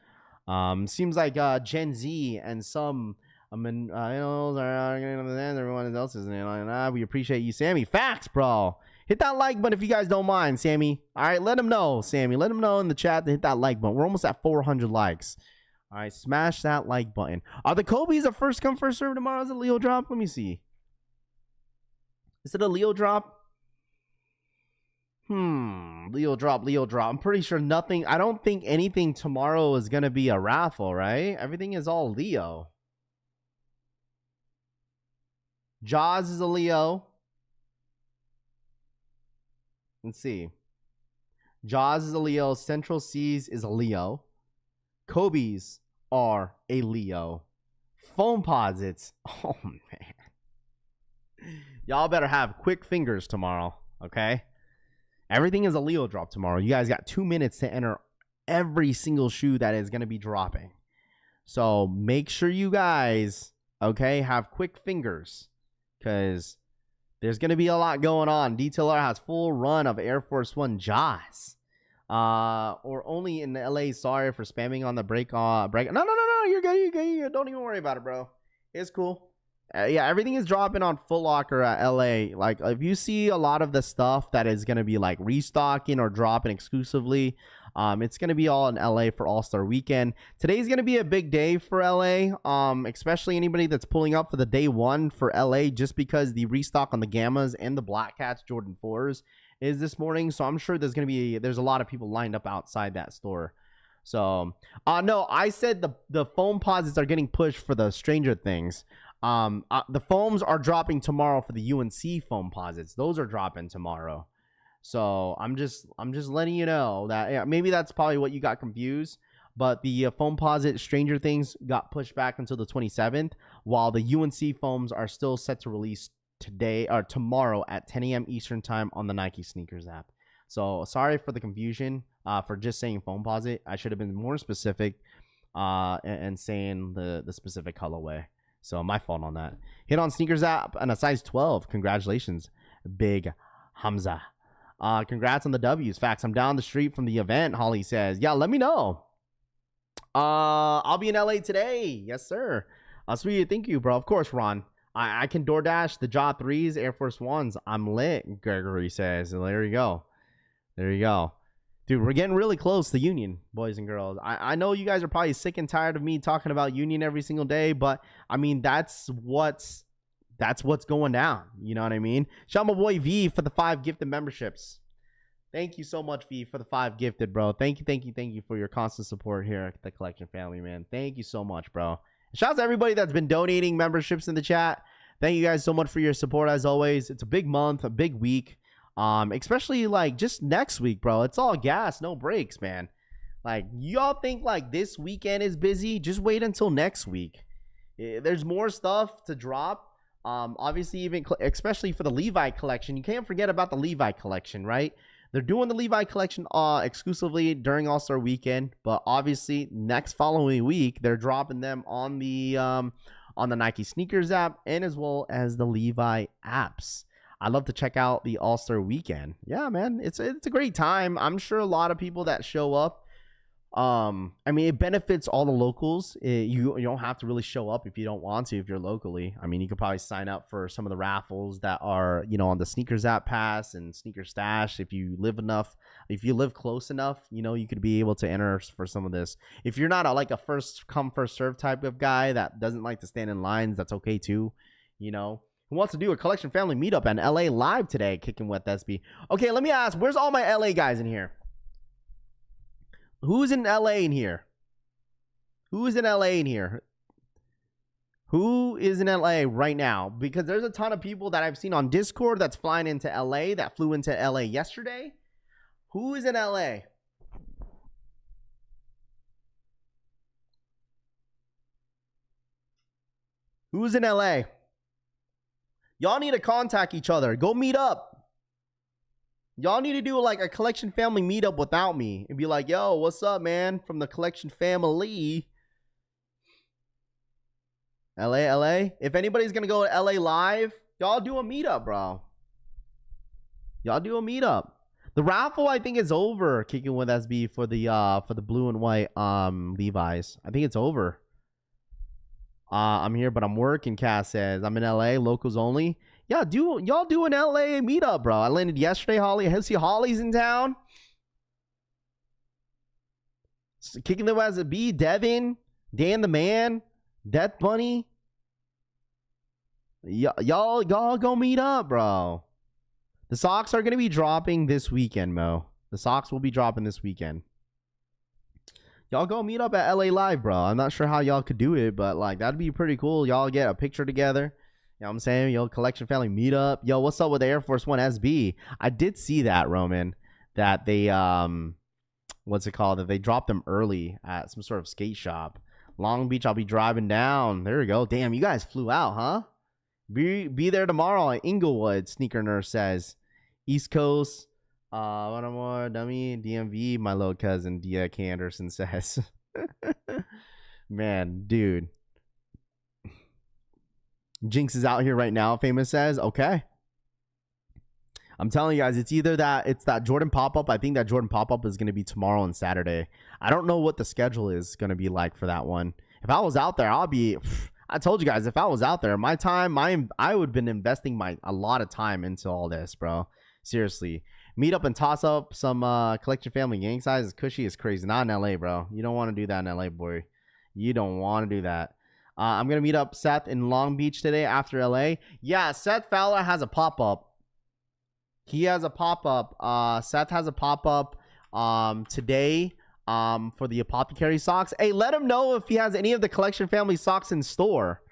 Seems like Gen Z and some everyone else is we appreciate you, Sammy. Facts, bro. Hit that like button if you guys don't mind, Sammy. All right, let them know, Sammy. Let them know in the chat to hit that like button. We're almost at 400 likes. All right, smash that like button. Are the Kobe's a first come, first serve tomorrow? Is it a Leo drop? Let me see. Is it a Leo drop? Leo drop. I'm pretty sure nothing. I don't think anything tomorrow is going to be a raffle, right? Everything is all Leo. Jaws is a Leo. Let's see. Jaws is a Leo. Central Seas is a Leo. Kobe's are a Leo. Foam posits. Oh, man. Y'all better have quick fingers tomorrow, okay? Everything is a Leo drop tomorrow. You guys got 2 minutes to enter every single shoe that is going to be dropping. So make sure you guys, okay, have quick fingers because there's going to be a lot going on. Detailer has full run of Air Force One Jaws. Or only in LA. Sorry for spamming on the break. No. You're good. Don't even worry about it, bro. It's cool. Yeah, everything is dropping on Foot Locker at LA. Like, if you see a lot of the stuff that is going to be like restocking or dropping exclusively, it's going to be all in LA for All-Star Weekend. Today's going to be a big day for LA, especially anybody that's pulling up for the day one for LA, just because the restock on the Gammas and the Black Cats Jordan 4s is this morning. So I'm sure there's a lot of people lined up outside that store. So, no, I said the foam posits are getting pushed for the Stranger Things. The foams are dropping tomorrow for the UNC foam posits. Those are dropping tomorrow. So I'm just letting you know that, yeah, maybe that's probably what you got confused. But the foam posit Stranger Things got pushed back until the 27th, while the UNC foams are still set to release today or tomorrow at 10 a.m. Eastern time on the Nike Snkrs app. So sorry for the confusion, for just saying foam posit. I should have been more specific and saying the specific colorway. So my fault on that. Hit on Snkrs app and a size 12. Congratulations, Big Hamza. Congrats on the W's. Facts. I'm down the street from the event, Holly says. Yeah, let me know. I'll be in LA today. Yes, sir. Sweet. Thank you, bro. Of course, Ron. I can DoorDash the Jaw 3s, Air Force 1s. I'm lit, Gregory says. And there you go. There you go. Dude, we're getting really close to Union, boys and girls. I know you guys are probably sick and tired of me talking about Union every single day, but I mean, that's what's going down. You know what I mean? Shout out my boy V for the 5 gifted memberships. Thank you so much, V, for the 5 gifted, bro. Thank you for your constant support here at the Collection family, man. Thank you so much, bro. Shout out to everybody that's been donating memberships in the chat. Thank you guys so much for your support as always. It's a big month, a big week. Especially like just next week, bro. It's all gas, no breaks, man. Like, y'all think like this weekend is busy? Just wait until next week. There's more stuff to drop. Obviously, even especially for the Levi collection, you can't forget about the Levi collection, right? They're doing the Levi collection exclusively during All-Star Weekend, but obviously next following week they're dropping them on the Nike Snkrs app and as well as the Levi apps. I love to check out the All-Star Weekend. Yeah, man, it's a great time. I'm sure a lot of people that show up. I mean, it benefits all the locals. You don't have to really show up if you don't want to, if you're locally. I mean, you could probably sign up for some of the raffles that are, on the Snkrs app pass and Sneaker Stash. If you live close enough, you could be able to enter for some of this. If you're not like a first come, first serve type of guy that doesn't like to stand in lines, that's okay too. Who wants to do a Collection family meetup in LA live today, kicking with SB? Okay, let me ask, where's all my LA guys in here? Who's in LA in here? Who is in LA in here? Who is in LA right now? Because there's a ton of people that I've seen on Discord that's flying into LA, that flew into LA yesterday. Who is in LA? Who's in LA? Y'all need to contact each other. Go meet up. Y'all need to do like a Collection family meetup without me and be like, yo, what's up, man? From the Collection family. LA. If anybody's going to go to LA live, y'all do a meetup, bro. Y'all do a meetup. The raffle, I think, is over. Kicking with SB for the blue and white Levi's. I think it's over. I'm here, but I'm working, Cass says. I'm in LA, locals only. Yeah, y'all do an LA meetup, bro. I landed yesterday, Holly. I see Holly's in town. Kicking the as a B, Devin, Dan the Man, Death Bunny. Y'all go meet up, bro. The socks are gonna be dropping this weekend, Mo. The socks will be dropping this weekend. Y'all go meet up at LA Live, bro. I'm not sure how y'all could do it, but like that'd be pretty cool. Y'all get a picture together. You know what I'm saying? Yo, Collection family meetup. Yo, what's up with the Air Force One SB? I did see that, Roman, that they what's it called? That they dropped them early at some sort of skate shop. Long Beach, I'll be driving down. There we go. Damn, you guys flew out, huh? Be there tomorrow at Inglewood, Sneaker Nurse says. East Coast, One more dummy DMV. My little cousin K. Anderson says, man, dude. Jinx is out here right now. Famous says, okay. I'm telling you guys, it's either that Jordan pop-up. I think that Jordan pop-up is going to be tomorrow and Saturday. I don't know what the schedule is going to be like for that one. If I was out there, I told you guys, if I was out there, I would have been investing a lot of time into all this, bro. Seriously. Meet up and toss up some collection family gang size. Cushy is crazy. Not in LA, bro. You don't want to do that in LA, boy. You don't want to do that. I'm going to meet up Seth in Long Beach today after LA. Yeah, Seth Fowler has a pop-up. He has a pop-up. Seth has a pop-up today for the Apothecary socks. Hey, let him know if he has any of the collection family socks in store.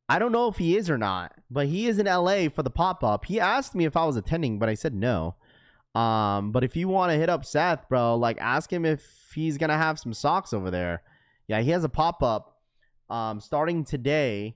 I don't know if he is or not, but he is in LA for the pop-up. He asked me if I was attending, but I said no. But if you want to hit up Seth, bro, like ask him if he's going to have some socks over there. Yeah, he has a pop-up starting today.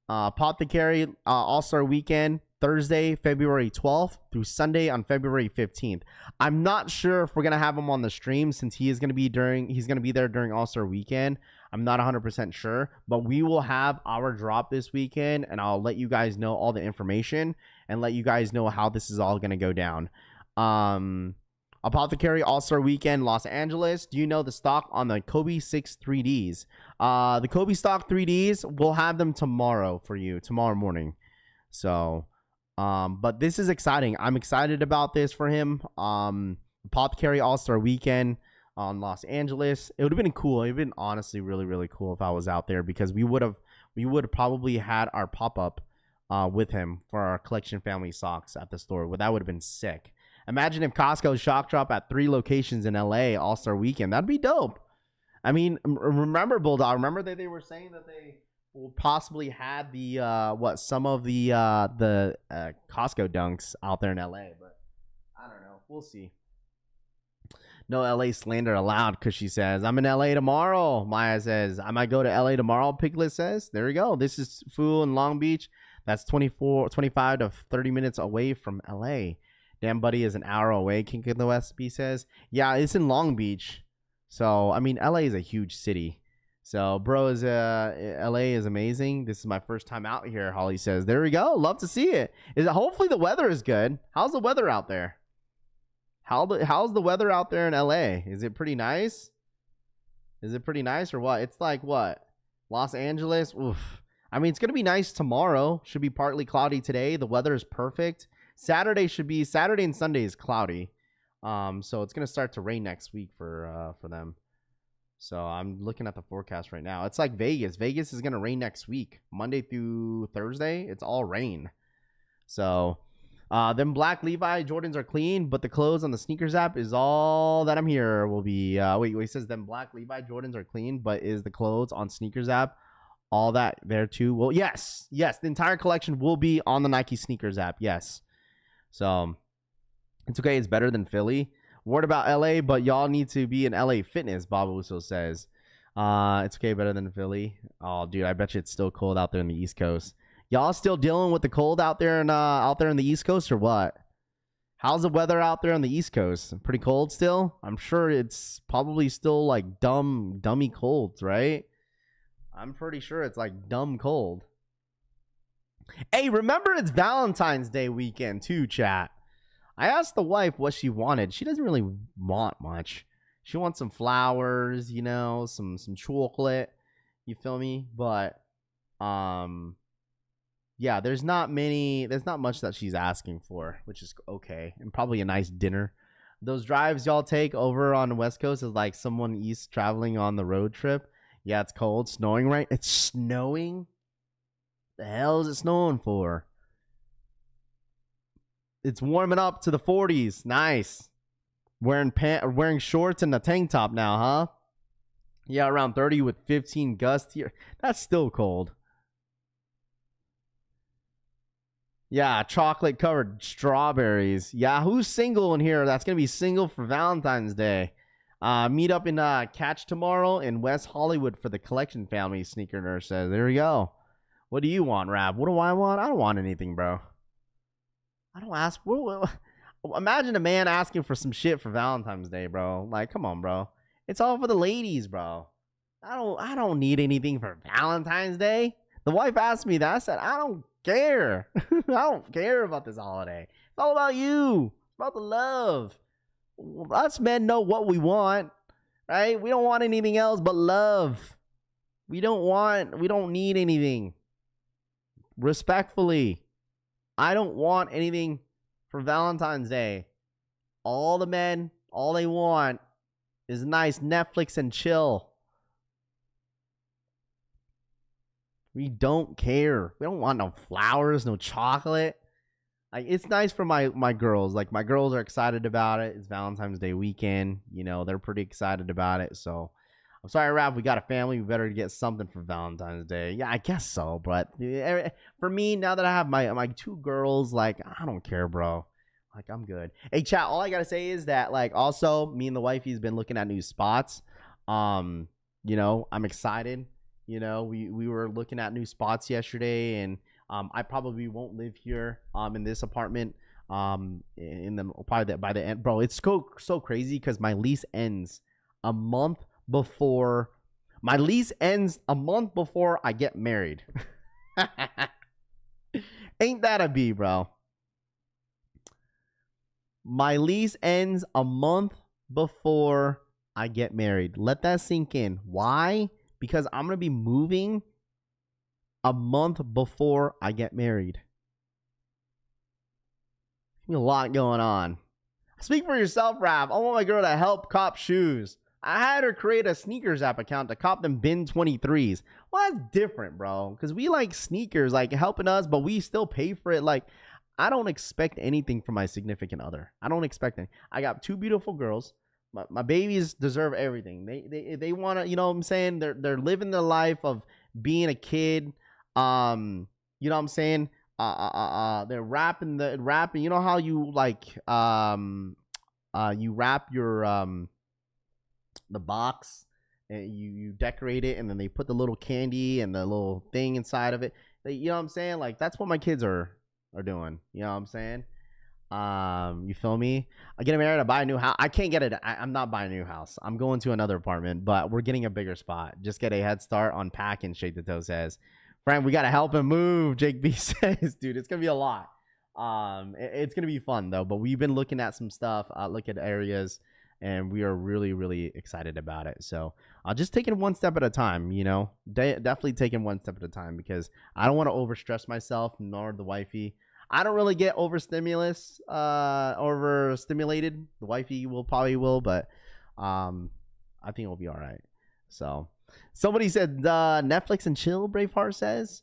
Apothecary All-Star Weekend. Thursday, February 12th through Sunday on February 15th. I'm not sure if we're going to have him on the stream since he's going to be there during All-Star Weekend. I'm not 100% sure, but we will have our drop this weekend and I'll let you guys know all the information and let you guys know how this is all going to go down. Apothecary All-Star Weekend, Los Angeles. Do you know the stock on the Kobe 6 3Ds? The Kobe stock 3Ds, we'll have them tomorrow for you, tomorrow morning. So, but this is exciting. I'm excited about this for him. Apothecary All-Star Weekend on Los Angeles. It would have been cool. It would have been honestly really, really cool if I was out there because we would have probably had our pop-up with him for our collection family socks at the store. Well, that would have been sick. Imagine if Costco shock drop at 3 locations in LA All-Star Weekend. That'd be dope. I mean, remember Bulldog, remember that they were saying that they will possibly had the some of the Costco dunks out there in LA, but I don't know. We'll see. No LA slander allowed because she says, I'm in LA tomorrow. Maya says, I might go to LA tomorrow. Piglet says, there we go. This is Fu in Long Beach. That's 25 to 30 minutes away from LA. Damn Buddy is an hour away. King of the West B says, yeah, it's in Long Beach. So, I mean, LA is a huge city. So, bro, LA is amazing. This is my first time out here, Holly says. There we go. Love to see it. Hopefully the weather is good. How's the weather out there? How's the weather out there in LA? Is it pretty nice? Is it pretty nice or what? It's like what? Los Angeles? Oof. I mean, it's going to be nice tomorrow. Should be partly cloudy today. The weather is perfect. Saturday and Sunday is cloudy. So it's going to start to rain next week for them. So I'm looking at the forecast right now. It's like Vegas. Vegas is going to rain next week. Monday through Thursday, it's all rain. So them black Levi Jordans are clean, but the clothes on the Snkrs app is all that I'm here will be. Wait, it says them black Levi Jordans are clean, but is the clothes on Snkrs app all that there too? Well, yes. The entire collection will be on the Nike Snkrs app. Yes. So it's okay. It's better than Philly. Word about LA, but y'all need to be in LA Fitness, Bob Uso says. It's okay, better than Philly. Oh, dude, I bet you it's still cold out there in the East Coast. Y'all still dealing with the cold out there in the East Coast or what? How's the weather out there on the East Coast? Pretty cold still? I'm sure it's probably still like dummy colds, right? I'm pretty sure it's like dumb cold. Hey, remember it's Valentine's Day weekend too, chat. I asked the wife what she wanted. She doesn't really want much. She wants some flowers, some chocolate. You feel me? But yeah, there's not much that she's asking for, which is okay. And probably a nice dinner. Those drives y'all take over on the West Coast is like someone east traveling on the road trip. Yeah, it's cold, snowing, right? It's snowing. The hell is it snowing for? It's warming up to the 40s. Nice. Wearing shorts and a tank top now, huh? Yeah, around 30 with 15 gusts here. That's still cold. Yeah, chocolate covered strawberries. Yeah, who's single in here? That's going to be single for Valentine's Day. Meet up in Catch tomorrow in West Hollywood for the collection family, Sneaker Nurse says. There we go. What do you want, Rab? What do I want? I don't want anything, bro. I don't ask. Imagine a man asking for some shit for Valentine's Day, bro. Like, come on, bro. It's all for the ladies, bro. I don't need anything for Valentine's Day. The wife asked me that. I said, I don't care. I don't care about this holiday. It's all about you. It's about the love. Us men know what we want, right? We don't want anything else but love. We don't need anything. Respectfully, I don't want anything for Valentine's Day. All the men, all they want is nice Netflix and chill. We don't care. We don't want no flowers, no chocolate. Like, it's nice for my girls. Like, my girls are excited about it. It's Valentine's Day weekend. You know, they're pretty excited about it. So, I'm sorry, Raff. We got a family. We better get something for Valentine's Day. Yeah, I guess so. But for me, now that I have my two girls, like, I don't care, bro. Like, I'm good. Hey, chat. All I gotta say is that, like, also, me and the wifey's been looking at new spots. You know, I'm excited. You know, we were looking at new spots yesterday, and I probably won't live here in this apartment in the probably by the end, bro. It's so crazy because my lease ends a month before I get married. Ain't that a B, bro? My lease ends a month before I get married. Let that sink in. Why? Because I'm going to be moving a month before I get married. There's a lot going on. Speak for yourself, Rav. I want my girl to help cop shoes. I had her create a Snkrs app account to cop them bin 23s. Well, that's different, bro. Because we like sneakers, like helping us, but we still pay for it. Like, I don't expect anything from my significant other. I don't expect anything. I got two beautiful girls. My babies deserve everything. They want to, you know what I'm saying? They're living their life of being a kid. You know what I'm saying? They're rapping. You know how you like you wrap your the box and you decorate it, and then they put the little candy and the little thing inside of it. You know what I'm saying? Like, that's what my kids are doing. You know what I'm saying? You feel me? I get married, I buy a new house. I can't get it. I'm not buying a new house. I'm going to another apartment, but we're getting a bigger spot. Just get a head start on packing, Shake the Toe says. Frank, we got to help him move, Jake B says. Dude, it's going to be a lot. It's going to be fun, though. But we've been looking at some stuff, look at areas, and we are really, really excited about it. So just taking one step at a time, you know. Definitely taking one step at a time, because I don't want to overstress myself, nor the wifey. I don't really get overstimulated. The wifey probably will, but I think it'll be all right. So somebody said Netflix and chill, Braveheart says.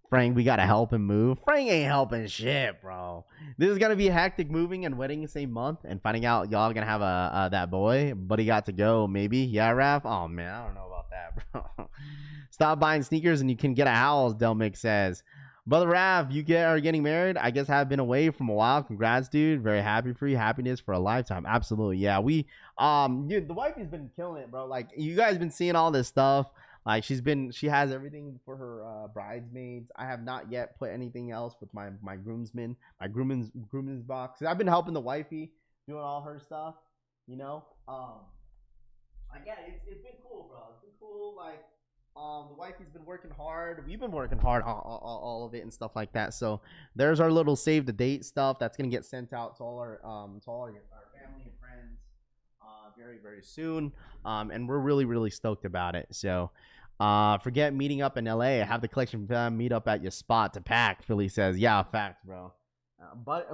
Frank, we gotta help him move. Frank ain't helping shit, bro. This is gonna be hectic, moving and wedding the same month, and finding out y'all gonna have that boy, but he got to go, maybe. Yeah, Raph? Oh man, I don't know about that, bro. Stop buying sneakers and you can get a house, Delmix says. Brother Rav, are getting married. I guess have been away from a while. Congrats, dude. Very happy for you. Happiness for a lifetime. Absolutely. Yeah, dude, the wife has been killing it, bro. Like, you guys been seeing all this stuff. Like, she has everything for her bridesmaids. I have not yet put anything else with my groomsmen, my groomsmen's box. I've been helping the wifey doing all her stuff, you know. Again, it's been cool, bro. It's been cool. Like, the wifey's been working hard. We've been working hard, all of it and stuff like that. So there's our little save the date stuff that's gonna get sent out to all our family and friends very, very soon. And we're really, really stoked about it. So forget meeting up in LA. Have the collection meet up at your spot to pack. Philly says, yeah, facts, bro. But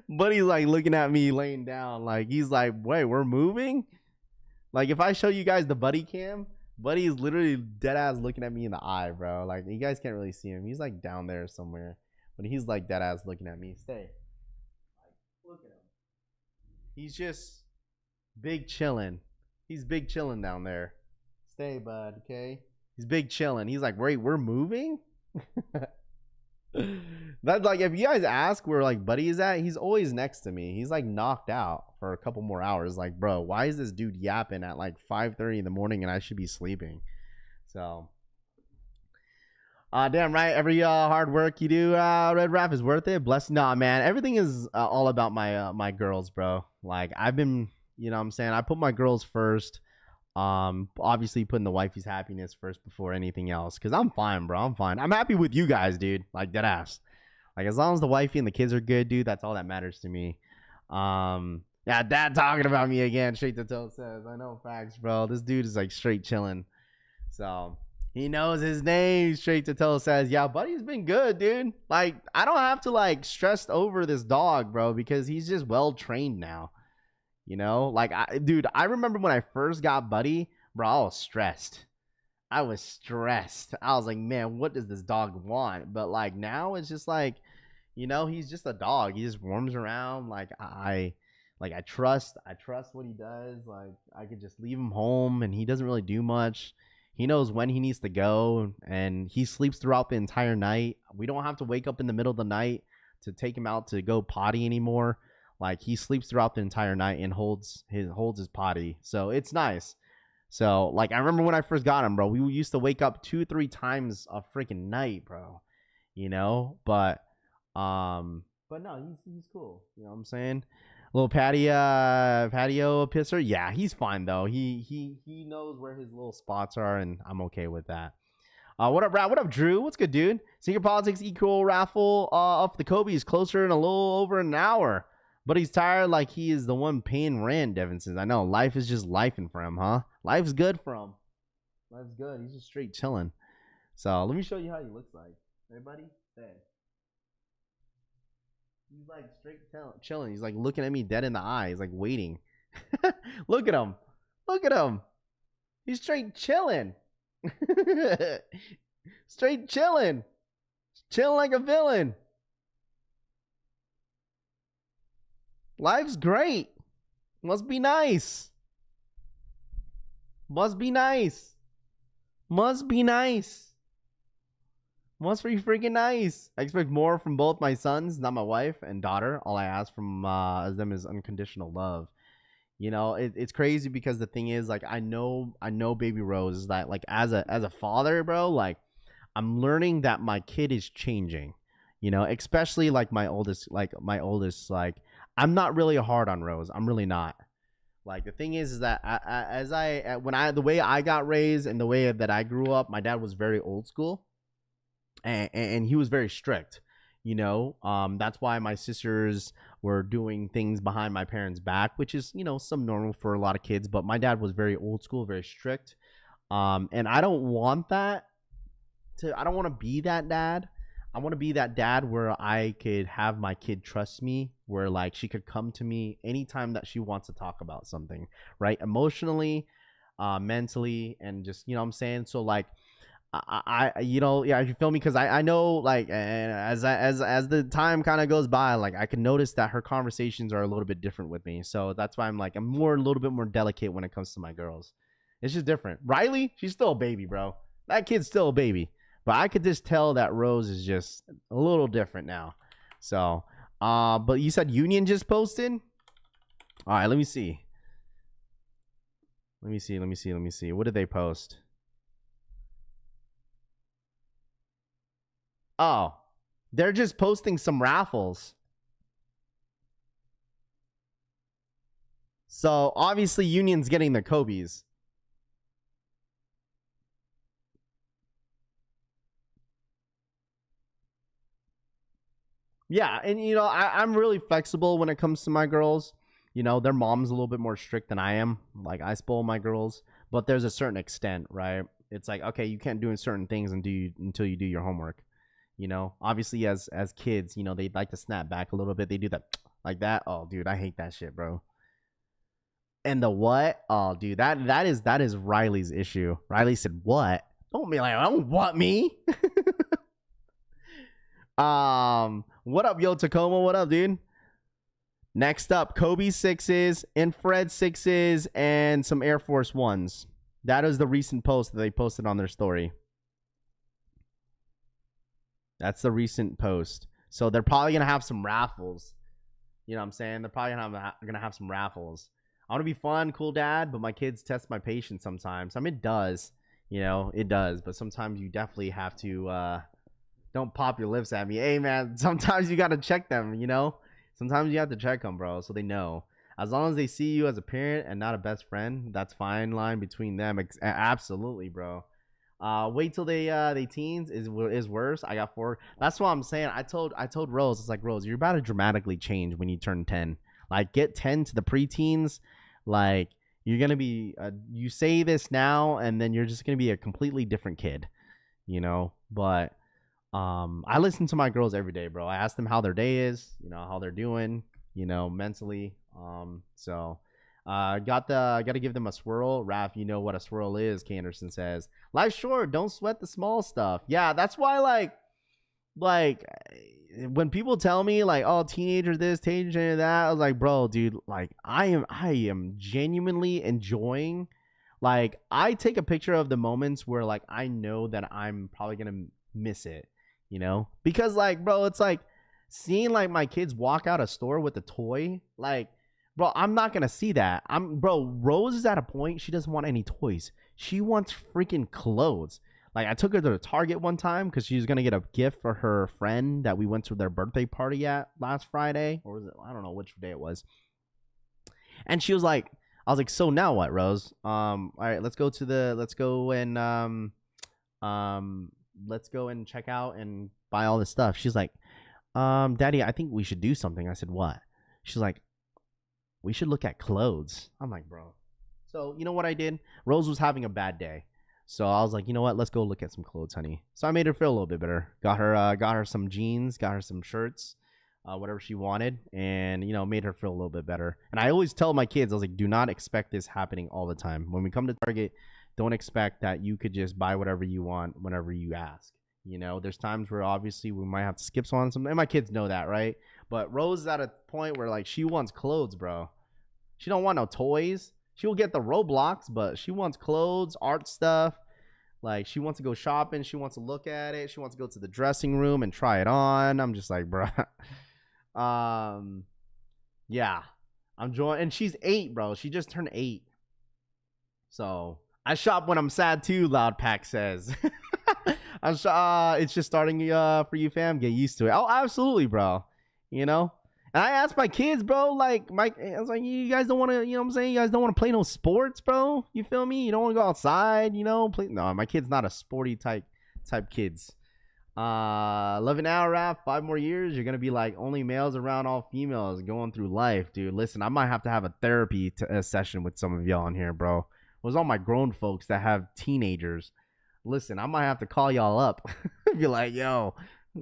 Buddy's like looking at me laying down, like he's like, wait, we're moving? Like, if I show you guys the buddy cam, Buddy is literally dead ass looking at me in the eye, bro. Like, you guys can't really see him. He's like down there somewhere, but he's like dead ass looking at me. Stay. Like, look at him. He's just big chilling. He's big chilling down there. Stay, bud. Okay. He's big chilling. He's like, wait, we're moving? That's like, if you guys ask where like Buddy is at, he's always next to me. He's like knocked out for a couple more hours. Like, bro, why is this dude yapping at like 5:30 in the morning and I should be sleeping? So Damn right. Every hard work you do, Red Raff, is worth it. Bless. Nah, man. Everything is all about my girls, bro. Like I've been, you know what I'm saying? I put my girls first. Obviously putting the wifey's happiness first before anything else. Cause I'm fine, bro. I'm fine. I'm happy with you guys, dude. Like dead ass. Like as long as the wifey and the kids are good, dude, that's all that matters to me. Yeah, dad talking about me again. Straight to toe says, I know facts, bro. This dude is like straight chilling. So he knows his name. Straight to toe says, yeah, buddy's been good, dude. Like I don't have to like stress over this dog, bro, because he's just well trained now. You know, like dude, I remember when I first got Buddy, bro, I was stressed. I was stressed. I was like, man, what does this dog want? But like now it's just like, you know, he's just a dog. He just roams around. Like I trust what he does. Like I could just leave him home and he doesn't really do much. He knows when he needs to go and he sleeps throughout the entire night. We don't have to wake up in the middle of the night to take him out to go potty anymore. Like he sleeps throughout the entire night and holds his potty. So it's nice. So like I remember when I first got him, bro, we used to wake up 2-3 times a freaking night, bro. You know, but no, he's cool. You know what I'm saying? Little patio pisser. Yeah, he's fine though. He knows where his little spots are, and I'm okay with that. What up, Brad? What up, Drew? What's good, dude? Sneaker Politics equal raffle off the Kobe is closer in a little over an hour. But he's tired like he is the one paying rent, Devin says. I know. Life is just lifing for him, huh? Life's good for him. Life's good. He's just straight chilling. So let me show you how he looks like. Everybody? Hey. He's like straight chilling. He's like looking at me dead in the eye. He's like waiting. Look at him. Look at him. He's straight chilling. Straight chilling. Chilling like a villain. Life's great. Must be nice. Must be nice. Must be nice. Must be freaking nice. I expect more from both my sons, not my wife and daughter. All I ask from them is unconditional love. You know, it's crazy because the thing is, like, I know baby Rose is that, like, as a father, bro, like, I'm learning that my kid is changing. You know, especially like my oldest, like I'm not really hard on Rose. I'm really not. Like the thing is that the way I got raised and the way that I grew up, my dad was very old school, and he was very strict. You know, that's why my sisters were doing things behind my parents' back, which is, you know, some normal for a lot of kids. But my dad was very old school, very strict, and I don't want that. I don't want to be that dad. I want to be that dad where I could have my kid trust me, where like she could come to me anytime that she wants to talk about something, right? Emotionally, mentally, and just, you know what I'm saying? So like I you know, yeah, you feel me? Because I know, like, and as the time kind of goes by, like I can notice that her conversations are a little bit different with me. So that's why I'm a little bit more delicate when it comes to my girls. It's just different. Riley, she's still a baby, bro. That kid's still a baby. But I could just tell that Rose is just a little different now. So, but you said Union just posted? All right, let me see. Let me see. What did they post? Oh, they're just posting some raffles. So, obviously, Union's getting the Kobe's. Yeah, and you know, I'm really flexible when it comes to my girls. You know, their mom's a little bit more strict than I am. Like, I spoil my girls, but there's a certain extent, right? It's like, okay, you can't do certain things until you do your homework. You know, obviously as kids, you know, they like to snap back a little bit. They do that like that. Oh, dude, I hate that shit, bro. And the what? Oh, dude, that is Riley's issue. Riley said, "What? Don't be like, don't what me." What up, yo, Tacoma? What up, dude? Next up, Kobe 6s, Infrared 6s, and some Air Force 1s. That is the recent post that they posted on their story. That's the recent post. So they're probably going to have some raffles. You know what I'm saying? They're probably going to have some raffles. I want to be fun, cool dad, but my kids test my patience sometimes. I mean, it does. You know, it does. But sometimes you definitely have to don't pop your lips at me. Hey, man, sometimes you got to check them, you know? Sometimes you have to check them, bro, so they know. As long as they see you as a parent and not a best friend, that's fine line between them. Absolutely, bro. Wait till they teens is worse. I got 4. That's what I'm saying. I told Rose, it's like, Rose, you're about to dramatically change when you turn 10. Like, get 10 to the preteens. Like, you're gonna be you say this now, and then you're just gonna be a completely different kid, you know. But I listen to my girls every day, bro. I ask them how their day is, you know, how they're doing, you know, mentally. So gotta give them a swirl. Raph, you know what a swirl is, Canderson says. Life's short, don't sweat the small stuff. Yeah, that's why like when people tell me like, oh, teenager this, teenager that, I was like, bro, dude, like I am genuinely enjoying, like, I take a picture of the moments where like I know that I'm probably gonna miss it, you know, because like, bro, it's like seeing like my kids walk out a store with a toy, like, bro, I'm not gonna see that. Rose is at a point she doesn't want any toys. She wants freaking clothes. Like, I took her to the Target one time because she was gonna get a gift for her friend that we went to their birthday party at last Friday, or was it? I don't know which day it was. And she was like, I was like, so now what, Rose? All right, let's go and check out and buy all this stuff. She's like, Daddy, I think we should do something. I said, what? She's like, we should look at clothes. I'm like, bro. So you know what I did? Rose was having a bad day. So I was like, you know what? Let's go look at some clothes, honey. So I made her feel a little bit better. Got her some jeans, got her some shirts, whatever she wanted, and, you know, made her feel a little bit better. And I always tell my kids, I was like, do not expect this happening all the time. When we come to Target, don't expect that you could just buy whatever you want whenever you ask. You know, there's times where obviously we might have to skip on some, and my kids know that, right? But Rose is at a point where like she wants clothes, bro. She don't want no toys. She will get the Roblox, but she wants clothes, art stuff. Like, she wants to go shopping. She wants to look at it. She wants to go to the dressing room and try it on. I'm just like, bro. Yeah. I'm joining. And she's 8, bro. She just turned 8. So I shop when I'm sad too, Loud Pack says. It's just starting for you, fam. Get used to it. Oh, absolutely, bro. You know? And I asked my kids, bro, like, I was like, you guys don't want to, you know what I'm saying? You guys don't want to play no sports, bro? You feel me? You don't want to go outside, you know? No, my kid's not a sporty type kids. Love it now, Raph. 5 more years, you're going to be like only males around all females going through life, dude. Listen, I might have to have a therapy session with some of y'all in here, bro. It was all my grown folks that have teenagers. Listen, I might have to call y'all up. Be like, yo,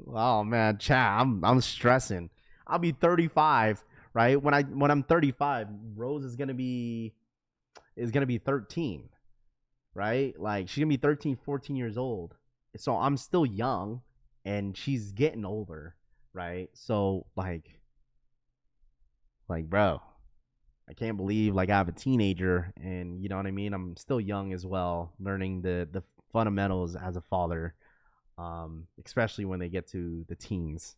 oh, man, chat, I'm stressing. I'll be 35, right? When I'm 35, Rose is gonna be 13, right? Like, she's gonna be 13, 14 years old. So I'm still young, and she's getting older, right? So like, bro, I can't believe like I have a teenager, and you know what I mean. I'm still young as well, learning the fundamentals as a father, especially when they get to the teens.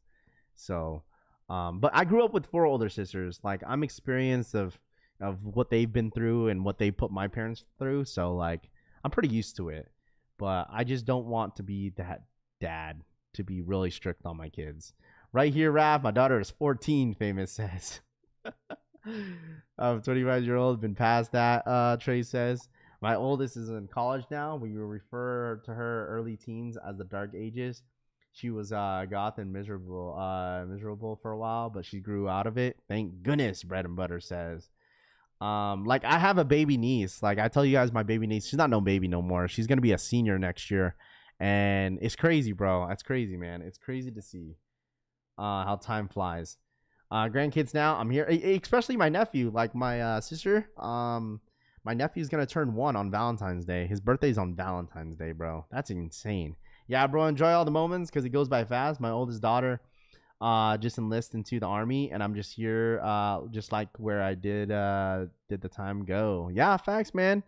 So. But I grew up with 4 older sisters. Like, I'm experienced of what they've been through and what they put my parents through. So like, I'm pretty used to it. But I just don't want to be that dad to be really strict on my kids. Right here, Raph, my daughter is 14, Famous says. 25-year-old, been past that, Trey says. My oldest is in college now. We will refer to her early teens as the dark ages. She was goth and miserable for a while, but she grew out of it. Thank goodness, Bread and Butter says. Like, I have a baby niece. Like, I tell you guys, my baby niece, she's not no baby no more. She's gonna be a senior next year, and it's crazy, bro. That's crazy, man. It's crazy to see how time flies. Grandkids now. I'm here, especially my nephew. Like, my sister. My nephew's gonna turn 1 on Valentine's Day. His birthday's on Valentine's Day, bro. That's insane. Yeah, bro, enjoy all the moments because it goes by fast. My oldest daughter just enlisted into the army, and I'm just here just like where I did the time go. Yeah, facts, man.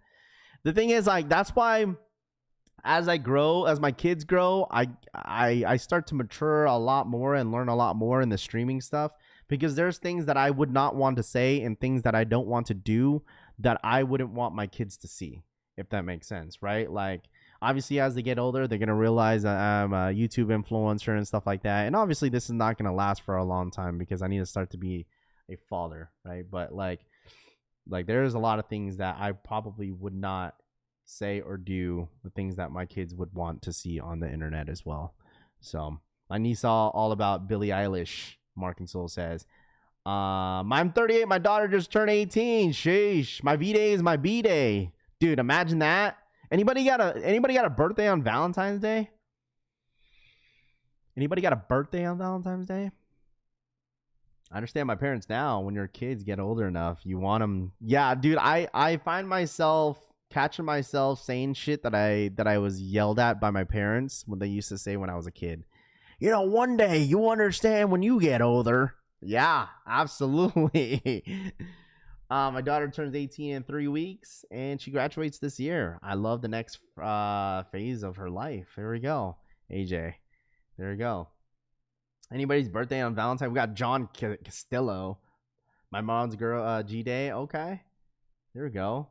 The thing is, like, that's why as I grow, as my kids grow, I start to mature a lot more and learn a lot more in the streaming stuff, because there's things that I would not want to say and things that I don't want to do that I wouldn't want my kids to see, if that makes sense, right? Like, Obviously, as they get older, they're gonna realize that I'm a YouTube influencer and stuff like that. And obviously, this is not gonna last for a long time because I need to start to be a father, right? But like there's a lot of things that I probably would not say or do, the things that my kids would want to see on the internet as well. So my niece all about Billie Eilish. Mark and Soul says, I'm 38. My daughter just turned 18. Sheesh. My V-Day is my B-Day. Dude, imagine that. Anybody got a birthday on Valentine's Day? Anybody got a birthday on Valentine's Day? I understand my parents now. When your kids get older enough, you want them. Yeah, dude, I find myself catching myself saying shit that I was yelled at by my parents when they used to say when I was a kid. You know, one day you understand when you get older. Yeah, absolutely. My daughter turns 18 in 3 weeks, and she graduates this year. I love the next phase of her life. There we go, AJ. There we go. Anybody's birthday on Valentine? We got John Castillo. My mom's girl, G-Day. Okay. There we go.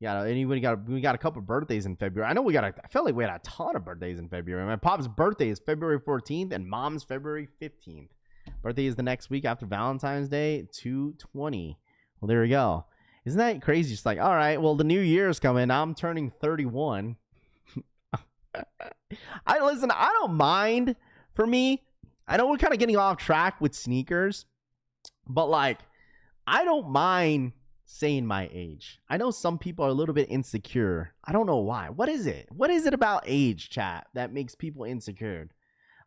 Yeah, we got a couple birthdays in February. I know I felt like we had a ton of birthdays in February. My pop's birthday is February 14th and mom's February 15th. Birthday is the next week after Valentine's Day, 2/20. Well, there we go. Isn't that crazy? Just like, all right, well, the new year is coming. I'm turning 31. I don't mind. For me, I know we're kind of getting off track with sneakers, but like, I don't mind saying my age. I know some people are a little bit insecure. I don't know why. What is it? What is it about age, chat, that makes people insecure?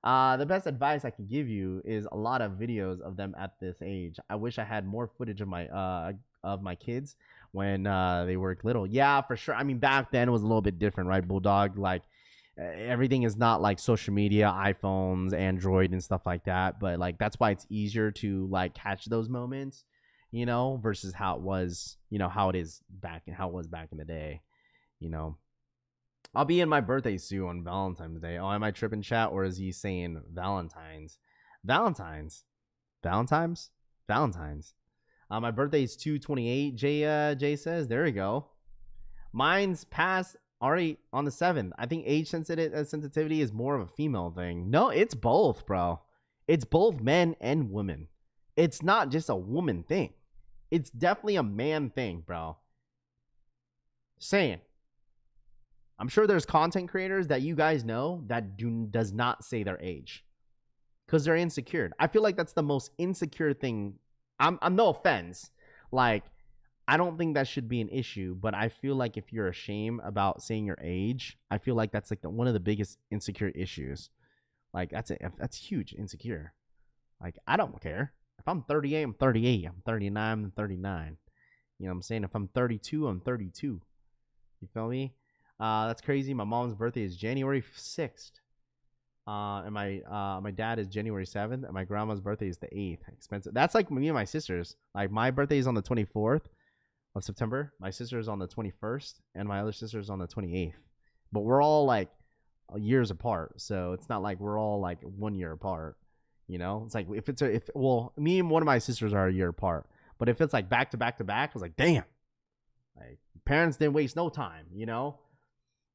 The best advice I can give you is a lot of videos of them at this age. I wish I had more footage of my kids when they were little. Yeah, for sure. I mean, back then it was a little bit different, right, Bulldog? Like, everything is not like social media, iPhones, Android, and stuff like that. But like, that's why it's easier to like catch those moments, you know, versus how it was, you know, how it was back in the day, you know. I'll be in my birthday suit on Valentine's Day. Oh, am I tripping, chat? Or is he saying Valentine's? Valentine's. My birthday is 2/28. Jay says, there we go. Mine's past already on the 7th. I think age sensitivity is more of a female thing. No, it's both, bro. It's both men and women. It's not just a woman thing. It's definitely a man thing, bro. Saying. I'm sure there's content creators that you guys know that does not say their age because they're insecure. I feel like that's the most insecure thing. I'm no offense. Like, I don't think that should be an issue, but I feel like if you're ashamed about saying your age, I feel like that's like one of the biggest insecure issues. Like, that's huge, insecure. Like, I don't care. If I'm 38, I'm 38. I'm 39, I'm 39. You know what I'm saying? If I'm 32, I'm 32. You feel me? That's crazy. My mom's birthday is January 6th. And my dad is January 7th, and my grandma's birthday is the 8th. Expensive. That's like me and my sisters. Like, my birthday is on the 24th of September. My sister is on the 21st, and my other sister is on the 28th. But we're all like years apart, so it's not like we're all like 1 year apart. You know, it's like me and one of my sisters are a year apart. But if it's like back to back to back, I was like, damn, like parents didn't waste no time. You know,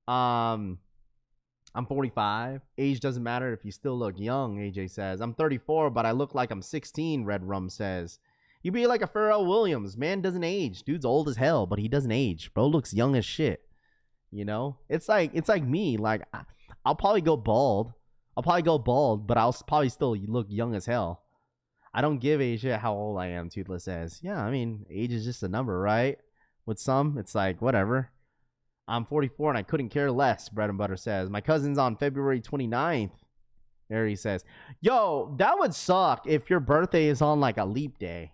I'm 45. Age doesn't matter if you still look young. AJ says I'm 34, but I look like I'm 16. Red Rum says. You be like a Pharrell Williams. Man doesn't age. Dude's old as hell, but he doesn't age. Bro looks young as shit. You know? It's like me. Like, I'll probably go bald. But I'll probably still look young as hell. I don't give a shit how old I am, Toothless says. Yeah, I mean, age is just a number, right? With some, it's like, whatever. I'm 44 and I couldn't care less, Bread and Butter says. My cousin's on February 29th. There he says. Yo, that would suck if your birthday is on like a leap day.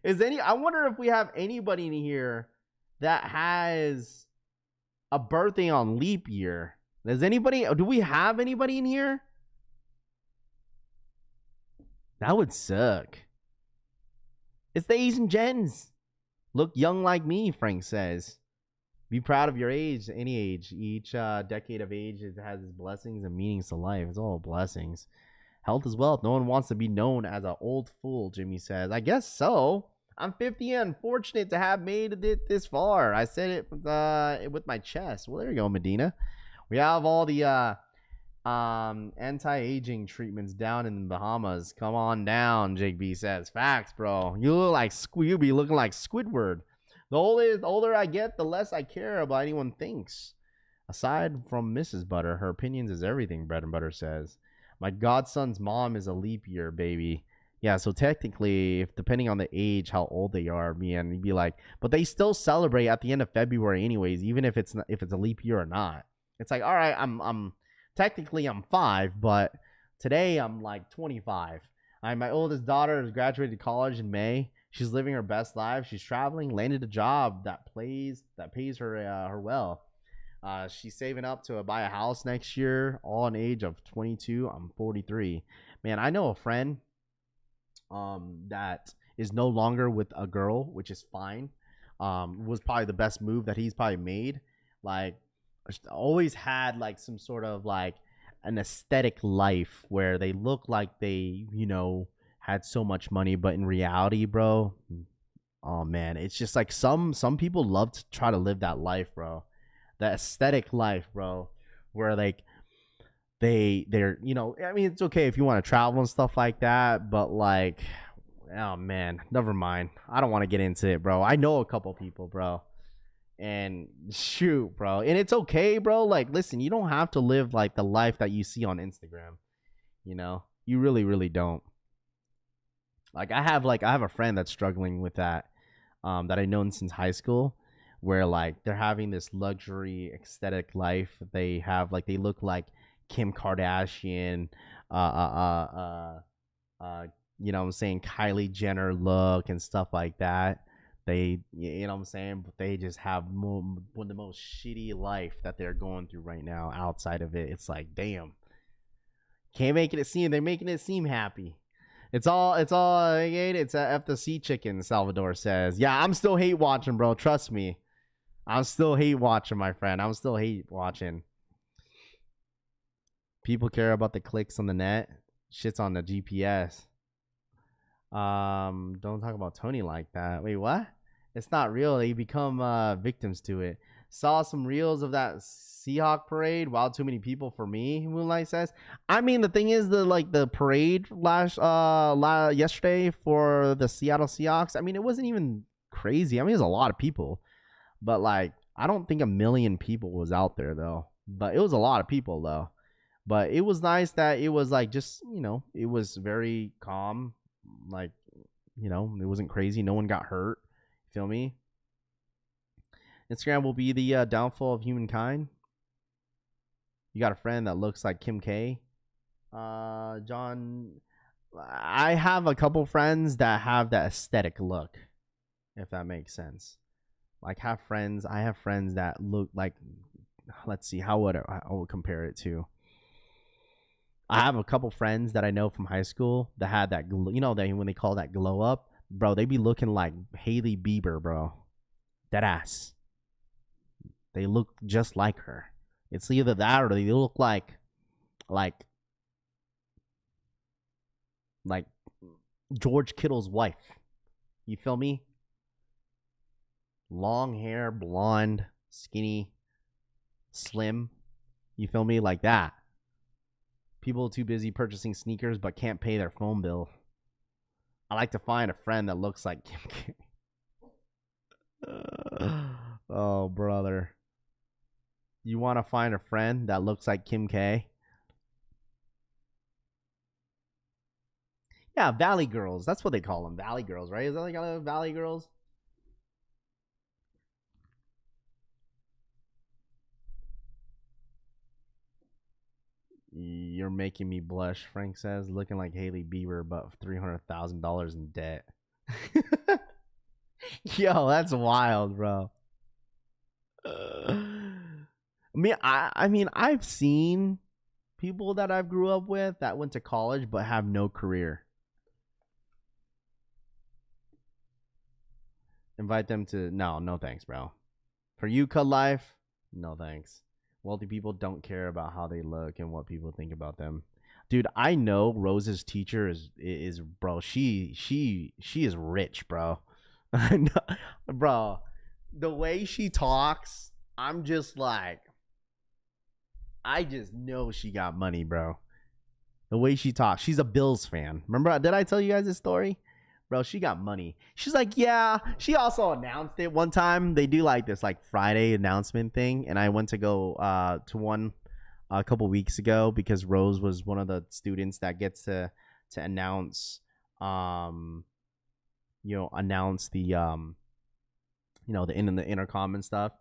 I wonder if we have anybody in here that has a birthday on leap year. Do we have anybody in here? That would suck. It's the Asian gens. Look young like me, Frank says. Be proud of your age, any age. Each decade of age has its blessings and meanings to life. It's all blessings. Health is wealth. No one wants to be known as an old fool, Jimmy says. I guess so. I'm 50 and fortunate to have made it this far. I said it with my chest. Well, there you go, Medina. We have all the anti-aging treatments down in the Bahamas. Come on down, Jake B says. Facts, bro. You look like you be looking like Squidward. The older I get, the less I care about anyone thinks. Aside from Mrs. Butter, her opinions is everything, Bread and Butter says. My godson's mom is a leap year baby. Yeah, so technically, if depending on the age, how old they are, man, you'd be like, but they still celebrate at the end of February anyways, even if it's a leap year or not. It's like, all right, I'm technically I'm 5, but today I'm like 25. My oldest daughter has graduated college in May. She's living her best life. She's traveling, landed a job that pays her well. She's saving up to buy a house next year, all an age of 22. I'm 43. Man, I know a friend that is no longer with a girl, which is fine. Was probably the best move that he's probably made. Like, always had like some sort of like an aesthetic life where they look like they, had so much money, but in reality, bro, oh man, it's just like some people love to try to live that life, bro. The aesthetic life, bro, where like they're I mean, it's okay if you want to travel and stuff like that, but like, oh man, never mind. I don't want to get into it, bro. I know a couple people, bro, and shoot, bro, and it's okay, bro. Like, listen, you don't have to live like the life that you see on Instagram. You really don't. Like, I have a friend that's struggling with that, that I've known since high school, where like they're having this luxury aesthetic life. They have like, they look like Kim Kardashian, what I'm saying, Kylie Jenner look and stuff like that. They, what I'm saying, but they just have one of the most shitty life that they're going through right now. Outside of it, it's like, damn, can't make it seem, they're making it seem happy. It's all it's a F the sea chicken, Salvador says. Yeah, I'm still hate watching, bro. Trust me. I'm still hate watching, my friend. I'm still hate watching. People care about the clicks on the net. Shit's on the GPS. Don't talk about Tony like that. Wait, what? It's not real. They become victims to it. Saw some reels of that Seahawk parade. Wow, too many people for me, Moonlight says. I mean, the thing is, the parade yesterday for the Seattle Seahawks, I mean, it wasn't even crazy. I mean, it was a lot of people. But like, I don't think 1 million people was out there though. But it was a lot of people though. But it was nice that it was like, just, it was very calm. Like, it wasn't crazy. No one got hurt. Feel me? Instagram will be the downfall of humankind. You got a friend that looks like Kim K. John, I have a couple friends that have that aesthetic look, if that makes sense. Like, I have friends that look like, let's see, how would I would compare it to? I have a couple friends that I know from high school that had that, when they call that glow up, bro, they be looking like Hailey Bieber, bro. That ass. They look just like her. It's either that or they look like George Kittle's wife. You feel me? Long hair, blonde, skinny, slim. You feel me? Like that. People too busy purchasing sneakers but can't pay their phone bill. I like to find a friend that looks like Kim K. Oh, brother. You want to find a friend that looks like Kim K? Yeah, Valley Girls. That's what they call them. Valley Girls, right? Is that like Valley Girls? You're making me blush, Frank says. Looking like Hailey Bieber, but $300,000 in debt. Yo, that's wild, bro. I mean, I've seen people that I've grew up with that went to college but have no career. Invite them to... No thanks, bro. For you, Cut Life, no thanks. Wealthy people don't care about how they look and what people think about them. Dude, I know Rose's teacher is bro, she is rich, bro. I know, bro. The way she talks, I'm just like, I just know she got money, bro. The way she talks, she's a Bills fan. Remember, did I tell you guys this story? Bro, she got money. She's like, yeah. She also announced it one time. They do like this like Friday announcement thing, and I went to go to one a couple weeks ago because Rose was one of the students that gets to announce announce the the intercom and stuff.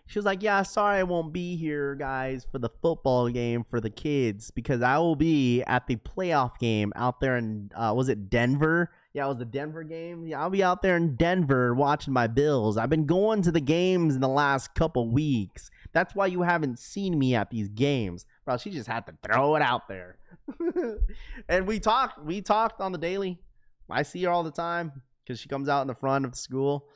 She was like, yeah, sorry I won't be here, guys, for the football game for the kids because I will be at the playoff game out there in, was it Denver? Yeah, it was the Denver game. Yeah, I'll be out there in Denver watching my Bills. I've been going to the games in the last couple weeks. That's why you haven't seen me at these games. Bro, she just had to throw it out there. And we talked on the daily. I see her all the time because she comes out in the front of the school.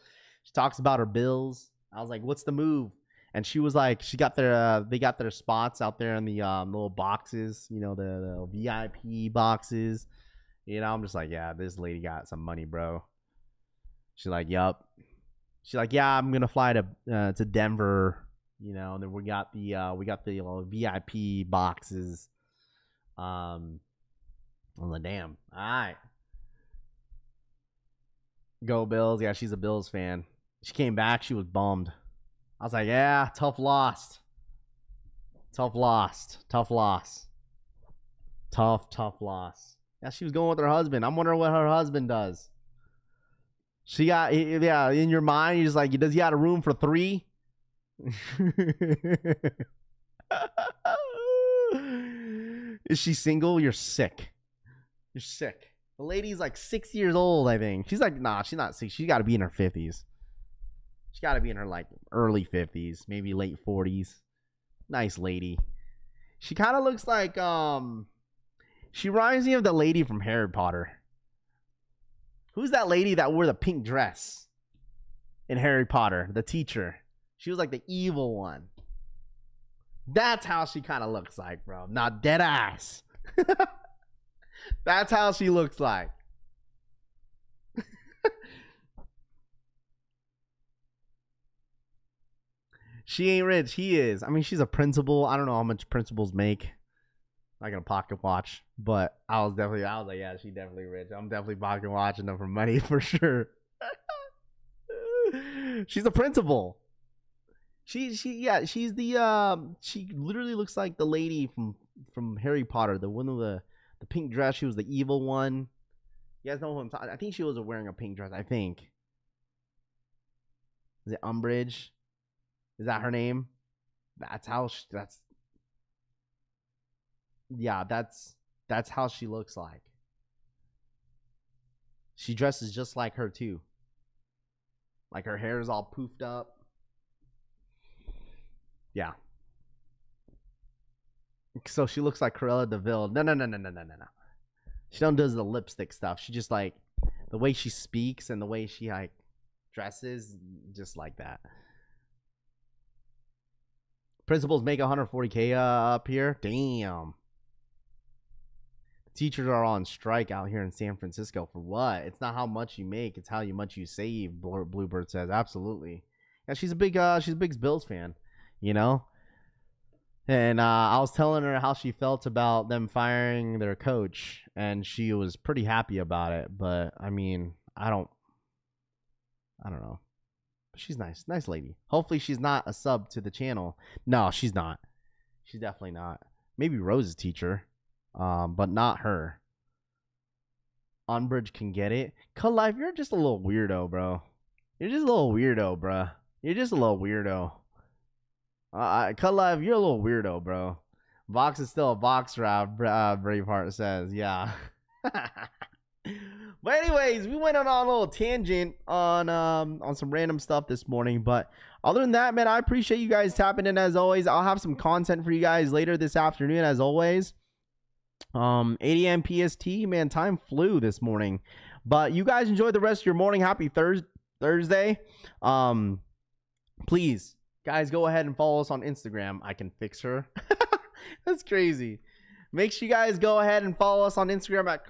She talks about her Bills. I was like, what's the move? And she was like, they got their spots out there in the little boxes, the VIP boxes. I'm just like, yeah, this lady got some money, bro. She's like, yup. She's like, yeah, I'm gonna fly to Denver, and then we got the VIP boxes. I'm like, damn, all right, go Bills. Yeah, she's a Bills fan. She came back, she was bummed. I was like, yeah, tough loss. Tough loss. Yeah, she was going with her husband. I'm wondering what her husband does. She got, yeah, in your mind, you're just like, does he have a room for 3? Is she single? You're sick. You're sick. The lady's like 6 years old, I think. She's like, nah, she's not 6. She's got to be in her 50s. She's got to be in her like early 50s, maybe late 40s. Nice lady. She kind of looks like she reminds me of the lady from Harry Potter. Who's that lady that wore the pink dress in Harry Potter? The teacher. She was like the evil one. That's how she kind of looks like, bro. Not dead ass. That's how she looks like. She ain't rich. He is. I mean, she's a principal. I don't know how much principals make. Not gonna pocket watch, but I was like, yeah, she definitely rich. I'm definitely pocket watching them for money for sure. She's a principal. She's the she literally looks like the lady from Harry Potter, the one with the pink dress. She was the evil one. You guys know who I'm talking. I think she was wearing a pink dress. I think. Is it Umbridge? Is that her name? That's how that's how she looks like. She dresses just like her too. Like her hair is all poofed up. Yeah. So she looks like Cruella DeVille. No. She don't does the lipstick stuff. She just like the way she speaks and the way she like dresses, just like that. Principals make 140K up here. Damn. The teachers are on strike out here in San Francisco for what? It's not how much you make, it's how much you save. Bluebird says absolutely. Yeah, she's a big Bills fan, And I was telling her how she felt about them firing their coach, and she was pretty happy about it. But I mean, I don't know. But she's nice lady. Hopefully she's not a sub to the channel. No, she's not. She's definitely not. Maybe Rose's teacher, but not her. Unbridge can get it. Cut Life, you're just a little weirdo, bro. You're just a little weirdo, bro. Cut Life, you're a little weirdo, bro. Vox is still a Vox rap, Braveheart says. Yeah. But anyways, we went on a little tangent on some random stuff this morning. But other than that, man, I appreciate you guys tapping in as always. I'll have some content for you guys later this afternoon as always. 8 a.m. PST, man, time flew this morning. But you guys enjoy the rest of your morning. Happy Thursday. Please, guys, go ahead and follow us on Instagram. I can fix her. That's crazy. Make sure you guys go ahead and follow us on Instagram at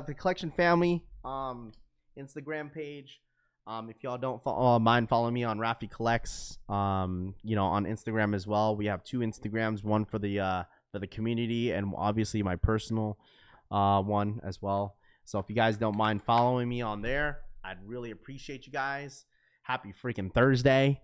the Collection Family Instagram page. If y'all don't mind following me on Raffle Collects, on Instagram as well. We have 2 Instagrams, one for the community and obviously my personal one as well. So if you guys don't mind following me on there, I'd really appreciate you guys. Happy freaking Thursday.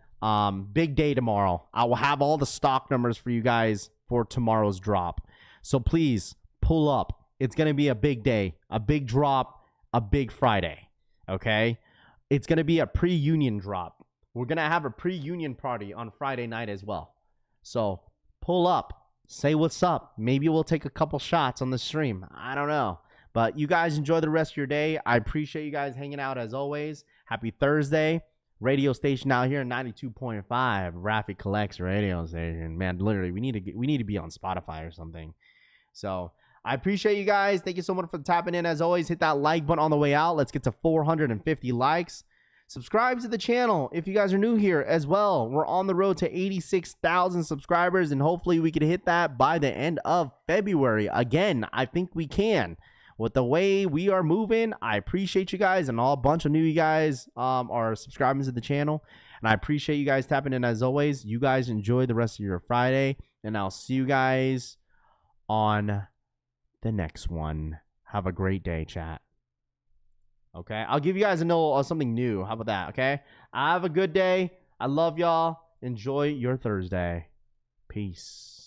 Big day tomorrow. I will have all the stock numbers for you guys for tomorrow's drop. So please pull up. It's going to be a big day, a big drop, a big Friday. Okay? It's going to be a pre-union drop. We're going to have a pre-union party on Friday night as well. So pull up. Say what's up. Maybe we'll take a couple shots on the stream. I don't know. But you guys enjoy the rest of your day. I appreciate you guys hanging out as always. Happy Thursday. Radio station out here, 92.5. Raffle Collects radio station. Man, literally, we need to be on Spotify or something. So I appreciate you guys. Thank you so much for tapping in. As always, hit that like button on the way out. Let's get to 450 likes. Subscribe to the channel if you guys are new here as well. We're on the road to 86,000 subscribers, and hopefully we can hit that by the end of February. Again, I think we can. With the way we are moving, I appreciate you guys, and a bunch of new guys are subscribing to the channel, and I appreciate you guys tapping in as always. You guys enjoy the rest of your Friday, and I'll see you guys on the next one. Have a great day, chat. Okay, I'll give you guys something new. How about that? Okay, have a good day. I love y'all. Enjoy your Thursday. Peace.